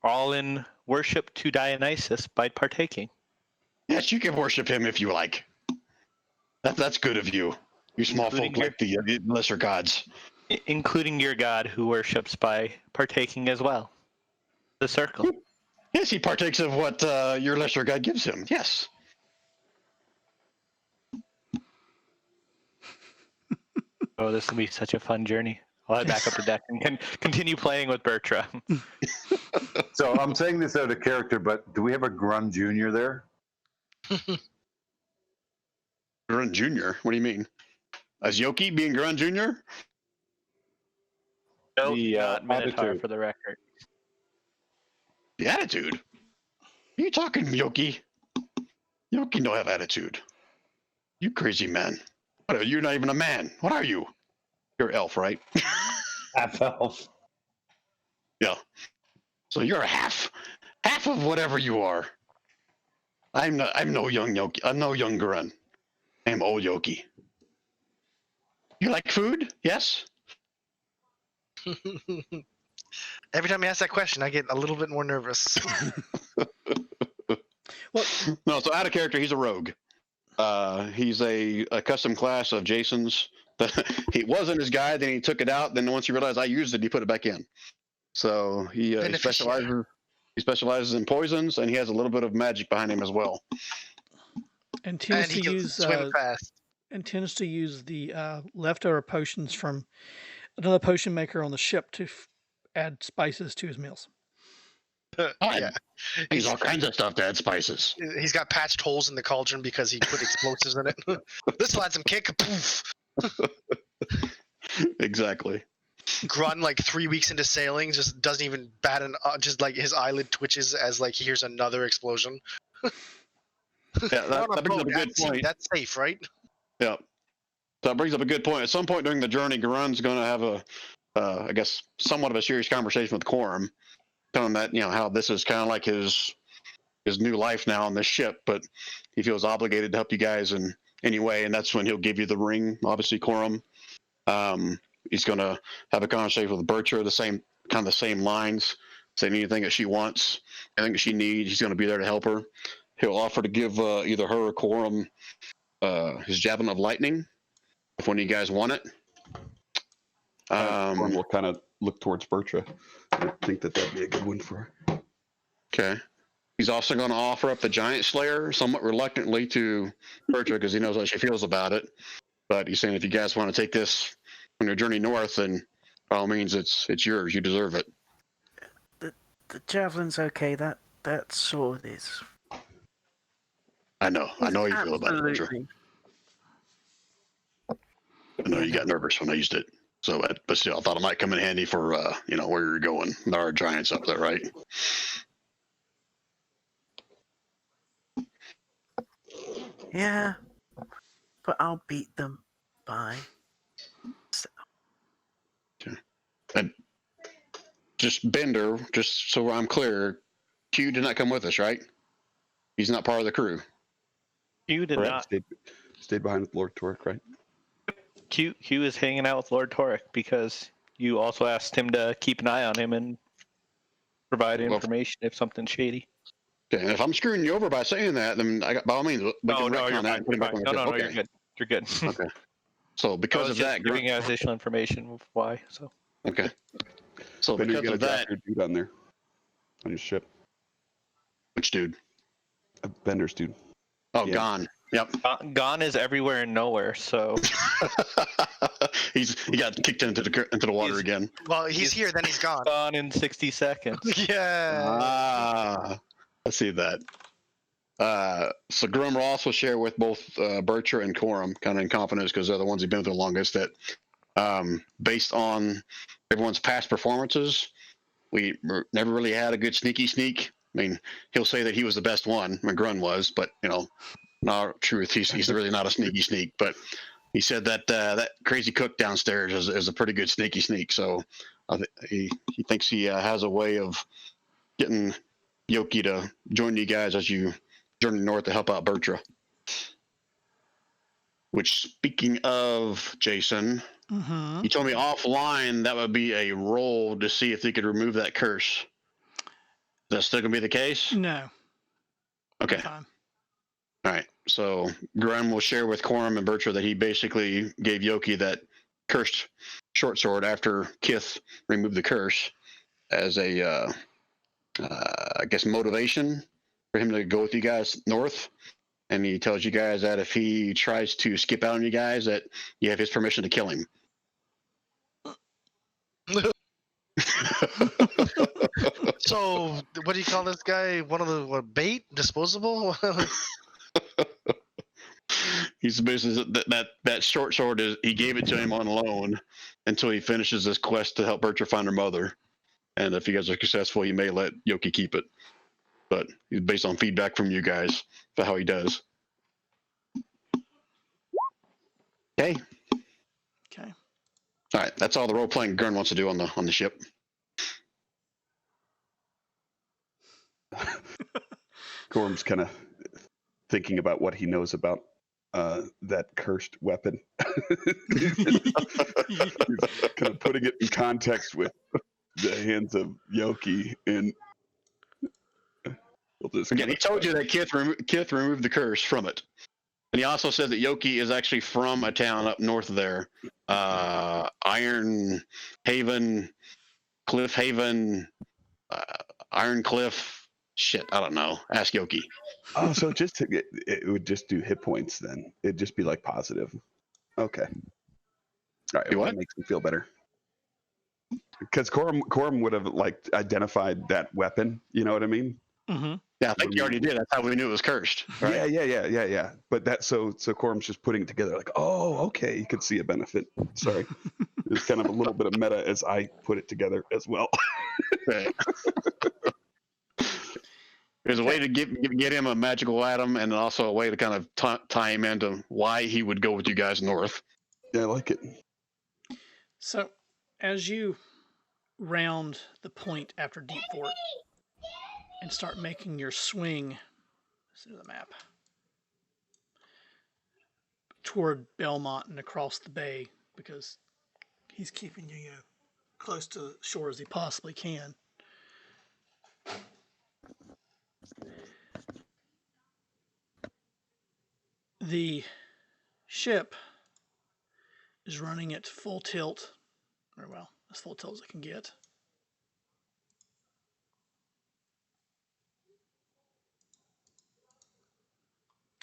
All in worship to Dionysus by partaking. Yes, you can worship him if you like. That's good of you. You small folk like the lesser gods. Including your god who worships by partaking as well. The circle. Yes, he partakes of what your lesser god gives him. Yes. Oh, this will be such a fun journey. I'll head back up the deck and continue playing with Bertram. So I'm saying this out of character, but do we have a Grun Junior there? Grun Jr.? What do you mean? As Yoki being Grun Jr.? No, The, not Minotaur attitude. for the record. The attitude? Are you talking Yoki? Yoki don't have attitude. You crazy man. What are you? Not even a man. What are you? You're elf, right? Half elf. Yeah. So you're half of whatever you are. I'm no young Yoki. I'm no young Grun. I'm old Yoki. You like food? Yes? Every time I ask that question, I get a little bit more nervous. Well, No, so out of character, he's a rogue. He's a custom class of Jason's. He wasn't his guy, then he took it out. Then once he realized I used it, he put it back in. So he specializes in poisons, and he has a little bit of magic behind him as well. and tends And he to can use swim fast. the leftover potions from another potion maker on the ship to add spices to his meals. Yeah. He's all kinds of stuff to add spices. He's got patched holes in the cauldron because he put explosives in it. This will add some kick. Poof. Exactly. Grun, like 3 weeks into sailing, just doesn't even bat an just like his eyelid twitches as like he hears another explosion. Yeah, that brings up a good point. That's safe, right? Yeah. So that brings up a good point. At some point during the journey, Grun's going to have I guess, somewhat of a serious conversation with Quorum, telling that, how this is kind of like his new life now on this ship, but he feels obligated to help you guys in any way, and that's when he'll give you the ring, obviously, Quorum. He's going to have a conversation with Bertra, the same lines, saying anything that she wants, anything that she needs, he's going to be there to help her. He'll offer to give either her or Quorum his Javelin of Lightning if one of you guys want it. We'll kind of look towards Bertra. I think that'd be a good one for her. Okay. He's also going to offer up the Giant Slayer somewhat reluctantly to Bertra because he knows how she feels about it. But he's saying if you guys want to take this on your journey north, then by all means, it's yours. You deserve it. The javelin's okay. That sword is. I know how you feel about it, Bertra. Absolutely. I know you got nervous when I used it. So, but still, I thought it might come in handy for, where you're going. There are giants up there, right? Yeah, but I'll beat them by. And just Bender, just so I'm clear, Q did not come with us, right? He's not part of the crew. Q did not. Stayed behind with Lord Torek, right? Q is hanging out with Lord Torek because you also asked him to keep an eye on him and provide information if something's shady. Okay, and if I'm screwing you over by saying that, then by all means, we can retcon that and put it back on the ship. No, Okay. you're good. You're good. Okay. So because of that, giving you additional information of why. So. Okay. So Then you're because gonna of drop that, your dude on there, on your ship. which dude? Bender's dude. Oh, Yeah. Gone. Yep. Gone is everywhere and nowhere. So. He got kicked into the water again. Well, he's here, then he's gone. Gone in 60 seconds. Yeah. I see that. So Grum Ross will share with both Bertra and Quorum, kind of in confidence because they're the ones who've been with the longest, that based on everyone's past performances, we never really had a good sneak. I mean, he'll say that he was the best one when Grun was, but not truth. He's really not a sneak. But he said that that crazy cook downstairs is a pretty good sneak. So he thinks he has a way of getting Yoki to join you guys as you journey north to help out Bertra. Which, speaking of Jason, you told me offline that would be a roll to see if they could remove that curse. Is that still going to be the case? No. Okay. Fine. All right. So Graham will share with Quorum and Bertra that he basically gave Yoki that cursed short sword after Kith removed the curse as a, I guess, motivation for him to go with you guys north. And he tells you guys that if he tries to skip out on you guys, that you have his permission to kill him. So, what do you call this guy? One of the bait, disposable? He's basically that short sword is he gave it to him on loan until he finishes his quest to help Bertha find her mother. And if you guys are successful, he may let Yoki keep it. But he's based on feedback from you guys for how he does. Okay. Okay. All right. That's all the role playing Gurn wants to do on the ship. Gorm's kind of thinking about what he knows about that cursed weapon. He's kind of putting it in context with the hands of Yoki, and we'll just Again, he told you that Kith removed the curse from it. And he also said that Yoki is actually from a town up north there. Iron Haven, Cliff Haven, Iron Cliff. Shit, I don't know. Ask Yoki. Oh, so it would just do hit points then. It'd just be like positive. Okay. All right. Do what? That makes me feel better. Because Corm would have like identified that weapon. You know what I mean? Mm-hmm. Yeah, I think you already did. That's how we knew it was cursed. Right? Yeah. But that so Corm's just putting it together like, oh, okay, you could see a benefit. Sorry. There's kind of a little bit of meta as I put it together as well. Right. There's a way to get him a magical atom, and also a way to kind of tie him into why he would go with you guys north. Yeah, I like it. So, as you round the point after Deep Fort and start making your swing to the map toward Belmont and across the bay, because he's keeping you close to the shore as he possibly can. The ship is running at full tilt, or well, as full tilt as it can get.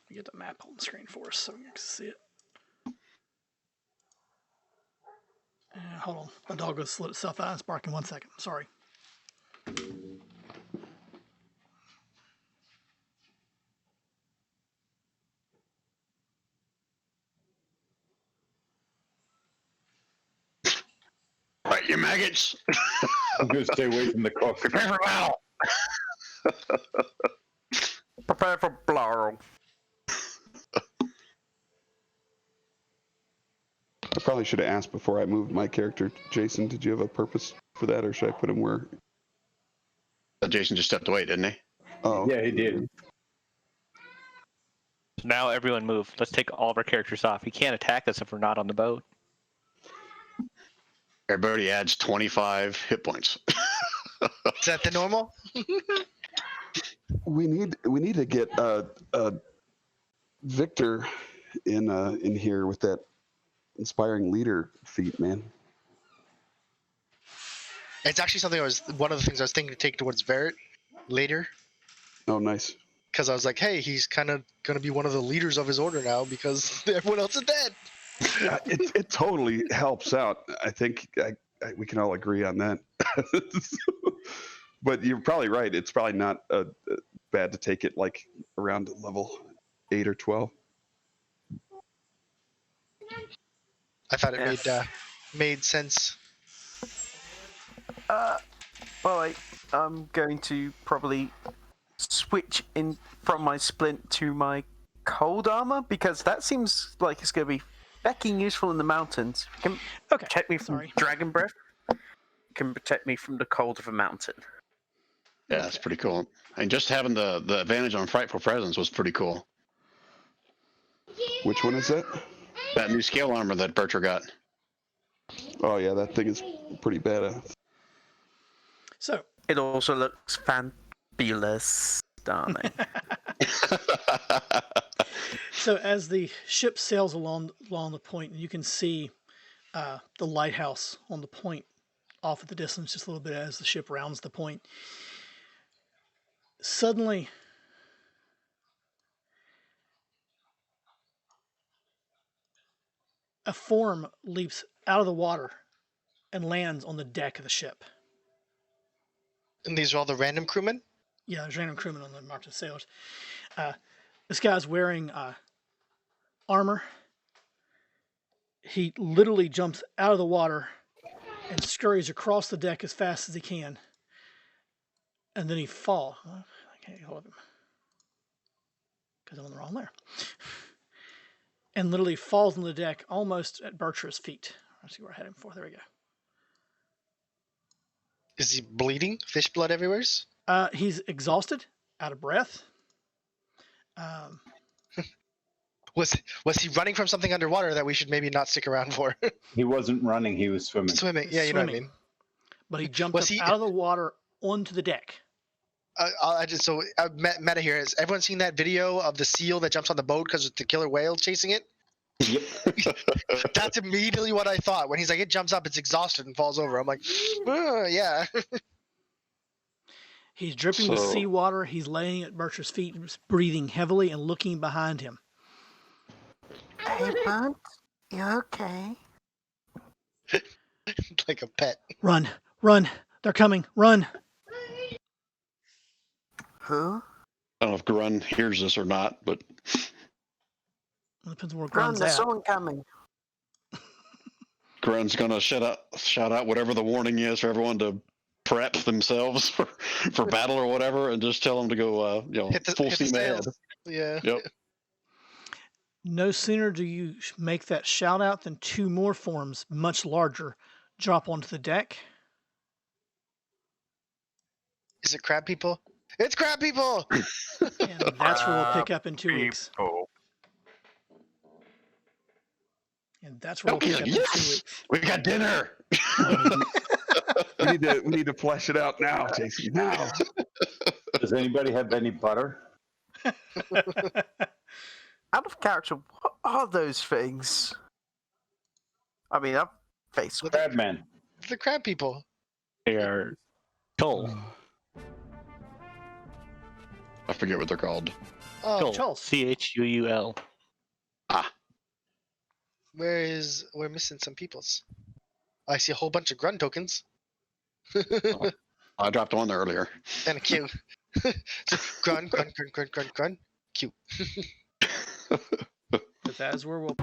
Let me get the map on the screen for us so we can see it. Hold on, my dog will let itself out. It's barking 1 second. Sorry. Right, you maggots. I'm going to stay away from the cook. Prepare for battle. Prepare for blow. I probably should have asked before I moved my character. Jason, did you have a purpose for that, or should I put him where? Jason just stepped away, didn't he? Oh, Yeah, he did. Now everyone move. Let's take all of our characters off. He can't attack us if we're not on the boat. Everybody adds 25 hit points. Is that the normal? we need to get Victor in here with that inspiring leader feat, man. It's actually something one of the things I was thinking to take towards Verret later. Oh, nice. Because I was like, hey, he's kind of going to be one of the leaders of his order now because everyone else is dead. It totally helps out. I think we can all agree on that. But you're probably right. It's probably not bad to take it like around level 8 or 12. I thought it made sense. Well, I'm going to probably switch in from my splint to my cold armor because that seems like it's going to be fucking useful in the mountains. It can protect me from dragon breath. It can protect me from the cold of a mountain. Yeah, that's pretty cool. And just having the advantage on Frightful Presence was pretty cool. Which one is that? That new scale armor that Bertra got. Oh yeah, that thing is pretty badass. So it also looks fabulous, darling. So as the ship sails along the point, and you can see the lighthouse on the point off at the distance just a little bit as the ship rounds the point. Suddenly, a form leaps out of the water and lands on the deck of the ship. And these are all the random crewmen? Yeah, there's random crewmen on the marked as sailors. This guy's wearing armor. He literally jumps out of the water and scurries across the deck as fast as he can. And then he falls. I can't hold him because I'm on the wrong layer. And literally falls on the deck almost at Bertra's feet. Let's see where I had him for. There we go. Is he bleeding? Fish blood everywhere? He's exhausted, out of breath. Was he running from something underwater that we should maybe not stick around for? He wasn't running, he was swimming. Swimming, yeah, you know what I Swimming. mean. But he jumped Was up he- out of the water onto the deck. Meta here. Has everyone seen that video of the seal that jumps on the boat because it's the killer whale chasing it? Yep. That's immediately what I thought. When he's like, it jumps up, it's exhausted and falls over. I'm like, yeah. He's dripping with So- seawater. He's laying at Bertra's feet, breathing heavily and looking behind him. Hey, bud, you okay? Like a pet. Run, run. They're coming. Run. Who? I don't know if Grun hears this or not, but Well, depends on where Run, Grun's there's at. someone coming. Grun's gonna shout out whatever the warning is for everyone to prep themselves for battle or whatever, and just tell them to go, full hit the steam ahead. sails. Yeah. Yep. No sooner do you make that shout out than two more forms, much larger, drop onto the deck. Is it crab people? It's crab people! And that's where we'll pick up in 2 weeks. People. And that's where we'll pick up in 2 Yes! weeks. We got dinner. We need to flesh it out now, Jason. Now. Does anybody have any butter? Out of character, what are those things? I mean, I've faced Crabman. The crab people. They are Tull. I forget what they're called. Oh, Tull. Chull. Chuul. we're missing some peoples. I see a whole bunch of grunt tokens. I dropped one there earlier. And a Q. So, grunt. Q. But that is where we'll